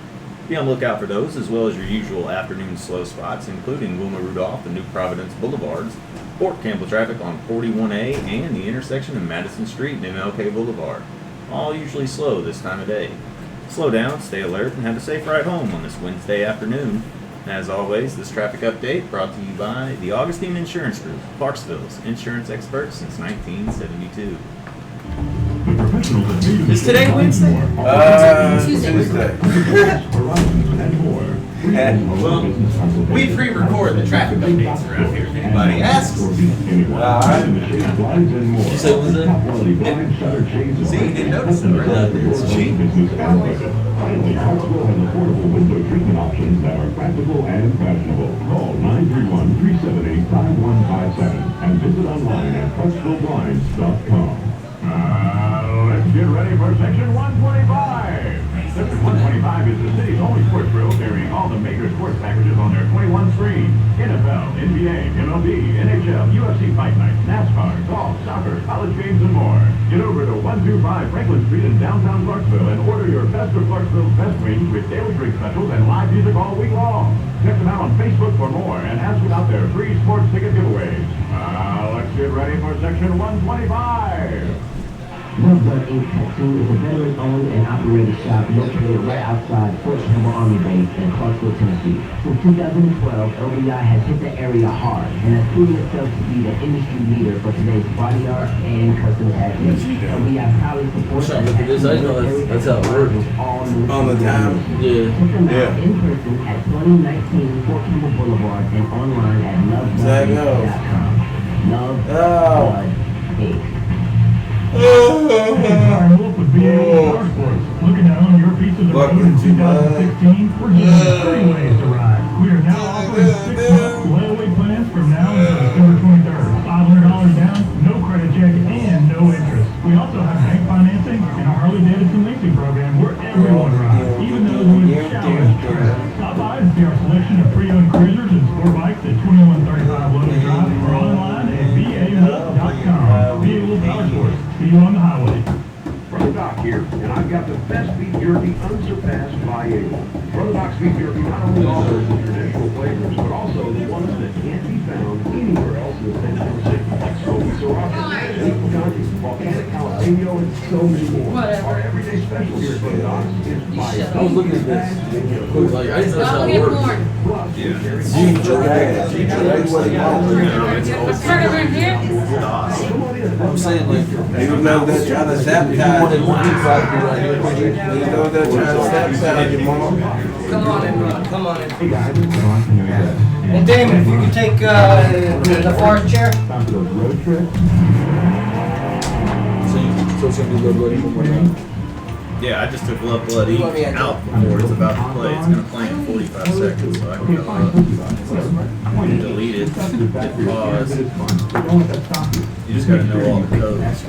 Be on the lookout for those, as well as your usual afternoon slow spots, including Wilma Rudolph and New Providence Boulevards, Fort Campbell traffic on 41A, and the intersection of Madison Street and MLK Boulevard. All usually slow this time of day. Slow down, stay alert, and have a safe ride home on this Wednesday afternoon. As always, this traffic update brought to you by the Augustine Insurance Group, Clarksville's insurance experts since 1972. Is today Wednesday? Tuesday. Well, we pre-record the traffic updates around here if anybody asks. Did you say Wednesday? See, you didn't notice it, right? It's cheap. Finally, Clarksville has affordable window treatment options that are practical and fashionable. Call 931-378-5157 and visit online at ClarksvilleBlinds.com. Let's get ready for Section 125. Section 125 is the city's only sports grill carrying all the major sports packages on their 21 screens. NFL, NBA, MLB, NHL, UFC Fight Nights, NASCAR, golf, soccer, college games, and more. Get over to 125 Franklin Street in downtown Clarksville and order your best of Clarksville's best wings with daily drink specials and live music all week long. Check them out on Facebook for more and ask about their free sports ticket giveaways. Let's get ready for Section 125. Love Blood Ink Tattoo is a veteran-owned and operated shop located right outside Fort Campbell Army Base in Clarksville, Tennessee. Since 2012, LBI has hit the area hard and has proven itself to be the industry leader for today's body art and custom tattoos. LBI proudly supports Look at this. I know that's how it works. On the time. Yeah. Check them out in person at 2019 Fort Campbell Boulevard and online at lovebloodink.com. Love Blood Ink. Carnival with BA Motorsports. Looking to own your piece of the road in 2016? We're giving you 3 ways to ride. We are now offering 6-month layaway plans from now until December 23rd. $500 down, no credit check, and no interest. We also have bank financing and a Harley-Davidson leasing program where everyone rides, even those with challenge traffic. Stop by and see our selection of pre-owned cruisers and sport bikes at 2135 Logan Drive or online at BAWolf.com. BA Wolf Powersports. See you on the highway. Brother Doc here, and I've got the best beef jerky unsurpassed by Yeohwa. Brother Doc's beef jerky not only offers the traditional flavors, but also the ones that can't be found anywhere else in Central City. Smoky sriracha, beef country, volcanic jalapeno, and so many more. Our everyday special here at Brother Doc's is by I was looking at this. Like, I didn't know how it worked. I'm saying, like, You know that trying to sabotage you. You know that trying to sabotage your mom. Come on in, Ron. Come on in. And Damon, if you can take the forest chair. So it's going to be Love Blood Ink one more time. Yeah, I just took Love Blood Ink out before it's about to play. It's going to play in 45 seconds, so I can go up, delete it, hit pause. You just got to know all the codes.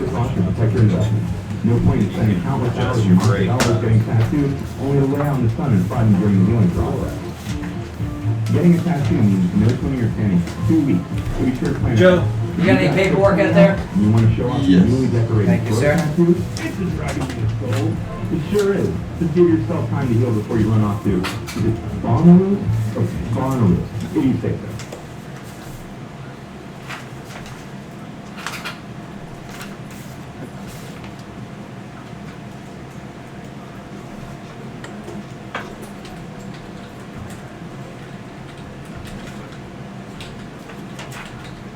No point in spending countless hours Your of break. dollars getting tattooed, only to lay out in the sun and frighten during the healing process. Getting a tattoo means no swimming or tanning. 2 weeks. So be sure to plan. Joe, you got any paperwork out there? You want to show off your newly decorated Thank you, throat sir. tattoo? This is driving me to gold. It sure is. Just give yourself time to heal before you run off to. Is it Bonni or Bonni? What do you say, sir?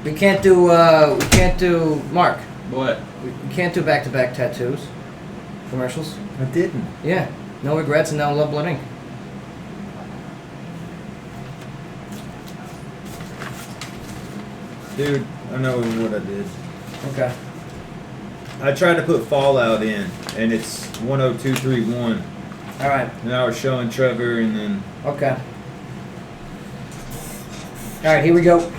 We can't do Mark. What? We can't do back-to-back tattoos. Commercials. I didn't. Yeah. No regrets and now Love Blood Ink. Dude, I know what I did. Okay. I tried to put Fallout in, and it's 10231. All right. And I was showing Trevor, and then... Okay. All right, here we go.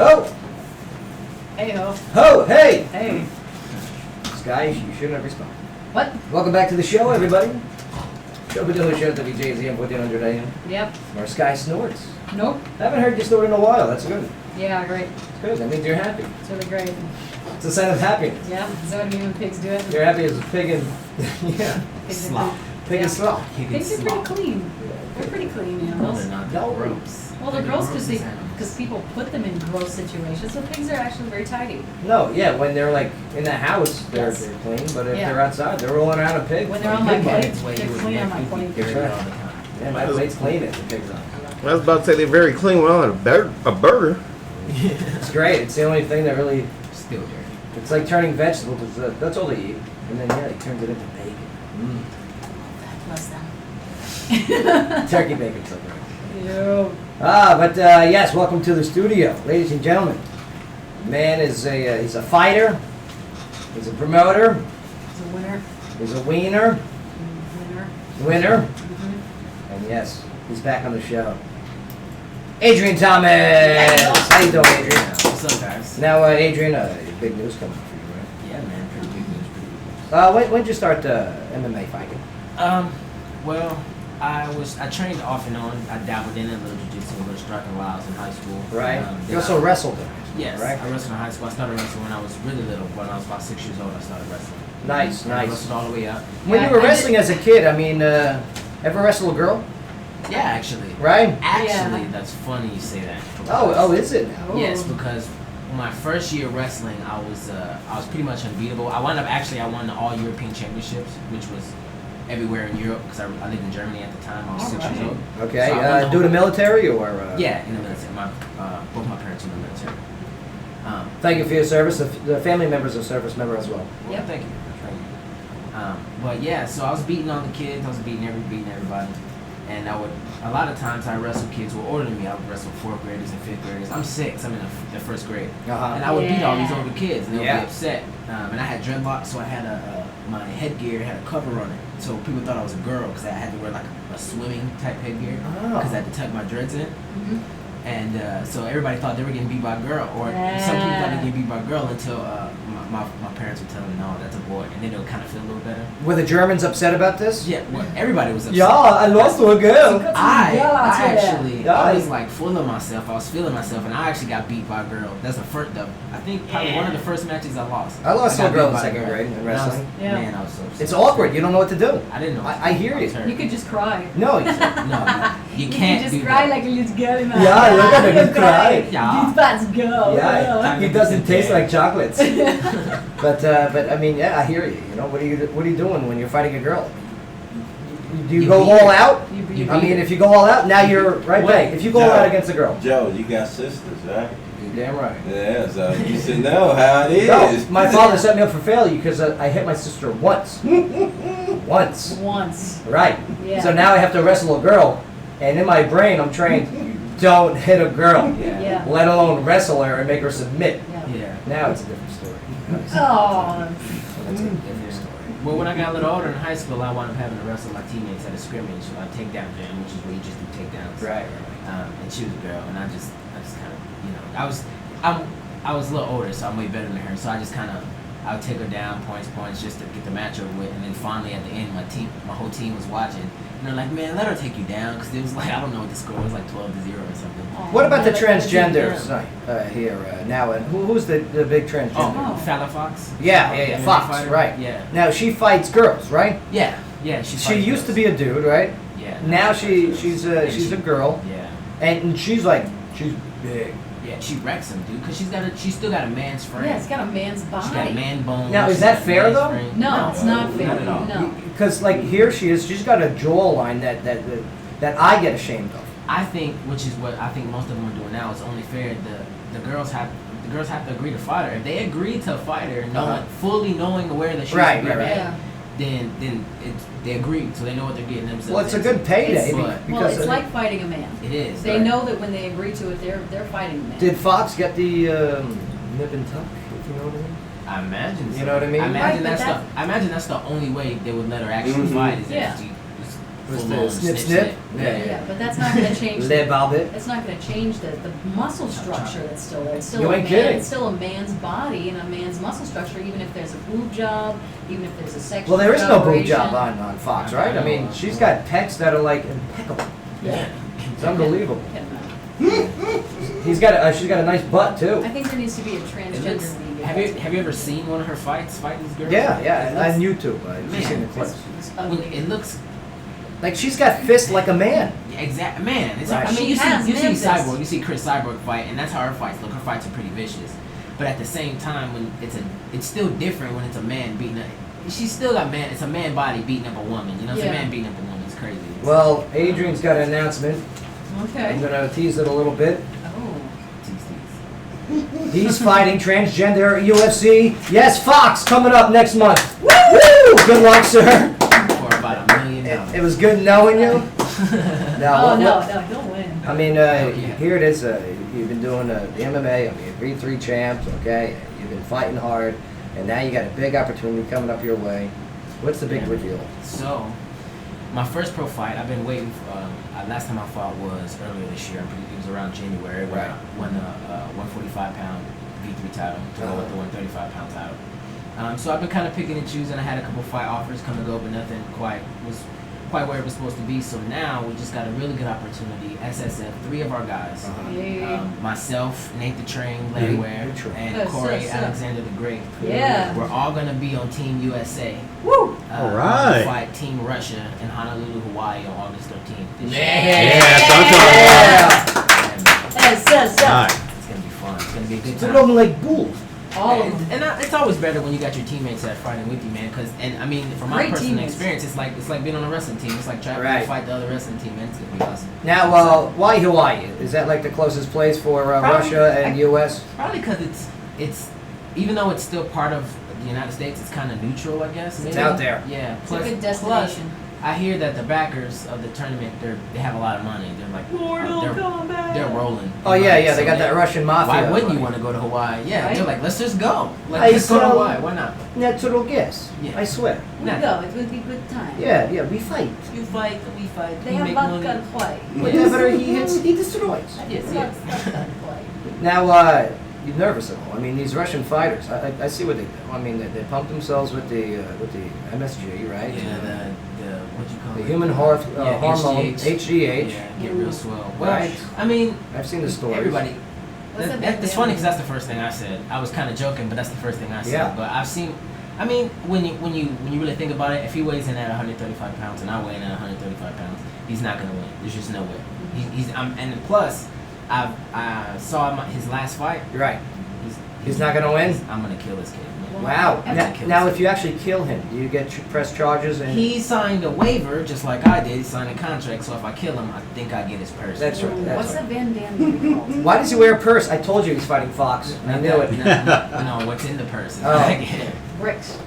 Ho! Hey ho. Ho! Hey! Hey. Sky, you shouldn't have responded. What? Welcome back to the show, everybody. Show Padilla show WJZM 1400 AM. Yep. Where Sky snorts. Nope. Haven't heard you snort in a while. That's good. Yeah, great. It's good. That means you're happy. It's really great. It's a sign of happiness. Yeah. Is that what you mean when pigs do it? You're happy as a pig and yeah. Pigs are Slop. Pig and slop. Pigs are pretty clean. They're pretty clean No, animals. they're not. They're gross. Well, they're gross because people put them in gross situations. So pigs are actually very tidy. No, yeah, when they're like in the house, they're Yes. clean, but if Yeah. they're outside, they're rolling around a pig. When they're on my Pig plate, bite. That's why they're you would clean on my make plate. people dirty That's all right. the time. Yeah, my plate's clean if the pig's on. I was about to say they're very clean when on a burger. It's great. It's the only thing that really, Still dirty. it's like turning vegetables. That's all they eat. And then, yeah, he turns it into bacon. Bless them. Turkey bacon's so great. Ew. But yes, welcome to the studio, ladies and gentlemen. Man is he's a fighter, he's a promoter, It's a winner. he's a wiener, winner, Mm-hmm. and yes, he's back on the show. Adrian Thomas! How you doing, Adrian? What's up, guys? Now, Adrian, big news coming for you, right? Yeah, man. Pretty big news. Pretty big news. When did you start MMA fighting? Well, I trained off and on. I dabbled in a little jiu-jitsu, a little striking while I was in high school. Right. Then You also wrestled in Yes, right? I wrestled in high school. I started wrestling when I was really little. When I was about 6 years old, I started wrestling. Nice, And I nice. wrestled all the way up. When you were wrestling as a kid, I mean, ever wrestle a girl? Yeah, actually. Right? Actually, Yeah. that's funny you say that. Oh, is it now? Yes, because my first year wrestling, I was pretty much unbeatable. I won the All European Championships, which was everywhere in Europe because I lived in Germany at the time. I was 6 years old. Okay, So I won do the military or? Yeah, in the military. Both my parents were in the military. Thank you for your service. The family members are service member as well. Well, thank you. But yeah, so I was beating all the kids. I was beating everybody. And a lot of times I wrestle kids who were older than me. I would wrestle 4th graders and 5th graders. I'm 6. I'm in the 1st grade. Uh-huh. And I would beat all these older kids, and they would Yeah. be upset. And I had dreadlocks, so I had my headgear had a cover on it. So people thought I was a girl because I had to wear like a swimming type headgear because I had to tuck my dreads in. Mm-hmm. And so everybody thought they were getting beat by a girl, or some people thought they were getting beat by a girl until my parents would tell them, no, that's a boy, and then they would kind of feel a little better. Were the Germans upset about this? Yeah, well, everybody was upset. Yeah, I lost to a girl. I Yeah. was like full of myself. I was feeling myself, and I actually got beat by a girl. That's the first, I think probably one of the first matches I lost. I lost to got a girl beat in by 2nd grade in And I was- wrestling. Yeah. Man, I was so upset. It's awkward. You don't know what to do. I didn't know. I hear you. You could just cry. No, No, you can't just do cry that. like a little girl. Yeah, look at him, he's crying. Yeah. These bats go. Yeah, he doesn't taste like chocolates. but I mean, yeah, I hear you. You know, what are you doing when you're fighting a girl? Do you go beat all her. out? You I beat mean, her. if you go all out, now you're right back. If you go all out against a girl, Joe, you got sisters, right? you're damn right. Yeah, so you should know how it is. No, my father set me up for failure because I hit my sister once. Once. Right. Yeah. So now I have to wrestle a girl, and in my brain I'm trained, don't hit a girl, Yeah. let alone wrestle her and make her submit. Yeah. Now it's a different story. Oh. That's a different story. Well, when I got a little older in high school, I wound up having to wrestle my teammates at a scrimmage, a takedown gym, which is where you just do takedowns. Right. And she was a girl, and I just kind of, I was a little older, so I'm way better than her. So I just kind of, I would take her down points, just to get the match over with, and then finally at the end, my whole team was watching, and they're like, "Man, let her take you down," because it was like, I don't know what the score was, like 12-0 or something. What about the Let her take you transgenders down. here now? And who's the big transgender? Oh, Fallon Fox. Yeah, MMA Fox, fighter. right. Yeah. Now she fights girls, right? Yeah. She used to be a dude, right? Yeah. Now she's a girl. Yeah. And she's big. Yeah, she wrecks him, dude, because she's still got a man's frame. Yeah, it's got a man's body. She got man bones. Now, is she's that got a fair, man's though? frame. No, it's not fair. Not at all. No. Because here she is, she's got a jawline that I get ashamed of. I think, which is what I think most of them are doing now, it's only fair. The girls have to agree to fight her. If they agree to fight her, fully knowing where that she's Right. Yeah. then they agree, so they know what they're getting themselves. Well, it's a into. good payday. But Well, it's like fighting a man. it is. They right. know that when they agree to it, they're fighting a man. Did Fox get the nip and tuck, if you know what I mean? I imagine. So. You know what I mean? I imagine Right, but I imagine that's the only way they would let her actually fight is Yeah. if she Was full-on the snip? Yeah, but that's not gonna change. Le Barbet. It's not gonna change the muscle structure that's still there. It's still You a ain't man. kidding. It's still a man's body and a man's muscle structure, even if there's a boob job, even if there's a sexual. Well, there is no boob operation. job on Fox, right? I mean, she's got pecs that are like impeccable. Yeah. It's unbelievable. Cannot. She's got a nice butt too. I think there needs to be a transgender league. Have you ever seen one of her fights? Fight these girls? Yeah, It looks- on YouTube. I've Man, seen the clips. It's When ugly. it looks Like she's got fists like a man. exact man. It's Right. I mean, She you has see Memphis. Cyborg, you see Chris Cyborg fight, and that's how her fights look. Her fights are pretty vicious, but at the same time, when it's still different when it's a man beating up. She's still got man. It's a man body beating up a woman. You know, it's Yeah. a man beating up a woman. It's crazy. Well, Adrian's got an announcement. Okay. I'm gonna tease it a little bit. Tease. He's fighting transgender UFC. Yes, Fox coming up next month. Woo! Good luck, sir. For about $1 million. It was good knowing you. Oh no, he'll win. I mean, here it is. You've been doing the MMA. I mean, V3 champs. Okay, you've been fighting hard, and now you got a big opportunity coming up your way. What's the big reveal? So, my first pro fight, I've been waiting for, last time I fought was earlier this year. It was around January when Right. I won the 145-pound V3 title to go with the 135-pound title. So I've been kind of picking and choosing. I had a couple fight offers come and go, but nothing was quite where it was supposed to be. So now we just got a really good opportunity. SSF, 3 of our guys, myself, Nate the Train, Landwear, and Cory Alexander the Great. Yeah. We're all gonna be on Team USA. Woo! All right. Fight Team Russia in Honolulu, Hawaii on August 13th. Yeah, that's what I'm talking about. Yes. All right. It's gonna be fun. It's gonna be a good It's time. looking like Buble. All of them. And it's always better when you got your teammates that are fighting with you, man. And I mean, from my Great personal teammates. experience, it's like being on a wrestling team. It's like traveling Right. to fight the other wrestling team, man. It's gonna be awesome. Now, why Hawaii? Is that like the closest place for Russia and U.S.? Probably because it's even though it's still part of the United States, it's kind of neutral, I guess. It's maybe. out there. Yeah. It's a good destination. I hear that the backers of the tournament, they have a lot of money. They're like, they're rolling. Oh yeah, So they got that Russian mafia. Why wouldn't you money. want to go to Hawaii? Yeah, Right? they're like, let's just go. Like, Hey, let's go to so- Hawaii. Why not? Natural gas. Yeah. I swear. We go. It would be good time. Yeah, we fight. You fight, we fight. They we have make vodka money. and Hawaii. Whatever he hits, he destroys. Yes, It's yes. vodka and Hawaii. Now, you're nervous at all? I mean, these Russian fighters. I see what they do. I mean, they pump themselves with the MSG, right? Yeah, the what you call The it? human hormone, HGH. Yeah, get real swell. Well, Right. I mean, I've seen the stories. everybody. What's that It's big funny deal? because that's the first thing I said. I was kind of joking, but that's the first thing I said. Yeah. But I've seen. I mean, when you really think about it, if he weighs in at 135 pounds and I weigh in at 135 pounds, he's not gonna win. There's just no way. And plus, I saw his last fight. You're right. He's not gonna win? I'm gonna kill this kid. Man. Wow. I'm gonna kill Now, this if you actually kill him, do you get press charges? And He signed a waiver just like I did. He signed a contract, so if I kill him, I think I get his purse. That's right. What's That's the right. Van Damme movie called? Why does he wear a purse? I told you he's fighting Fox. I knew it. No, what's in the purse? Is Oh. what I get. Bricks.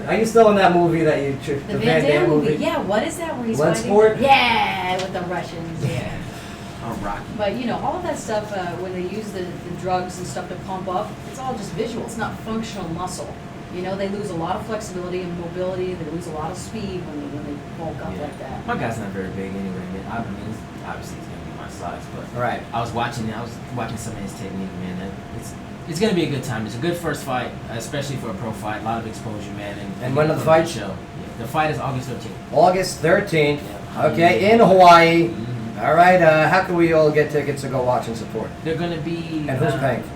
Are you still in that movie that you The Van Damme movie. Yeah, what is that where he's fighting? Bloodsport? Yeah, with the Russians. Yeah. Or Rocky. But you know, all of that stuff, when they use the drugs and stuff to pump up, it's all just visual. It's not functional muscle. You know, they lose a lot of flexibility and mobility. They lose a lot of speed when they bulk up Yeah. like that. My guy's not very big anyway. I mean, obviously he's gonna be my size, but Right. I was watching some of his technique, man. It's gonna be a good time. It's a good first fight, especially for a pro fight. A lot of exposure, man. And when are the for a good fights? Show. Yeah. The fight is August 13th. August 13th. Yeah. Okay, in Hawaii. Mhm. All right. How can we all get tickets to go watch and support? They're gonna be. And who's paying for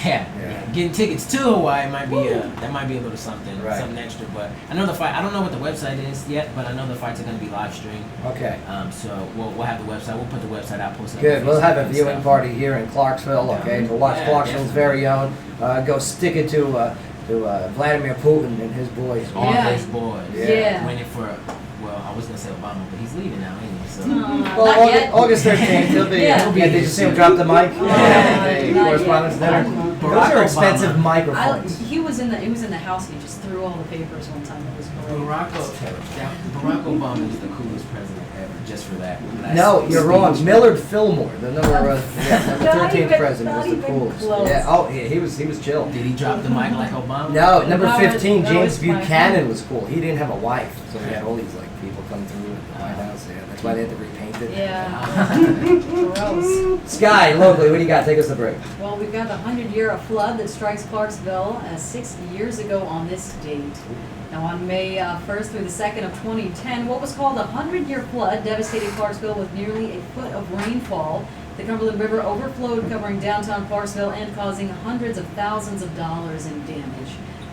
Yeah, Yeah. getting tickets to Hawaii might be that might be a little something, Right. something extra. But I know the fight. I don't know what the website is yet, but I know the fights are going to be live streamed. it? Okay. So we'll have the website. We'll put the website out. Post it on Good. We'll Facebook have a and viewing stuff. party here in Clarksville. Okay, to watch Yeah, Clarksville's very own. Go stick it to Vladimir Putin and his boys. All Yeah. his boys. Yeah. Winning for. Well, I was gonna say Obama, but he's leaving now, ain't he? So. Well, Not yet. August 13th, he'll be. Yeah. Yeah, did you see him drop the mic? Hey, not correspondence yet. dinner. Barack Those are Obama. expensive microphones. He was in the house and he just threw all the papers one time. It was great. Barack Obama is the coolest president ever, just for that. No, you're wrong. Millard Fillmore, the number Not 13th even- president, not was the even coolest. close. Yeah. Oh, yeah, he was chill. Did he drop the mic like Obama? No, number That was- 15, that James was my Buchanan was cool. He didn't have a wife, so he had all these like people come through. That's why they had to repaint it. Yeah. Gross. Sky, locally, what do you got? Take us to break. Well, we've got the 100-year flood that strikes Clarksville 6 years ago on this date. Now, on May 1st through the 2nd of 2010, what was called a 100-year flood devastated Clarksville with nearly a foot of rainfall. The Cumberland River overflowed, covering downtown Clarksville and causing hundreds of thousands of dollars in damage.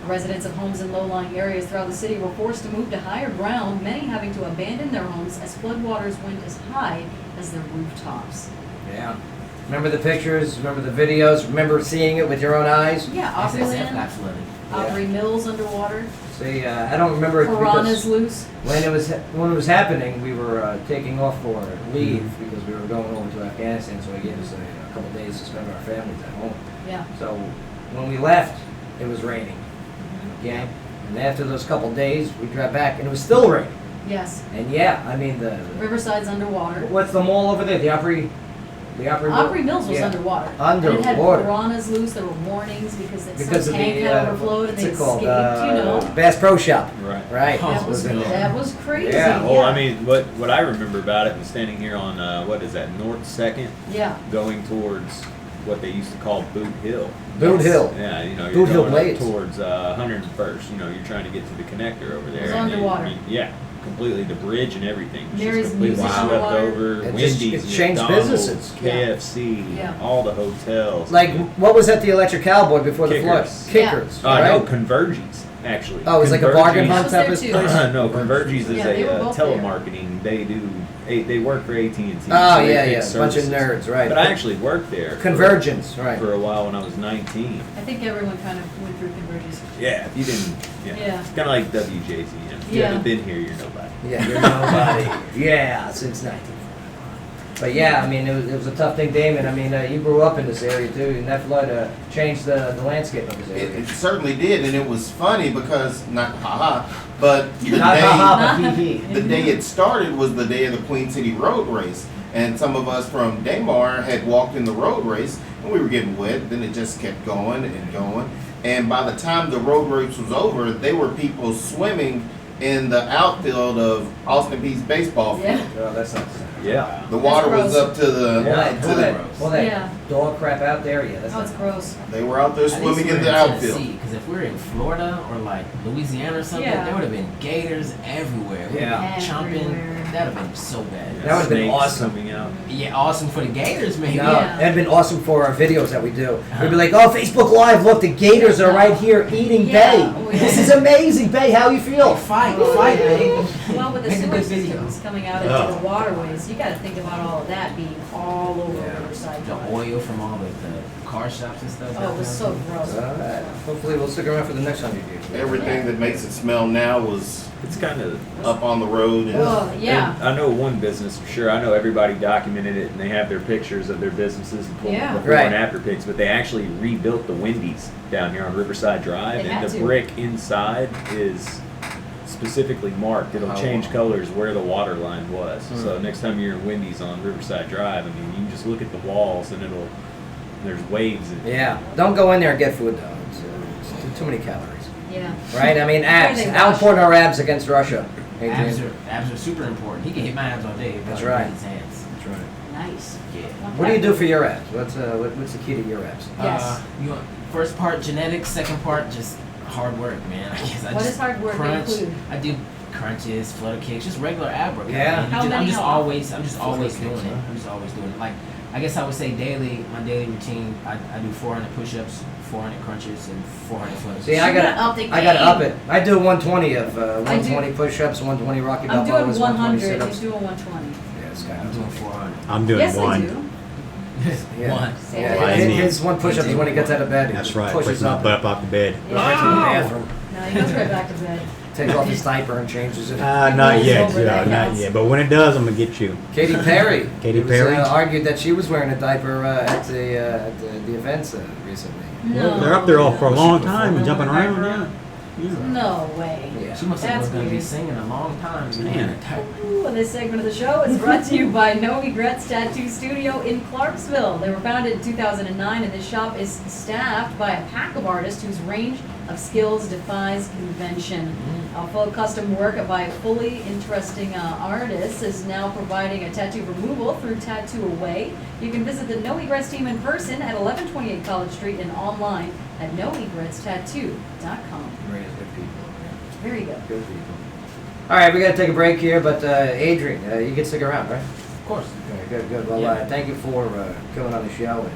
Residents of homes in low-lying areas throughout the city were forced to move to higher ground, many having to abandon their homes as floodwaters went as high as their rooftops. Yeah. Remember the pictures? Remember the videos? Remember seeing it with your own eyes? Yeah, SSF got flooded. Opry Mills underwater. See, I don't remember it Piranhas because loose. when it was happening, we were taking off for leave because we were going over to Afghanistan, so they gave us a couple days to spend with our families at home. Yeah. So when we left, it was raining. Okay? And after those couple days, we drive back, and it was still raining. Yes. And yeah, I mean the Riverside's underwater. what's the mall over there? The Opry Mills was yeah. underwater. Underwater. And it had piranhas loose. There were warnings because some of tank the had overflowed and what's they it escaped. called? Bass Pro Shop. Right. Right. That was in there. that was crazy. Yeah. Well, I mean, what I remember about it was standing here on what is that, North Second? Yeah. Going towards what they used to call Boot Hill. Boot Hill. Yeah, you know, you're Boot Hill going Blades. towards 101st. You know, you're trying to get to the connector over there. It was and underwater. yeah, completely the bridge and everything. was Mary's just completely Music swept Underwater. over. It Wendy's, just changed McDonald's, businesses. KFC, Yeah. all the hotels. Like what was at the Electric Cowboy before the flood? Kickers. Kickers. No, right? Convergys, actually. Oh, it was like a bargain Convergys- hunt type of was there place. too. No, Convergys is Yeah, they were a both there. telemarketing. They work for AT&T. Oh so they yeah, fix yeah, a bunch of services. nerds, right? But I actually worked there. Convergence, right? For a while when I was 19. I think everyone kind of went through convergence. Yeah, if you didn't, Yeah. It's kind of like WJZ. You know, if you Yeah. haven't been here, you're nobody. Yeah, you're nobody. Yeah, since 1945. But yeah, I mean, it was a tough thing, Damon. I mean, you grew up in this area too, and that flood changed the landscape of this area. It certainly did, and it was funny because, not haha, but the Not day, haha, but hee hee. the day it started was the day of the Queen City Road Race. And some of us from Daymar had walked in the road race, and we were getting wet. Then it just kept going and going. And by the time the road race was over, there were people swimming in the outfield of Austin Peay's baseball field. Yeah. Oh, that's not. Yeah. The water was up to the, All that Yeah. dog crap out there. Yeah, that's Oh, it's gross. they were out there swimming in the outfield. Because if we were in Florida or like Louisiana or something, Yeah. there would have been gators everywhere. We'd Yeah. have been chomping. Everywhere. That would have been so bad. That would've been Snakes awesome. Coming out. Yeah, awesome for the gators, maybe. No, Yeah. that'd been awesome for our videos that we do. We'd be like, oh, Facebook Live, look, the gators are right here eating Yeah. Bay. Oh, yeah. This is amazing, Bay. How you feel? Fight, Well, baby. Well, with the Make a sewer good video. systems coming out into the waterways, you got to think about all of that being all over Riverside The Drive. oil from all the car shops and stuff. Oh, it was so gross. All right. Hopefully, we'll stick around for the next 100 years. Everything that makes it smell now was It's kind of. up on the road. And Oh, yeah. And I know one business for sure. I know everybody documented it, and they have their pictures of their businesses and pull Yeah. before Right. and after pics. But they actually rebuilt the Wendy's down here on Riverside Drive, They and had the to. brick inside is specifically marked. It'll Oh. change colors where the water line was. Hmm. So next time you're in Wendy's on Riverside Drive, I mean, you can just look at the walls, and there's waves. Yeah. Don't go in there and get food, though. It's too many calories. Yeah. Right? I mean, abs. They How wash. important are abs against Russia? Adrian? Abs are super important. He can hit my abs all day. That's but right. His hands. That's right. Nice. Yeah. What do you do for your abs? What's the key to your abs? Yes. You want, first part genetics, second part just hard work, man. I guess I What just does hard work crunch. include? I do crunches, flutter kicks, just regular ab work. Yeah. Man. How many I'm just how always Flutter doing kicks, it. huh? I'm just always doing it. Like I guess I would say daily, my daily routine. I do 400 push-ups, 400 crunches, and 400 flutter. See, I gotta up it. I do 120 of 120 push-ups, 120 Rocky I'm Balboas, doing 120 100. sit-ups. He's doing 120. Yeah, it's kind I'm of doing 400. I'm doing Yes, one. I do. yeah. One. Yeah, Why his, me? his one push-up is when he gets out of bed. He That's just right. Pushes Push my up, butt up off the bed. goes right to the bathroom, No, he goes right back to bed. takes off his diaper and changes it. Not yet, over that, not yes. yet. But when it does, I'm gonna get you. Katy Perry. Katy It was, Perry? argued that she was wearing a diaper at the events recently. No. They're up there all for a long time and jumping around. Yeah. No way. Yeah. She must have That's was going to be weird. singing a long time. Man. Ooh, this segment of the show is brought to you by No Regrets Tattoo Studio in Clarksville. They were founded in 2009, and this shop is staffed by a pack of artists whose range of skills defies convention. Full custom work by fully interesting artists is now providing a tattoo removal through Tattoo Away. You can visit the No Egrets team in person at 1128 College Street and online at noegretstattoo.com. Great, good people. Very good. Good people. All right, we got to take a break here, but Adrian, you can stick around, right? Of course. Okay, good, good. Well, thank you for coming on the show and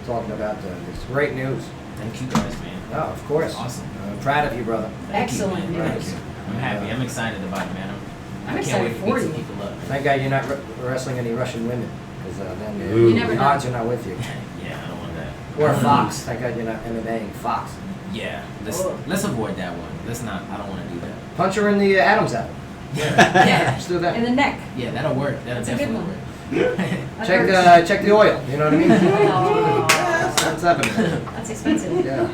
talking about this great news. Thank you guys, man. Oh, of course. Awesome. Proud of you, brother. Excellent You, man. news. Thank you. I'm happy. I'm excited about it, man. I'm I can't excited wait to for meet some you. people up. Thank God you're not wrestling any Russian women, because then You never the know. odds are not with you. Yeah, I don't want that. Or Fox. Thank God you're not MMAing Fox. Yeah, let's avoid that one. Let's not. I don't want to do that. Punch her in the Adam's apple. Yeah. Let's do that. In the neck. Yeah, that'll work. That'll That's a good definitely one. work. Check the oil. You know what I mean? Oh, What's happening? that's expensive. Yeah.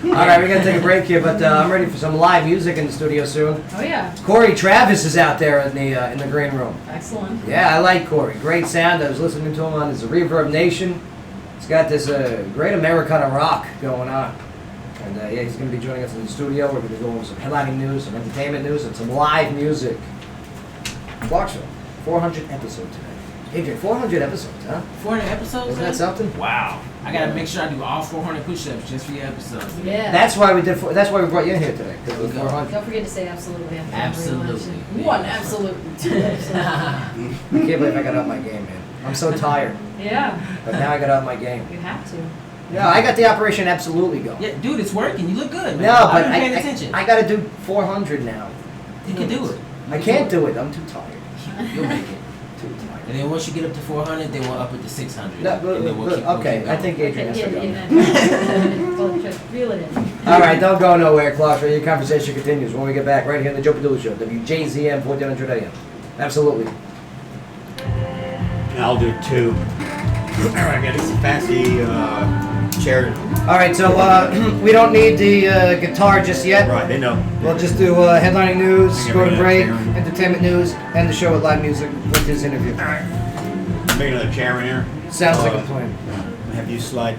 All right, we're gonna take a break here, but I'm ready for some live music in the studio soon. Oh yeah. Cory Travis is out there in the green room. Excellent. Yeah, I like Cory. Great sound. I was listening to him on his Reverb Nation. He's got this great Americana rock going on. And yeah, he's going to be joining us in the studio. We're going to go over some headlining news, some entertainment news, and some live music. Clarksville, 400 episodes today. Adrian, 400 episodes, huh? 400 episodes? Isn't that something? Wow. I gotta make sure I do all 400 push-ups just for your episodes. Yeah. That's why we did. That's why we brought you in here today. Because it was 400. Don't forget to say absolutely. After every Absolutely. election. One absolutely. Two absolutely. I can't believe I got up my game, man. I'm so tired. Yeah. But now I got up my game. You have to. Yeah, I got the Operation Absolutely going. Yeah, dude, it's working. You look good, man. No, but I've been paying attention. I got to do 400 now. You can do it. I can't do it. I'm too tired. You'll make it. Too tired. And then once you get up to 400, then we'll up it to 600. No, and then we'll keep okay, going. I think Adrian has to go. Just reel it in. All right, don't go nowhere, Clarksville. Your conversation continues when we get back right here on the Joe Padula Show, WJZM 1400 AM. Absolutely. I'll do two. All right, I got this fancy chair. All right, so we don't need the guitar just yet. Right, they know. We'll just do headlining news, I can go to bring it break, up here. entertainment news, and the show with live music with his interview. Make another chair in here. Sounds like a plan. Have you slide,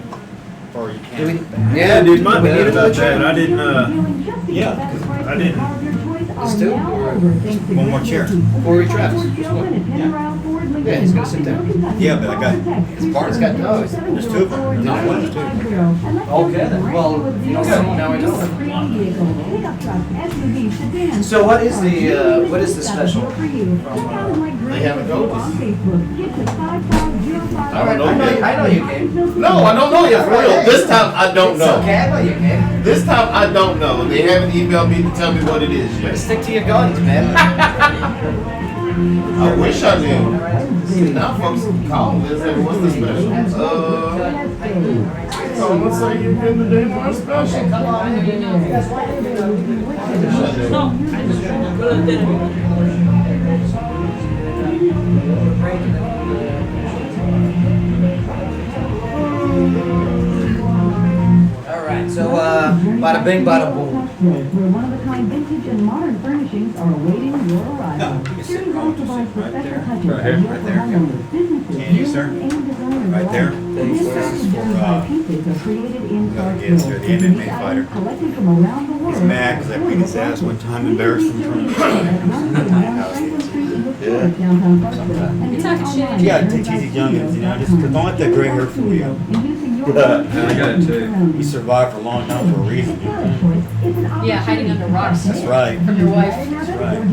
or you Do can. we, Yeah, dude, my do we bad need another about that. chair? I didn't, Yeah, because I didn't. Let's do One more chair. Cory Travis. Yeah, he's gonna sit down. Yeah, but I got his partner's got No, there's two of them. No, one, two. Okay, then. Well, you know something, now I know. So what is the special? They haven't told us. All right, I know you came. No, I don't know yet, for real. This time I don't It's know. okay, I know you came. This time I don't know. They haven't emailed me to tell me what it is yet. Stick to your guns, man. I wish I knew. Now folks call me and say, what's the special? So let's say you've been the day one special. Come on. All right, so bada bing, bada boom. Where one-of-a-kind vintage and modern furnishings are awaiting your arrival. Series also provides the special touches Right here, ideal right for there. homeowners, businesses, Can you, sir? and designers Right there. alike. This is for, Pieces are created in against Clarksville. the MMA Unique fighter. items collected from around the world. He's mad because I beat his ass one time, embarrassed him from You're talking shit. Yeah, teasing youngins, you know, just because I want that gray hair for you. I got it too. He survived for a long time for a reason. Yeah, hiding under rocks. That's right. From your wife. That's right. I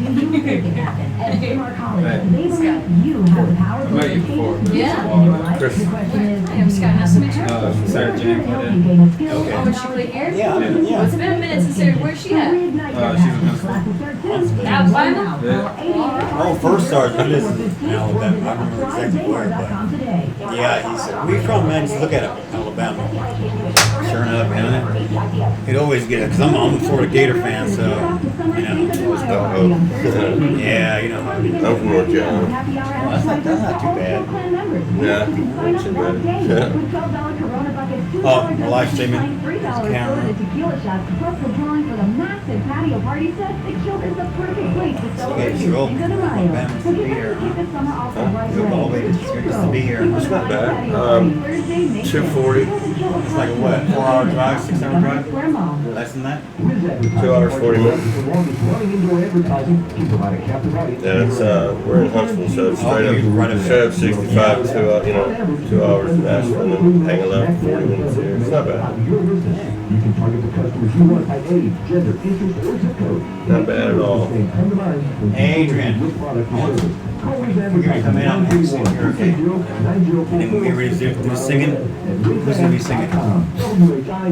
met you before. Yeah. Chris. Hey, I'm Scott. Nice to meet you. Sarah Jane played in. Okay. Oh, would she play here? Yeah, Well, it's been a minute since they, where's she at? She's in Huntsville. Alabama? Yeah. Oh, first started, I listened in Alabama. I remember exactly where, but yeah, he said, where you from, man? Just look at it, Alabama. Sure enough, man, he'd always get it, because I'm a Florida Gator fan, so, you know. Yeah, you know how it is. I'm from North Carolina. Well, that's not too bad. Yeah, not too bad. Oh, we're live streaming. $3 Camera. for the tequila shots, plus the drawing for the massive patio party set. The Kilt is the perfect place to celebrate Okay, your so Cinco de Mayo. Alabama's So to get be ready here, to kick huh? this summer off the right You're way. always curious to be here. Cinco de It's not Mayo bad. patio party, Thursday, May 240. 5th. It's like a what? 4-hour drive, 6-hour drive? Square Mall. Less than that? 2 hours, 40 minutes. The longest running indoor advertising to provide a captive audience. Yeah, it's we're in Huntsville, so it's straight Okay, right up up, straight up 65 to 2 hours in Nashville, and then hanging out 40 minutes here. It's not bad. Your business. You can target the customers you want by age, gender, interest, or zip code. Not bad at all. Come to mind when Adrian. with product or service. Call these We're gonna come in on next week, you're okay. And then when we ready to do singing, who's gonna be singing? Okay, I'll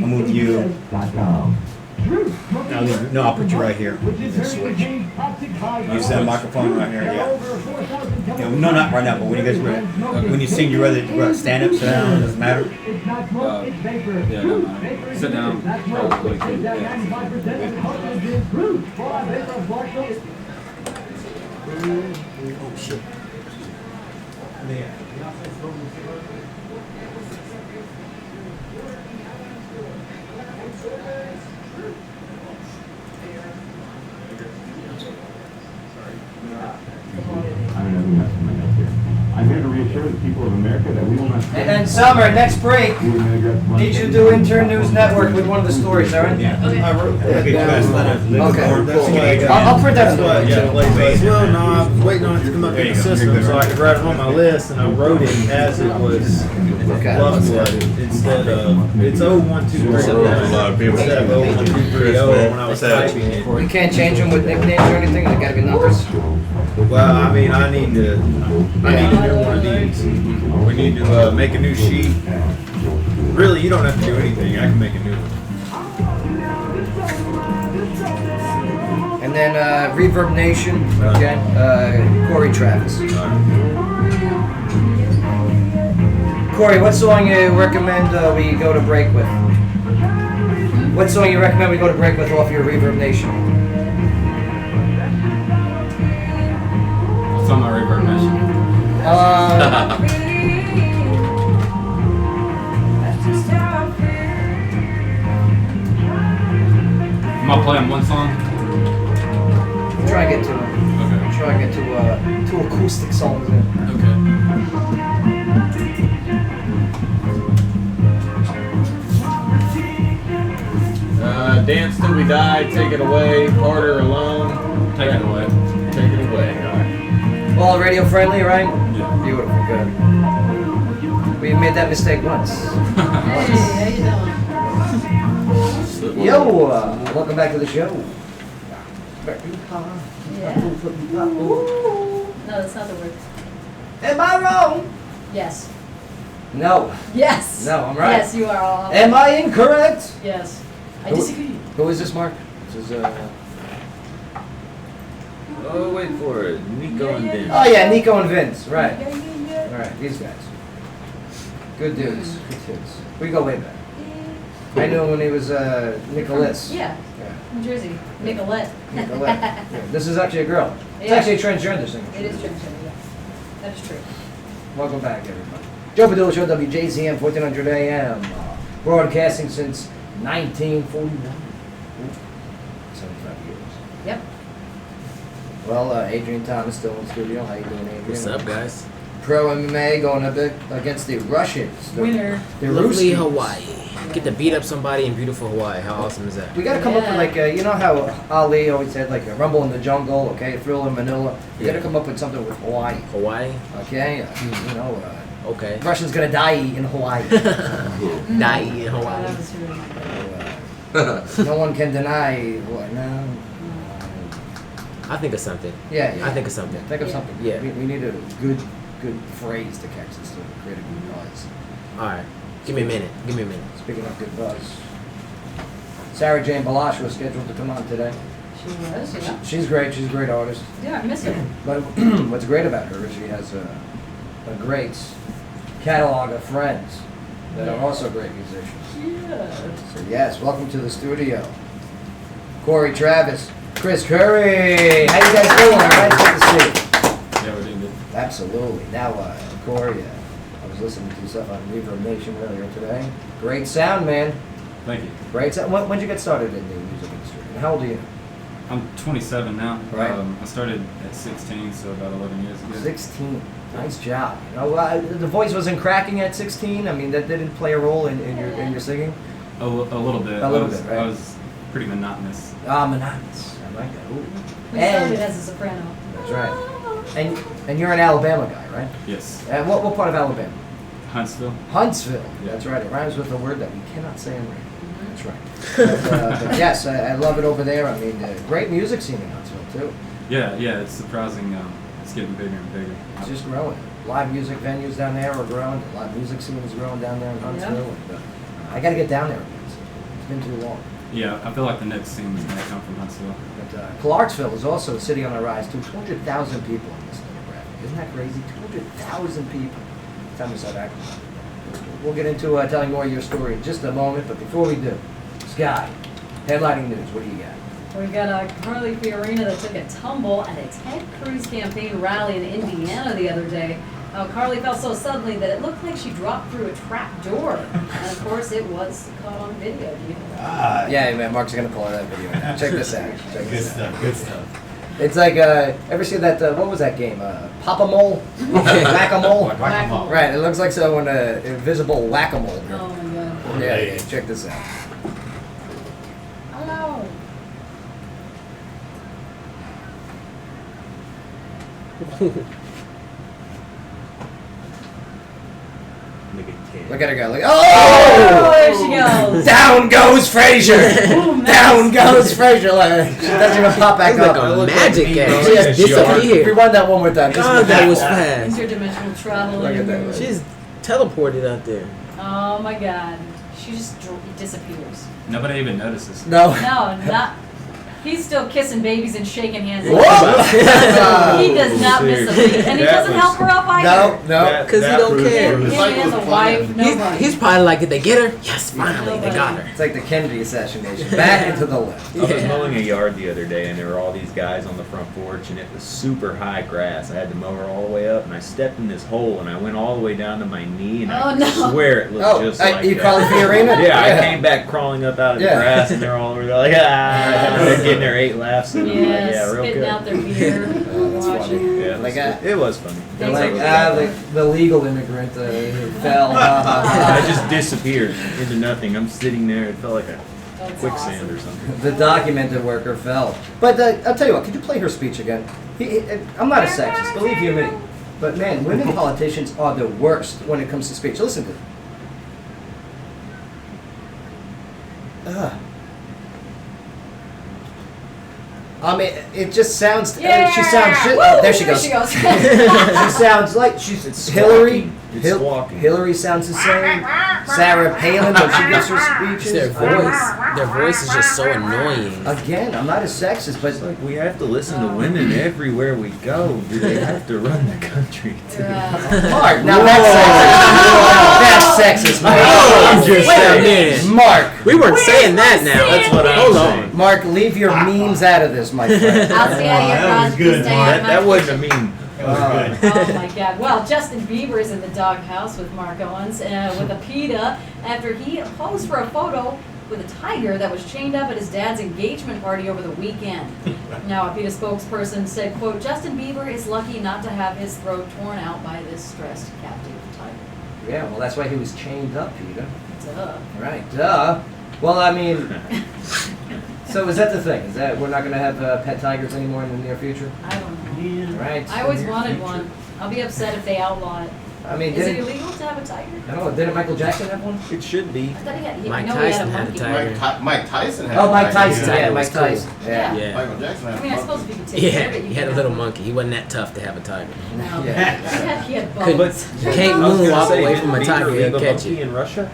move you. No, I'll put you right here. Switch. Use that microphone right here, yeah. No, not right now, but when you guys when you sing, you rather stand up, sit down, doesn't matter. Yeah, no matter. Sit down. Probably. Oh shit. I'm here to reassure the people of America that we will not. And then Summer, next break, need you to do Intern News Network with one of the stories, all right? Yeah. I wrote that. Okay. I'll print that. Well, no, I was waiting on it to come up in the system so I could write it on my list, and I wrote it as it was love instead of it's 01230 A lot of people instead of 01230 when I was typing it. You can't change them with nicknames or anything, they gotta be numbers. Well, I mean, I need to do one of these. We need to make a new sheet. Really, you don't have to do anything. I can make a new one. And then Reverb Nation, okay, Cory Travis. Cory, what song you recommend we go to break with? What song you recommend we go to break with off your Reverb Nation? It's on my Reverb Nation. Am I playing one song? Try and get to Okay. try and get to two acoustic songs in. Okay. Dance Till We Die, Take It Away, Harder Alone. Take it away. Take it away. All right. All radio friendly, right? Yeah. Beautiful, good. We made that mistake once. Hey, how you doing? Yeohwa, welcome back to the show. Yeah. No, that's not the word. Am I wrong? Yes. No. Yes. No, I'm right. Yes, you are all. Am I incorrect? Yes. I disagree. Who is this, Mark? This is Oh, wait for it. Nico and Vince. Oh yeah, Nico and Vince. Right. Yeah. All right, these guys. Good dudes. Good dudes. We go way back. I knew him when he was Nicholas. Yeah. New Jersey. Nicolette. Nicolette. Yeah. This is actually a girl. It's Yeah. actually a transgender singer. It is transgender, yeah. That is true. Welcome back, everybody. Joe Padula Show, WJCM, 1400 AM. Broadcasting since 1941. 75 years. Yep. Well, Adrian Thomas still in the studio. How you doing, Adrian? What's up, guys? Pro MMA going a bit against the Russians. Winner. The Lovely Ruskies. Hawaii. Get to beat up somebody in beautiful Hawaii. How awesome is that? We gotta come up with Yeah. like you know how Ali always said like a Rumble in the Jungle, okay, Thrill in Manila. We gotta come up with something with Hawaii, Hawaii? okay? You know, Okay. Russians gonna die in Hawaii. Die in Hawaii. That was really No one can deny what now. I think of something. Yeah. I think of something. Think of Yeah. something. Yeah. We need a good phrase to catch this to create a good buzz. All right. Give me a minute. Give me a minute. Speaking of good buzz, Sarah Jane Balash was scheduled to come on today. She was, yeah. She's great. She's a great artist. Yeah, I miss her. But what's great about her is she has a great catalog of friends that are also great musicians. Yeah. So yes, welcome to the studio. Cory Travis, Chris Curry. How you guys doing? All right, good to see you. Yeah, we're doing good. Absolutely. Now, Cory, I was was listening to stuff on Reverb Nation earlier today. Great sound, man. Thank you. Great sound. When did you get started in the music industry? And how old are you? I'm 27 now. Right. I started at 16, so about 11 years ago. 16. Nice job. You know, the voice wasn't cracking at 16. I mean, that didn't play a role in your singing. A little bit. A little bit, right? I was pretty monotonous. Monotonous. I like that. Ooh. We started as a soprano. That's right. And you're an Alabama guy, right? Yes. And what part of Alabama? Huntsville. Huntsville. Yeah. That's right. It rhymes with a word that we cannot say on radio. That's right. But yes, I love it over there. I mean, great music scene in Huntsville too. Yeah, it's surprising. It's getting bigger and bigger. It's just growing. Live music venues down there are growing. The live music scene is growing down there in Huntsville. Yeah. And, I got to get down there again. It's been too long. Yeah, I feel like the next scene is going to come from Huntsville. But Clarksville is also a city on the rise too. 200,000 people in this demographic. Isn't that crazy? 200,000 people. Time to start acting. We'll get into telling more of your story in just a moment, but before we do, Sky, headlining news, what do you got? We got Carly Fiorina that took a tumble at a Ted Cruz campaign rally in Indiana the other day. Carly fell so suddenly that it looked like she dropped through a trap door. And of course, it was caught on video. Do you know that? Yeah, man, Mark's going to pull out that video now. Check this out. Good stuff. It's like, ever see that, what was that game? Pop-a-mole? Whack-a-mole? Whack-a-mole. Right, it looks like someone, invisible whack-a-mole. Oh my god. Yeah, check this out. Hello. Look at her go. Like, Oh, there she goes. Down goes Frazier. Down goes Frazier. Like, she doesn't even pop back It's up. like a magic game. She She just just disappeared. Rewind that one more time. Just God, that was fast. Interdimensional travel. Look at that. She's teleported out there. Oh my god. She just disappears. Nobody even notices. No. No, not. He's still kissing babies and shaking hands. Whoa! He does not miss a beat. And he doesn't help her up either. No. Because he don't care. Him and the wife, nobody. He's probably like, did they get her? Yes, finally, they got her. It's like the Kennedy assassination. Back and to the left. I was mowing a yard the other day, and there were all these guys on the front porch, and it was super high grass. I had the mower all the way up, and I stepped in this hole, and I went all the way down to my knee, and I swear it looked just like you that. calling Fiorina? Yeah, I came back crawling up out of the grass, and they're all over there like, they're getting their 8 laughs, and I'm like, yeah, real spitting good. out their beer. Watching. Yeah, Like, it was funny. They're like, the legal immigrant who fell. I just disappeared into nothing. I'm sitting there. It felt like a quicksand or something. The documented worker fell. But I'll tell you what, could you play her speech again? I'm not a sexist, believe you me. But man, women politicians are the worst when it comes to speech. Listen to it. I mean, it just sounds. She sounds. There she goes. There she goes. She sounds like she's Hillary. It's squawking. Hillary sounds the same. Sarah Palin when she gives her speeches. Their voice is just so annoying. Again, I'm not a sexist, but It's like we have to listen to women everywhere we go. Do they have to run the country too? Mark, now that's sexist. Mark. I'm just saying. Mark, We weren't saying that now. That's what I'm Hold saying. on. Mark, leave your memes out of this, my friend. I'll stay out of your That was good, Mark. That wasn't a meme. Oh my god. Well, Justin Bieber is in the doghouse with Mark Owens with a PETA after he posed for a photo with a tiger that was chained up at his dad's engagement party over the weekend. Now, a PETA spokesperson said, quote, Justin Bieber is lucky not to have his throat torn out by this stressed captive tiger. Yeah, well, that's why he was chained up, Peter. Duh. Right, duh. Well, I mean, so is that the thing? Is that we're not going to have pet tigers anymore in the near future? I don't know. Right. I always wanted one. I'll be upset if they outlaw it. I mean, Is it illegal to have a tiger? I don't know. Didn't Michael Jackson have one? It should be. I thought he had. Mike I know he Tyson had a had a monkey. tiger. Mike Tyson had Oh, Mike a tiger. Tyson. Tiger Yeah, was Mike cool. Tyson. Yeah. Yeah. Michael Jackson had I mean, I a suppose if you could take care of it, Yeah, you he had a could little have monkey. He wasn't that tough to have a tiger. No. Yeah. He had Couldn't- bugs. You can't I was gonna moonwalk say, away didn't from a Bieber tiger, leave he'll a catch monkey you. in Russia?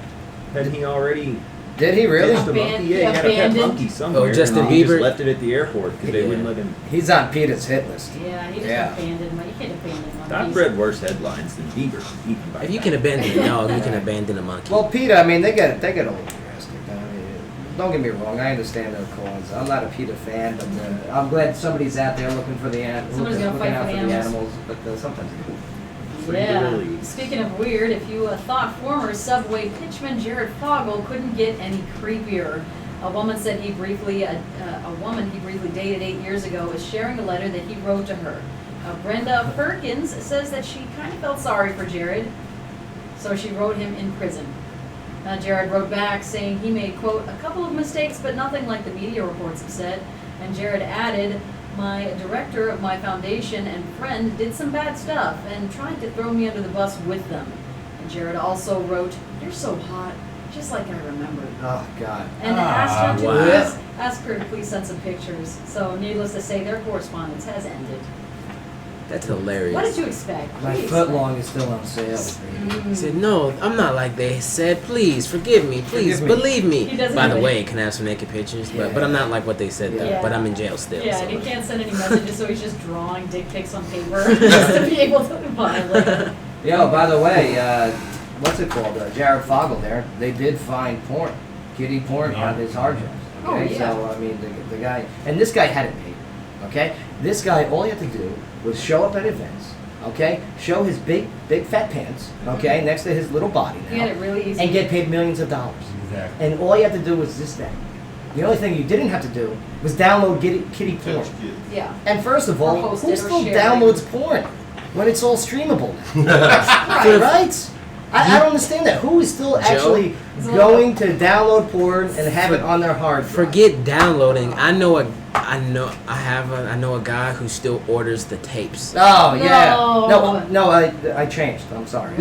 Hadn't he already Did he really? ditched a monkey? Yeah, he had a pet Abandoned. monkey somewhere. Oh, Justin and he just Bieber? left it at the airport because they wouldn't let him. He's on Peter's hit list. Yeah, he just Yeah. abandoned one. You can't abandon one. I've read worse headlines than Bieber eaten by If you a can tiger. abandon a dog, you can abandon a monkey. Well, Peter, I mean, they get a little drastic. I mean, don't get me wrong. I understand their cause. I'm not a Peter fan, but I'm glad somebody's out there looking for the animals. Somebody's gonna fight for the animals. But sometimes Yeah. Speaking of weird, if you thought former Subway pitchman Jared Fogle couldn't get any creepier. A woman he briefly dated 8 years ago is sharing a letter that he wrote to her. Brenda Perkins says that she kind of felt sorry for Jared, so she wrote him in prison. Jared wrote back saying he made, quote, a couple of mistakes, but nothing like the media reports have said. And Jared added, my director of my foundation and friend did some bad stuff and tried to throw me under the bus with them. And Jared also wrote, you're so hot, just like I remembered. Oh, God. And asked her to please send some pictures. So needless to say, their correspondence has ended. That's hilarious. What did you expect? My footlong is still on sale. He said, no, I'm not like they said. Please, forgive me. Please, believe me. By the way, can I have some naked pictures? But I'm not like what they said, though. Yeah. But I'm in jail still. Yeah, so. and he can't send any messages, so he's just drawing dick pics on paper just to be able to violate. Yo, by the way, what's it called? Jared Fogle there, they did find porn, kitty porn on his hard drives. Okay, so, I mean, the guy, and this guy had it made, okay? This guy, all he had to do was show up at events, okay? Show his big fat pants, okay, next to his little body now. He had it really easy. And get paid millions of dollars. Exactly. And all you had to do was this thing. The only thing you didn't have to do was download kitty porn. Yeah. And first of all, Or post who it or still share it. downloads porn when it's all streamable now? Right? I don't understand that. Who is still actually going to download porn and have it on their hard drive? Forget downloading. I know a guy who still orders the tapes. Oh yeah. No, I changed. I'm sorry.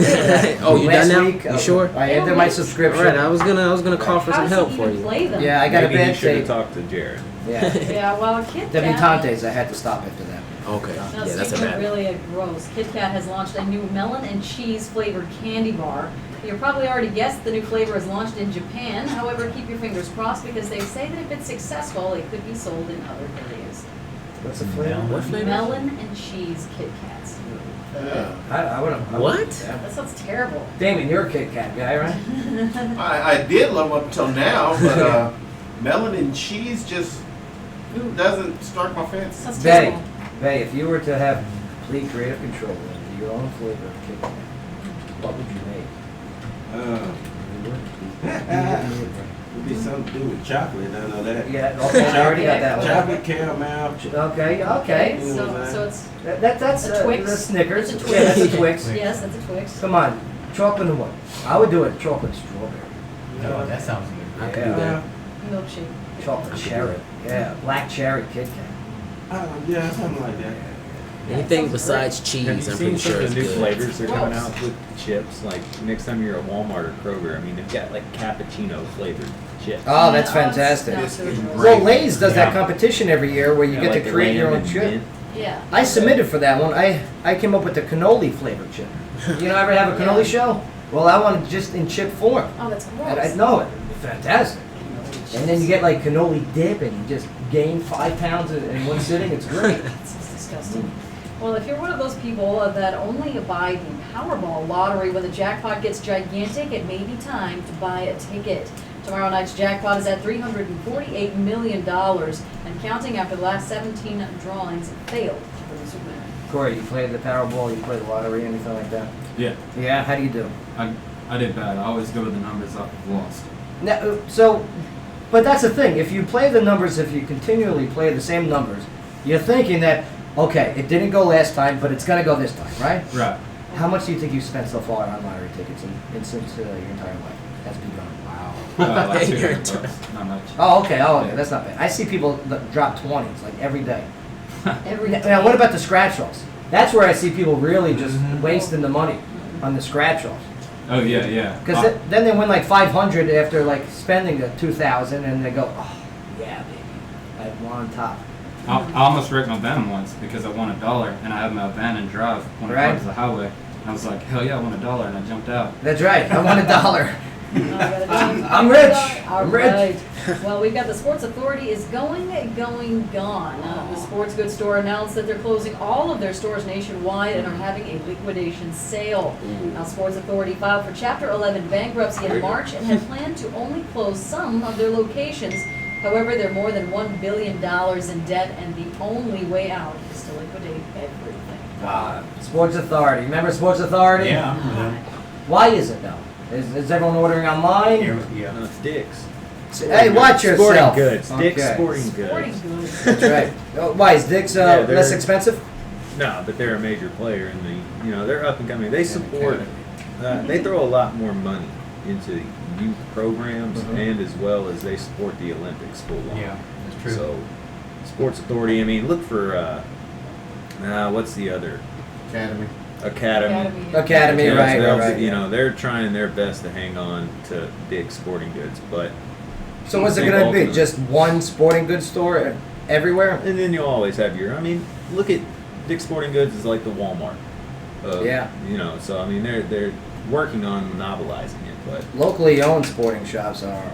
Oh, you done Last now? week, You sure? I ended my subscription. All right, I was gonna call for How some does help he for even you. play them? Yeah, I got Maybe a he bad should have tape. talked to Jared. Yeah. Yeah, well, Kit Kat. Debutantes, I had to stop after that. Okay. Now, Yeah, that's a speaking of bad. really gross, Kit Kat has launched a new melon and cheese flavored candy bar. You probably already guessed the new flavor is launched in Japan. However, keep your fingers crossed because they say that if it's successful, it could be sold in other areas. What's the flavor? What flavor? Melon and cheese Kit Kats. I would have. What? That sounds terrible. Damon, you're a Kit Kat guy, right? I did love them up until now, but melon and cheese just doesn't strike my fancy. Sounds terrible. Bay, if you were to have complete creative control over your own flavor of Kit Kat, what would you make? Would be something to do with chocolate. I know that. Yeah, okay, I already got that one. Chocolate caramel. Okay. You know what I'm So saying? it's That's a Twix. the Snickers. It's a Yeah, that's a Twix. Twix. Yes, that's a Twix. Come on, chocolate and what? I would do it chocolate strawberry. Oh, that sounds good. I could do that. Milkshake. Chocolate cherry. Yeah, black cherry Kit Kat. Yeah, something like that. Anything besides Have cheese, you I'm seen pretty some sure of is the new good. flavors they're coming Gross. out with chips? Like next time you're at Walmart or Kroger, I mean they've got like cappuccino flavored chips. Oh, that's fantastic. Well, Lay's does that competition every year where you Yeah, get like to the create your lamb own and chip. mint. Yeah. I submitted for that one. I came up with the cannoli flavored chip. You know, ever have a cannoli show? Well, I wanted just in chip form. Oh, that's gross. And I know it. Fantastic. And then you get like cannoli dip and you just gain 5 pounds in one sitting. It's great. It's just disgusting. Well, if you're one of those people that only buy the Powerball lottery when the jackpot gets gigantic, it may be time to buy a ticket. Tomorrow night's jackpot is at $348 million and counting after the last 17 drawings failed for the Superman. Corey, you play the Powerball, you play the lottery, anything like that? Yeah. Yeah, how do you do? I did bad. I always go with the numbers I've lost. Now, but that's the thing. If you play the numbers, if you continually play the same numbers, you're thinking that, okay, it didn't go last time, but it's going to go this time, right? Right. How much do you think you've spent so far on lottery tickets since your entire life has begun? Wow. Like $200, not much. Oh, okay. That's not bad. I see people that drop 20s like every day. Every day. Now, what about the scratch-offs? That's where I see people really just wasting the money on the scratch-offs. Oh yeah. Because then they win like 500 after like spending the 2,000, and they go, oh yeah, baby, I won on top. I almost wrecked my Venom once because I won $1 and I had my abandoned drive when I crossed the highway. I was like, hell yeah, I won $1 and I jumped out. That's right. I won $1. I'm I'm rich. All I'm rich. right. Well, we've got the Sports Authority is gone. The sports goods store announced that they're closing all of their stores nationwide and are having a liquidation sale. Now, Sports Authority filed for Chapter 11 bankruptcy in March and had planned to only close some of their locations. However, they're more than $1 billion in debt, and the only way out is to liquidate everything. Sports Authority. Remember Sports Authority? Yeah, I remember that. Why is it though? Is everyone ordering online? Yeah. No, it's Dick's. Hey, watch yourself. Sporting goods. Okay. Dick's Sporting Goods. Sporting goods. That's right. Oh, why is Dick's Yeah, they're- less expensive? No, but they're a major player in the, they're up and coming. They support, they throw a lot more money into youth programs and as well as they support the Olympics full on. Yeah, that's true. So, Sports Authority, I mean, look for, what's the other? Academy. Academy, Yeah, right, they'll- right. They're trying their best to hang on to Dick's Sporting Goods, but. So what's it I think going to be? ultimately- Just one sporting goods store everywhere? And then you'll always have look at Dick's Sporting Goods is like the Walmart. Yeah. So I mean, they're working on monopolizing it, but. Locally owned sporting shops are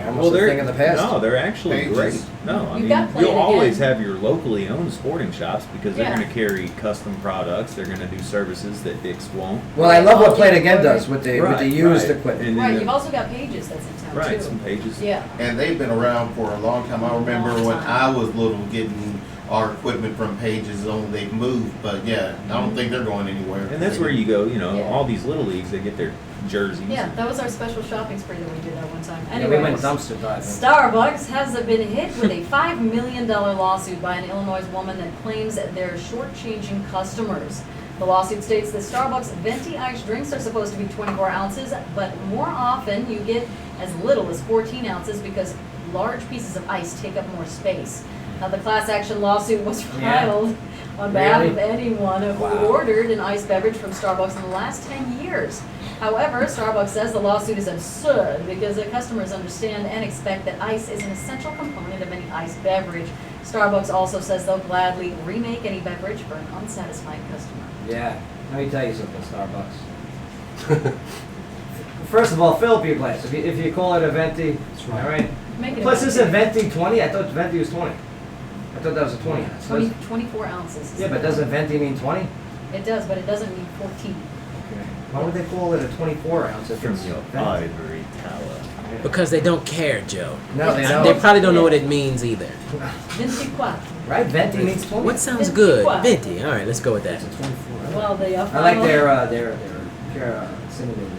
almost a thing of the past. No, they're actually Pages. great. No, I You've got mean, Play you'll It always Again. have your locally owned sporting shops because they're Yeah. going to carry custom products. They're going to do services that Dick's won't. Well, I love what Play It Again does with the used right. equipment. And then Right, the- you've also got Pages that's in town Right, too. some Pages. Yeah. And they've been around for a long time. I remember when I was little getting our equipment from Pages on. They've moved, but yeah, I don't think they're going anywhere. And that's where you go, Yeah. all these little leagues, they get their jerseys. Yeah, that was our special shopping spree that we did that one time. Yeah, Anyway, we went dumpster diving. Starbucks has been hit with a $5 million lawsuit by an Illinois woman that claims that they're shortchanging customers. The lawsuit states that Starbucks venti iced drinks are supposed to be 24 ounces, but more often you get as little as 14 ounces because large pieces of ice take up more space. Now, the class action lawsuit was filed on behalf of anyone who ordered an iced beverage from Starbucks in the last 10 years. However, Starbucks says the lawsuit is absurd because the customers understand and expect that ice is an essential component of any iced beverage. Starbucks also says they'll gladly remake any beverage for an unsatisfied customer. Yeah, let me tell you something, Starbucks. First of all, fill up your glass. If you call it a venti, all right. Make it Plus, a isn't venti 20? I thought venti was 20. I thought that was a 20 ounce. 24 ounces. Yeah, but doesn't venti mean 20? It does, but it doesn't mean 14. Why would they call it a 24 ounce if it's Your venti? ivory tower. Because they don't care, Joe. No, they don't. They probably don't know what it means either. 24. Right? Venti means 20. What sounds good? Venti. All right, let's go with that. Well, the I like their cinnamon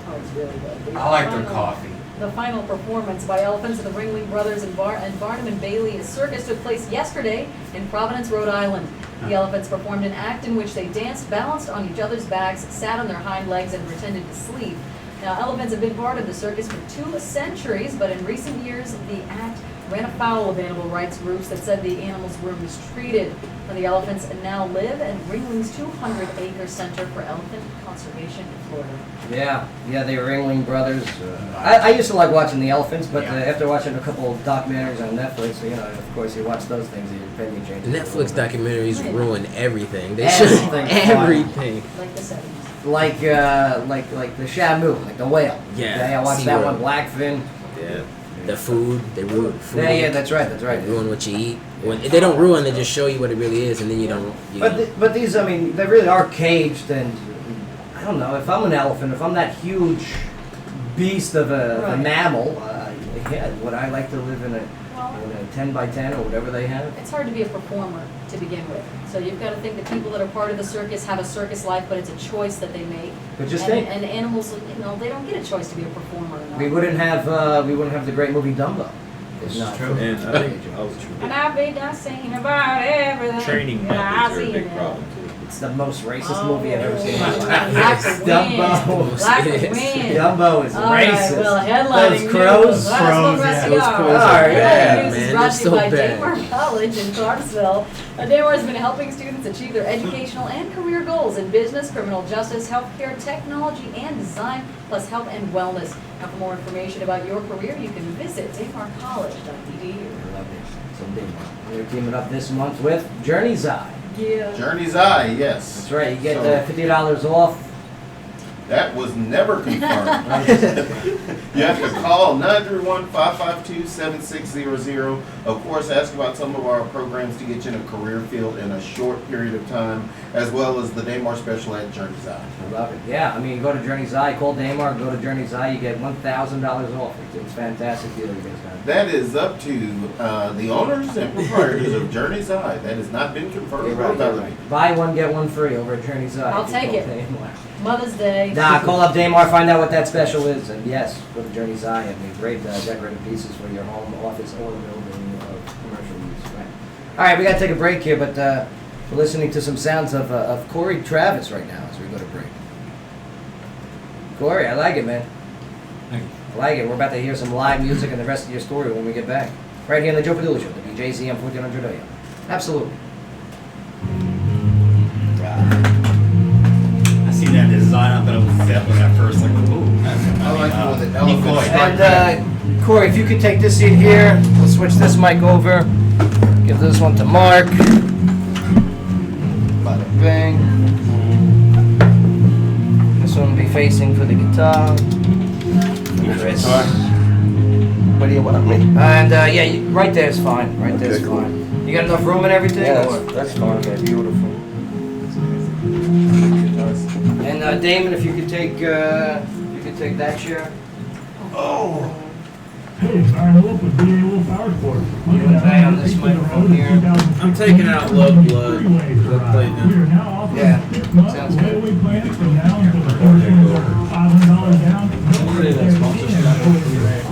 Oh, it's really good. The I like their final- coffee. The final performance by Elephants of the Ringling Brothers and Barnum and Bailey Circus took place yesterday in Providence, Rhode Island. The elephants performed an act in which they danced, balanced on each other's backs, sat on their hind legs, and pretended to sleep. Now, elephants have been part of the circus for 2 centuries, but in recent years, the act ran afoul of animal rights groups that said the animals were mistreated. Now, the elephants now live at Ringling's 200-acre Center for Elephant Conservation in Florida. Yeah, the Ringling Brothers. I used to like watching the elephants, but after watching a couple of documentaries on Netflix, of course, you watch those things, your opinion changes. Netflix documentaries ruin everything. They Everything. should everything. Like the 70s. Like the Shamu, like the whale. Yeah, I watched Sea that World. one, Blackfin. Yeah. The food, they ruin food. Yeah, that's right. They ruin what you eat. When they don't ruin, they just show you what it really is, and then you don't. But these, I mean, they really are caged, and I don't know. If I'm an elephant, if I'm that huge beast of a mammal, would I like to live in a 10 by 10 or whatever they have? It's hard to be a performer to begin with. So you've got to think that people that are part of the circus have a circus life, but it's a choice that they make. But just and, think. And animals, they don't get a choice to be a performer. or not. We wouldn't have the great movie Dumbo. It's not true. And I think And I've been singing about everything. training that I methods are a see big now. problem too. It's the most racist movie I've ever seen in my life. Like the Dumbo. wind. Like the wind. Dumbo is All right, racist. well, headlining Those crows. Those crows are bad, News is man. brought to you They're by so bad. Daymar College in Clarksville. Daymar has been helping students achieve their educational and career goals in business, criminal justice, healthcare, technology, and design, plus health and wellness. Now, for more information about your career, you can visit daymarcollege.edu. So we're teaming up this month with Journey's Eye. Yeah. Journey's Eye, yes. That's right. You get So- $50 off That was never confirmed. You have to call 931-552-7600. Of course, ask about some of our programs to get you in a career field in a short period of time, as well as the Daymar special at Journey's Eye. I love it. Yeah, I mean, you go to Journey's Eye, call Daymar, go to Journey's Eye, you get $1,000 off. It's a fantastic deal you guys got. That is up to the owners and proprietors of Journey's Eye. That has not been confirmed. You're right, you're right. Buy one, get one free over at Journey's Eye. I'll take it. Mother's Day. Nah, call up Daymar, find out what that special is, and yes, go to Journey's Eye. I mean, great decorative pieces for your home, office, or building of commercial use. Right. All right, we got to take a break here, but we're listening to some sounds of Cory Travis right now as we go to break. Cory, I like it, man. Thank you. I like it. We're about to hear some live music and the rest of your story when we get back. Right here on the Joe Padula Show, WJZM 1400 AM. Absolutely. I see that design. I thought it was Zeppelin at first. Like, ooh, that's And Cory, if you could take this seat here, we'll switch this mic over. Give this one to Mark. Bada bing. This one will be facing for the guitar. Chris. What do you want me? And yeah, right there is fine. Right there is fine. You got enough room and everything? Yeah, that's fine. Okay, beautiful. And Damon, if you could take that chair. Oh. Hey, Byron Wolf with BA Wolf Power Sports. You can bang on this microphone here. I'm taking out Love Blood. Yeah, sounds good. We plan from now until the $500 down. We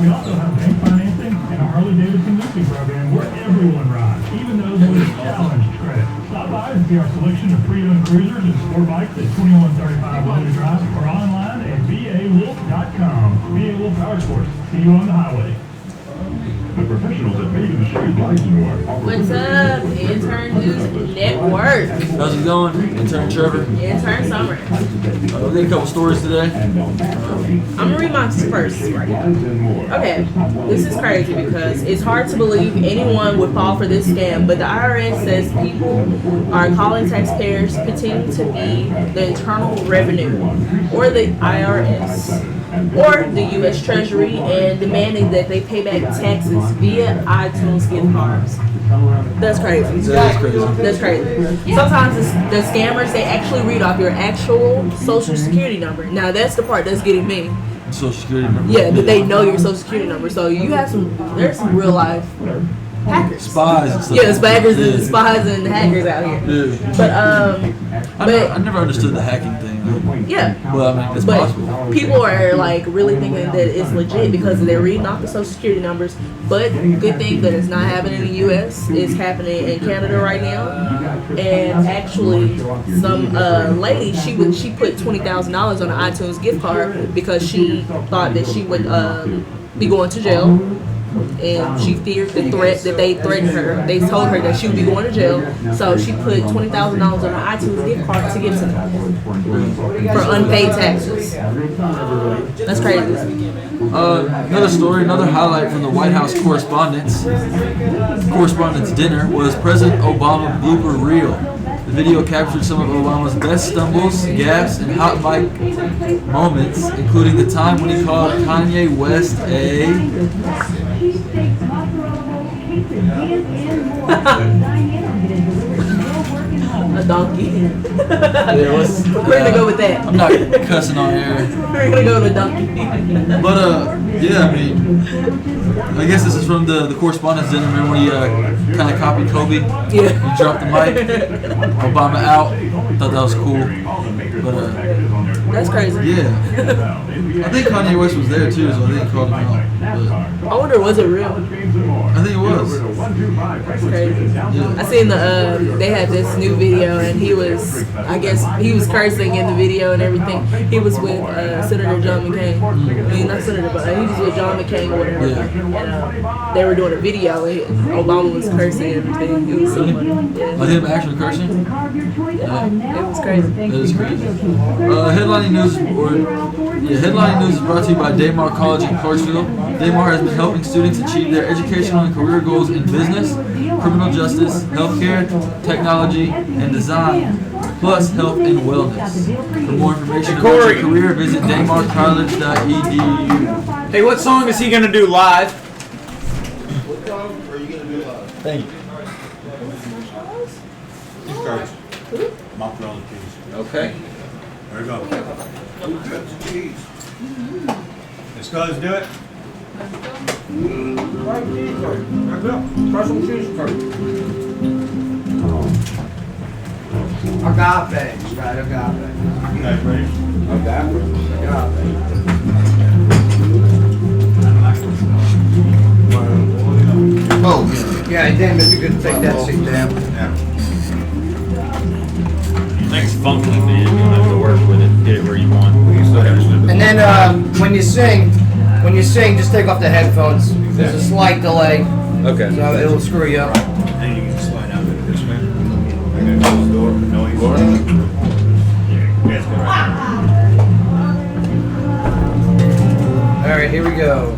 also have bank financing and a Harley Davidson leasing program where everyone rides, even those with challenged credit. Stop by and see our selection of pre-owned cruisers and sport bikes at 2135 Willow Drive or online at bawolf.com. BA Wolf Power Sports. See you on the highway. The professionals at Made in the Shade Lights and More. What's up, Intern News Network? How's it going, Intern Trevor? Intern Summer. We got a couple stories today. I'm gonna read mine first. Okay, this is crazy because it's hard to believe anyone would fall for this scam, but the IRS says people are calling taxpayers pretending to be the Internal Revenue or the IRS or the U.S. Treasury and demanding that they pay back taxes via iTunes gift cards. That's crazy. That is crazy. That's crazy. Sometimes the scammers, they actually read off your actual social security number. Now that's the part that's getting me. Social security number? Yeah, that they know your social security number. So you have there's some real life hackers. Spies and stuff. Yeah, spies and spies and hackers out here. Yeah. But I never understood the hacking thing. Yeah. Well, I mean, it's possible. People are like really thinking that it's legit because they're reading off the social security numbers. But good thing that it's not happening in the U.S. It's happening in Canada right now. And actually, some lady she put $20,000 on an iTunes gift card because she thought that she would be going to jail. And she feared the threat that they threatened her. They told her that she would be going to jail, so she put $20,000 on an iTunes gift card to give to them for unpaid taxes. That's crazy. Another story, another highlight from the White House Correspondents' dinner was President Obama blooper reel. The video captured some of Obama's best stumbles, gaffes, and hot mic moments, including the time when he called Kanye West a donkey. Yeah, we're gonna go with that. I'm not cussing on air. We're gonna go with a donkey. But yeah, I mean, I guess this is from the correspondence dinner. Remember when he kind of copied Kobe? Yeah. He dropped the mic. Obama out. Thought that was cool. But that's crazy. Yeah. I think Kanye West was there too, so I think he called him out. I wonder, was it real? I think it was. That's crazy. Yeah. I seen they had this new video and he was cursing in the video and everything. He was with Senator John McCain. I mean, not Senator, but he was with John McCain or whatever. Yeah. And they were doing a video and Obama was cursing and everything. It was so funny. Yeah. Like him actually cursing? Yeah. It was crazy. That is crazy. Headlining news is brought to you by Daymar College in Clarksville. Daymar has been helping students achieve their educational and career goals in business, criminal justice, healthcare, technology, and design. plus health and wellness. For more information about Cory. your career, visit denmarkcollege.edu. Hey, what song is he gonna do live? What song are you gonna do live? Thank you. Cheese curds. Mozzarella cheese. Okay. There we go. Cheese. Let's go. Let's do it. Special cheese curd. Agave, right? Agave. You guys ready? Agave. Oh, yeah, damn, if you could take that seat down. Yeah. Things funky, man. You don't have to work with it. Get it where you want. And then when you sing, just take off the headphones. There's a slight delay, Okay. so it'll screw you up. And you can just slide out this way. I'm gonna close the door for noise. Yeah, you guys go right All right, here we go.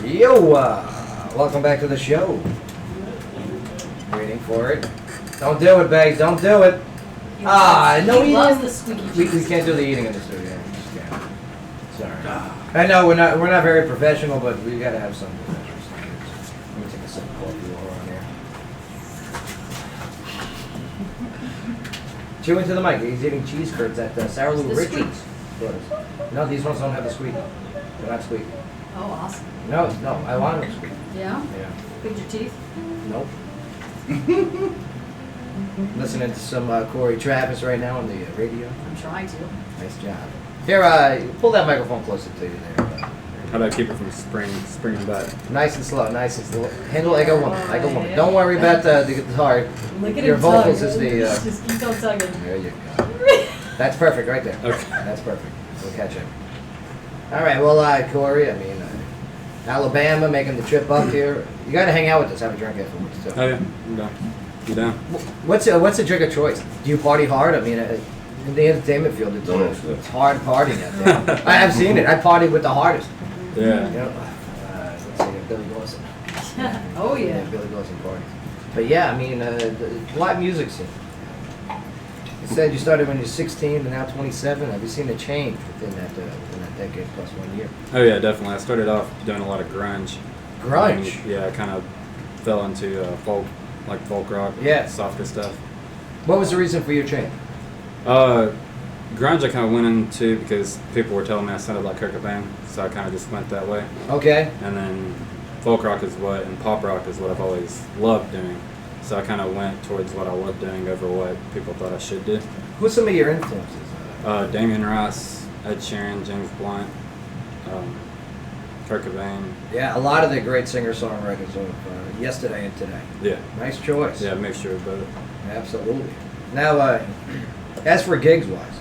Yeohwa! Welcome back to the show. Waiting for it. Don't do it, Bags. Don't do it. No He loves eating. the squeaky We cheese. can't do the eating in the studio. We just can't. Sorry. I know we're not very professional, but we gotta have some professional standards. Let me take a sip of coffee while we're on here. Chew into the mic. He's eating cheese curds at Sour Lou The Richards. No, these ones don't have the squeak. They're not squeaky. Oh, awesome. No, I want them squeaky. Yeah? Yeah. Picked your teeth? Nope. Listening to some Cory Travis right now on the radio. I'm trying to. Nice job. Here, pull that microphone closer to you there. How do I keep it from springing back? Nice and slow, nice and slow. Handle like a woman, like a woman. Don't worry about the guitar. Look at Your him vocals tug. is the. Just keep on tugging. There you go. That's perfect right there. Okay. That's perfect. We'll catch it. All right, well, Cory, Alabama making the trip up here. You got to hang out with us, have a drink afterwards too. Oh yeah, I'm down. You down? What's a drink of choice? Do you party hard? In the entertainment field, it's hard partying out there. I've seen it. I partied with the hardest. Yeah. You know, let's see, Billy Wilson. Oh, yeah. Billy Wilson parties. But yeah, the live music scene. You said you started when you were 16 and now 27. Have you seen a change within that decade plus 1 year? Oh yeah, definitely. I started off doing a lot of grunge. Grunge? And, yeah, I kind of fell into folk rock. Yeah. Softer stuff. What was the reason for your change? Grunge I kind of went into because people were telling me I sounded like Kurt Cobain, so I kind of just went that way. Okay. And then folk rock and pop rock is what I've always loved doing. So I kind of went towards what I love doing over what people thought I should do. Who's some of your influences? Damien Rice, Ed Sheeran, James Blunt, Kurt Cobain. Yeah, a lot of the great singer-songwriters of yesterday and today. Yeah. Nice choice. Yeah, mixture of both. Absolutely. Now, as for gigs-wise,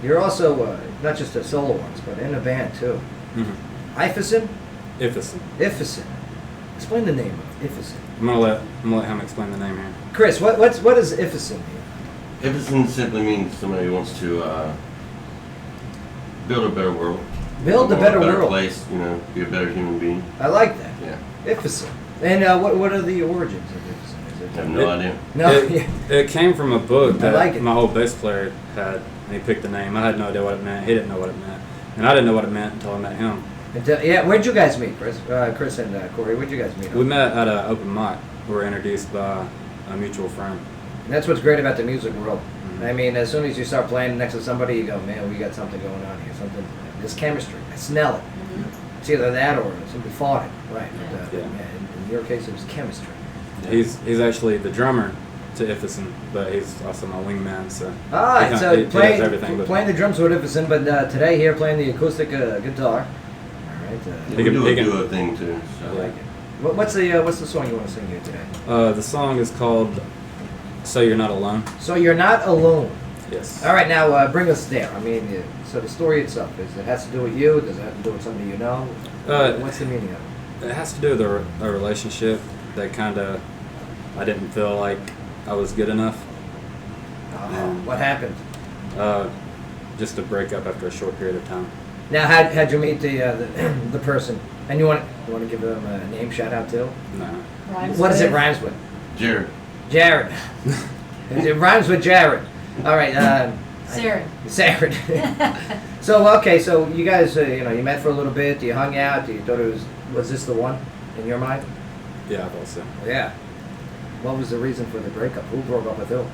you're also not just a solo artist, but in a band too. Mm-hmm. Ifison? Ifison. Explain the name of Ifison. I'm gonna let him explain the name here. Chris, what does Ifison mean? Ifison simply means somebody who wants to build a better world. Build a better world. Place, be a better human being. I like that. Yeah. Ifison. And what are the origins of Ifison? I have no idea. No. It came from a book that like it. my old bass player had, and he picked the name. I had no idea what it meant. He didn't know what it meant, and I didn't know what it meant until I met him. Yeah, where'd you guys meet, Chris? Chris and Cory, where'd you guys meet? We met at an open mic. We were introduced by a mutual friend. And that's what's great about the music world. Mm-hmm. As soon as you start playing next to somebody, you go, man, we got something going on here. There's chemistry. I smell it. Mm-hmm. It's either that or somebody fought it. Right. But, Yeah. in your case, it was chemistry. He's actually the drummer to Ifison, but he's also my wingman. So he So does everything. But playing the drums with Ifison, but today here playing the acoustic guitar. All right. We do a duo thing too. So. I like it. What's the song you want to sing here today? The song is called "So You're Not Alone." So You're Not Alone. Yes. All right, now bring us there. So the story itself it has to do with you? Does it have to do with somebody you know? What's the meaning of it? It has to do with a relationship that I didn't feel like I was good enough. What happened? Just a breakup after a short period of time. Now, how'd you meet the person? And you want to give them a name shout out too? No. What does it rhymes with? Jared. Jared. It rhymes with Jared. All right. Sarah. So okay, so you guys, you met for a little bit. You hung out. You thought it was this the one in your mind? Yeah, I thought so. Yeah. What was the reason for the breakup? Who broke up with who?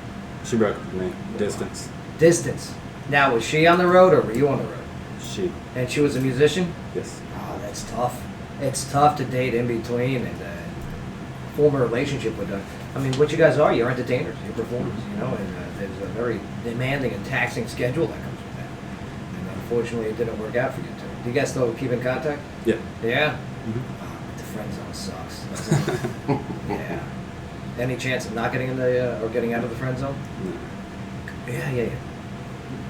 She broke up with me. Distance. Distance. Now, was she on the road or were you on the road? She. And she was a musician? Yes. Oh, that's tough. It's tough to date in between and form a relationship with them. I mean, what you guys are, you're entertainers, you're performers, and there's a very demanding and taxing schedule that comes with that. And unfortunately, it didn't work out for you two. Do you guys still keep in contact? Yeah. Yeah? Mm-hmm. Oh, but the friend zone sucks. Yeah. Any chance of not getting in or getting out of the friend zone? No. Yeah.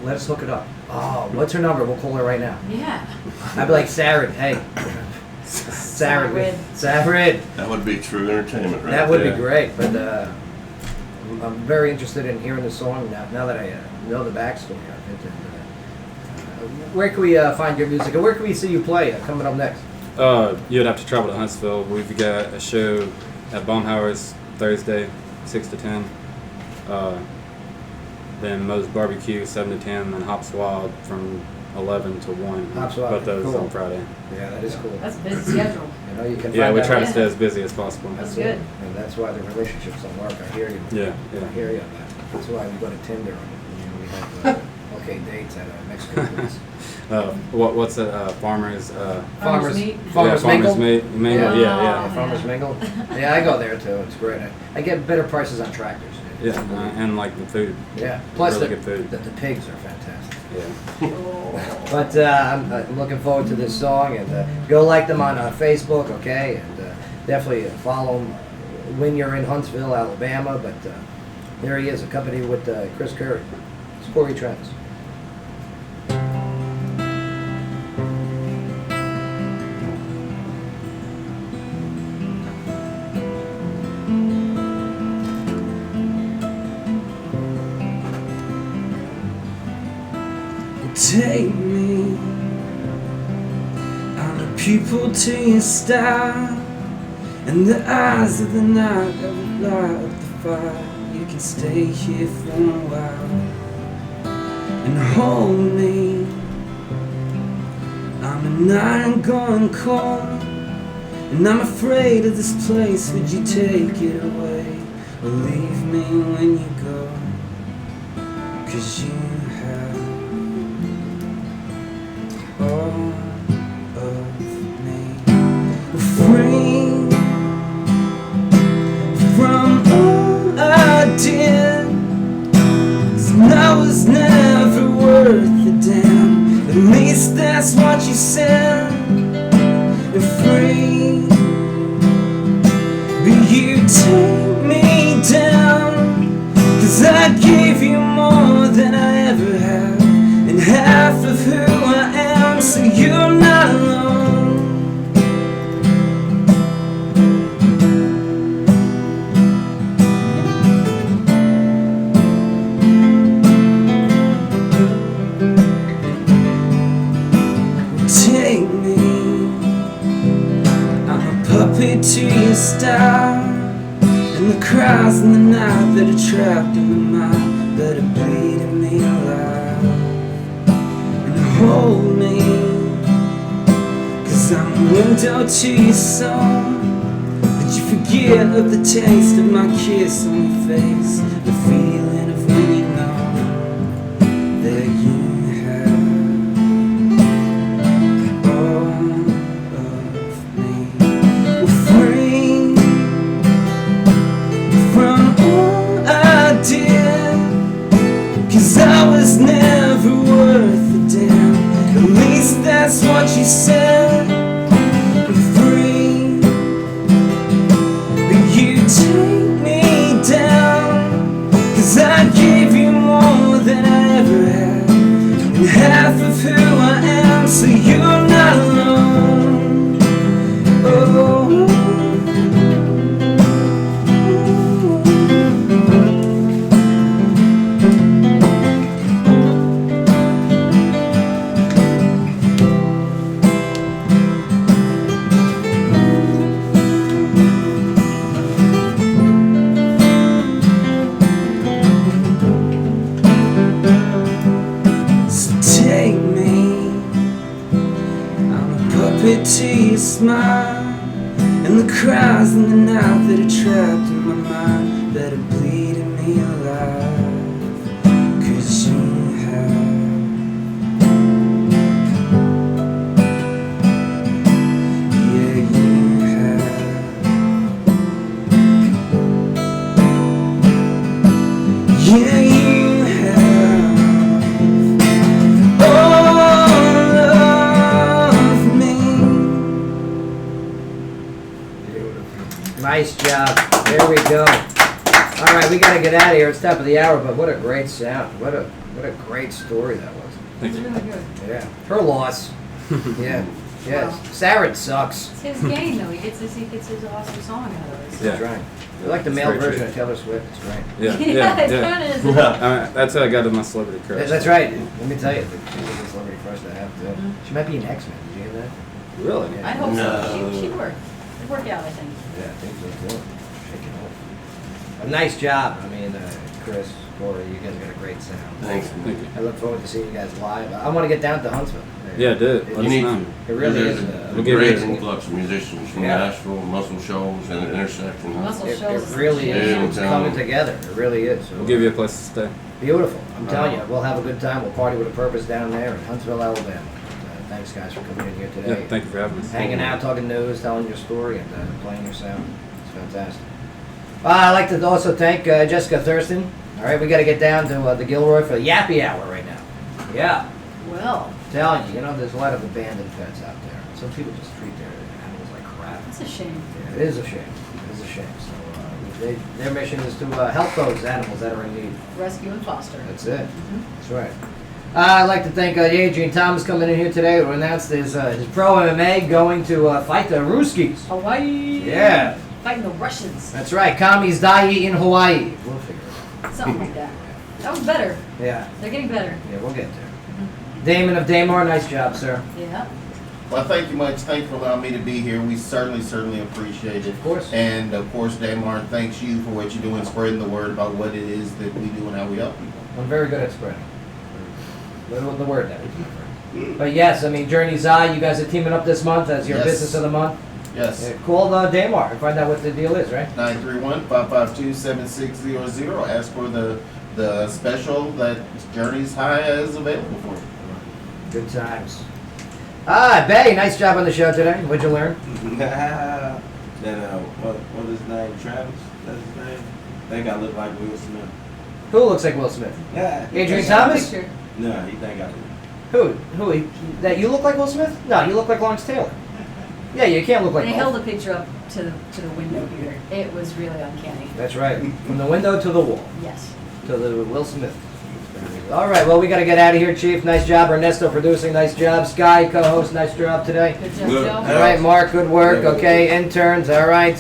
Let us hook it up. Oh, what's her number? We'll call her right now. Yeah. I'd be like, Sarid, hey. Sarid. That would be true entertainment, right? That would there. be great, but I'm very interested in hearing the song now that I know the backstory of it. And, where can we find your music, and where can we see you play coming up next? You'd have to travel to Huntsville. We've got a show at Baumhauer's Thursday, 6 to 10. Then Moe's Barbecue, 7 to 10. Then Hops Wild from 11 to 1. Hops Wild, Both those cool. on Friday. Yeah, that is cool. That's a busy schedule. You can Yeah, find we out- try to stay as busy as possible. That's good. And that's why the relationships don't work. I hear you. Yeah. I hear you on that. That's why we go to Tinder. We have okay dates at Mexican place. What's it? Farmers. Farmers Meat. Farmers Farmers Mingle? Mingle. Yeah. Farmers Mingle. Yeah, I go there too. It's great. I get better prices on tractors. Yeah, and like the food. Yeah. Plus really the, good food. The pigs are fantastic. Yeah. But I'm looking forward to this song, and go like them on Facebook, okay? And definitely follow them when you're in Huntsville, Alabama. But there he is, accompanied with Chris Curry. It's Cory Travis. Take me, I'm a pupil to your style, and the eyes of the night that will light up the fire. You can stay here for a while and hold me. I'm a night and going cold, and I'm afraid of this place. Would you take it away or leave me when you go? 'Cause you have all of me. Free from all I did, 'cause I was never worth a damn. At least that's what you said. And free, but you take me down, 'cause I gave you more than I ever have, and half of who I am, so you're not alone. Take me, I'm a puppet to your style, and the cries in the night that are trapped in the mind that are bleeding me alive. Hold me, 'cause I'm a window to your soul. But you forget of the taste of my kiss on your face, the feeling of when you know that you have all of me. We're free from all I did, 'cause I was never worth a damn. At least that's what you said. I'm free, but you take me down, 'cause I gave you more than I ever had, and half of who I am, so you're not alone. Oh. smile and the cries in the night that are trapped in my mind, that are bleeding me alive. 'Cause you have yeah, you have all of me. Nice job. There we go. All right, we got to get out of here. It's top of the hour, but what a great sound. What a great story that was. It's really good. Yeah. Her loss. Yeah. Yes. Sarah sucks. It's his game though. He gets his awesome song out of it. That's right. I like the male version of Taylor Swift. It's great. Yeah, Yeah, it kinda is. That's how I got to my celebrity crush. That's right. Let me tell you, she's a celebrity crush to have too. She might be an X-Men. Did you hear that? Really? I hope so. She'd work. It'd work out, I think. Yeah, I think so too. Shake it off. A nice job. I mean, Chris, Cory, you guys got a great sound. Thanks. Thank you. I look forward to seeing you guys live. I want to get down to Huntsville. Yeah, do it. It, Let You us need know. to. it really There's is. a We'll give great you- influx of musicians from Yeah. Nashville, muscle shows, and intersections. Muscle It shows. really Yeah, is. I'm It's telling coming you. together. It really is. So, We'll give you a place to stay. beautiful. I'm telling you, we'll have a good time. We'll party with a purpose down there in Huntsville, Alabama. Thanks, guys, for coming in here Yeah, today. thank you for having us. Hanging out, talking news, telling your story, and playing your sound. It's fantastic. I'd like to also thank Jessica Thurston. All right, we got to get down to the Gilroy for the Yappy Hour right now. Yeah, Well, telling you, there's a lot of abandoned pets out there. Some people just treat their animals like crap. it's a shame. Yeah, it is a shame. It is a shame. So their mission is to help those animals that are in need. Rescue and foster. That's it. That's right. I'd like to thank Adrian Thomas coming in here today to announce his pro MMA going to fight the Ruskies. Hawaii. Yeah. Fighting the Russians. That's right. Kami's Dai in Hawaii. We'll figure it out. Something like that. That was better. Yeah. They're getting better. Yeah, we'll get there. Damon of Damar, nice job, sir. Yeah. Well, thank you much. Thank you for allowing me to be here. We certainly appreciate it. Of course. And of course, Damar, thanks you for what you're doing, spreading the word about what it is that we do and how we help people. I'm very good at spreading. The word that we do. But yes, Journey Zai, you guys are teaming up this month as your Yes. business of the month. Yes. Yeah, call Damar and find out what the deal is, right? 931-552-7600. Ask for the special that Journey's High is available for you. Good times. Bay, nice job on the show today. What'd you learn? What is his name? Travis? That's his name? Think I look like Will Smith. Who looks like Will Smith? Yeah. Adrian Thomas? No, he think I do. Who? That you look like Will Smith? No, you look like Lawrence Taylor. Yeah, you can't look like They both. held the picture up to the window here. It was really uncanny. That's right. From the window to the wall. Yes. To the Will Smith. All right, well, we got to get out of here, Chief. Nice job. Ernesto producing. Nice job. Sky, co-host. Nice job today. Good job, Good. Joe. All right, Mark. Good work. Okay, interns. All right.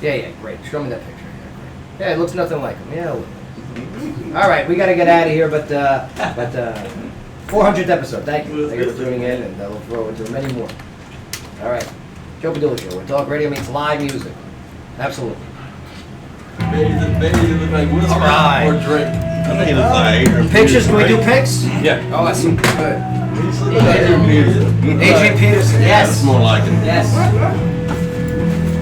Yeah, great. Show me that picture. Yeah, great. Yeah, it looks nothing like him. Yeah. All right, we got to get out of here, but 400th episode. Thank you. Thank you for tuning in, and I look forward to many more. All right. Joe Padula Show, where talk radio means live music. Absolutely. Baby look like Will Smith right. or Drake. I think he looks like Adrian Pictures? Can we do pics? Yeah. Awesome. Good. Adrian Peterson. Adrian Peterson. That's Yes. more like it. Yes.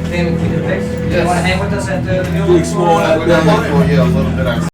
Damon, can we do pics? You want to hang with us at the Big small We're gonna look for you a little bit.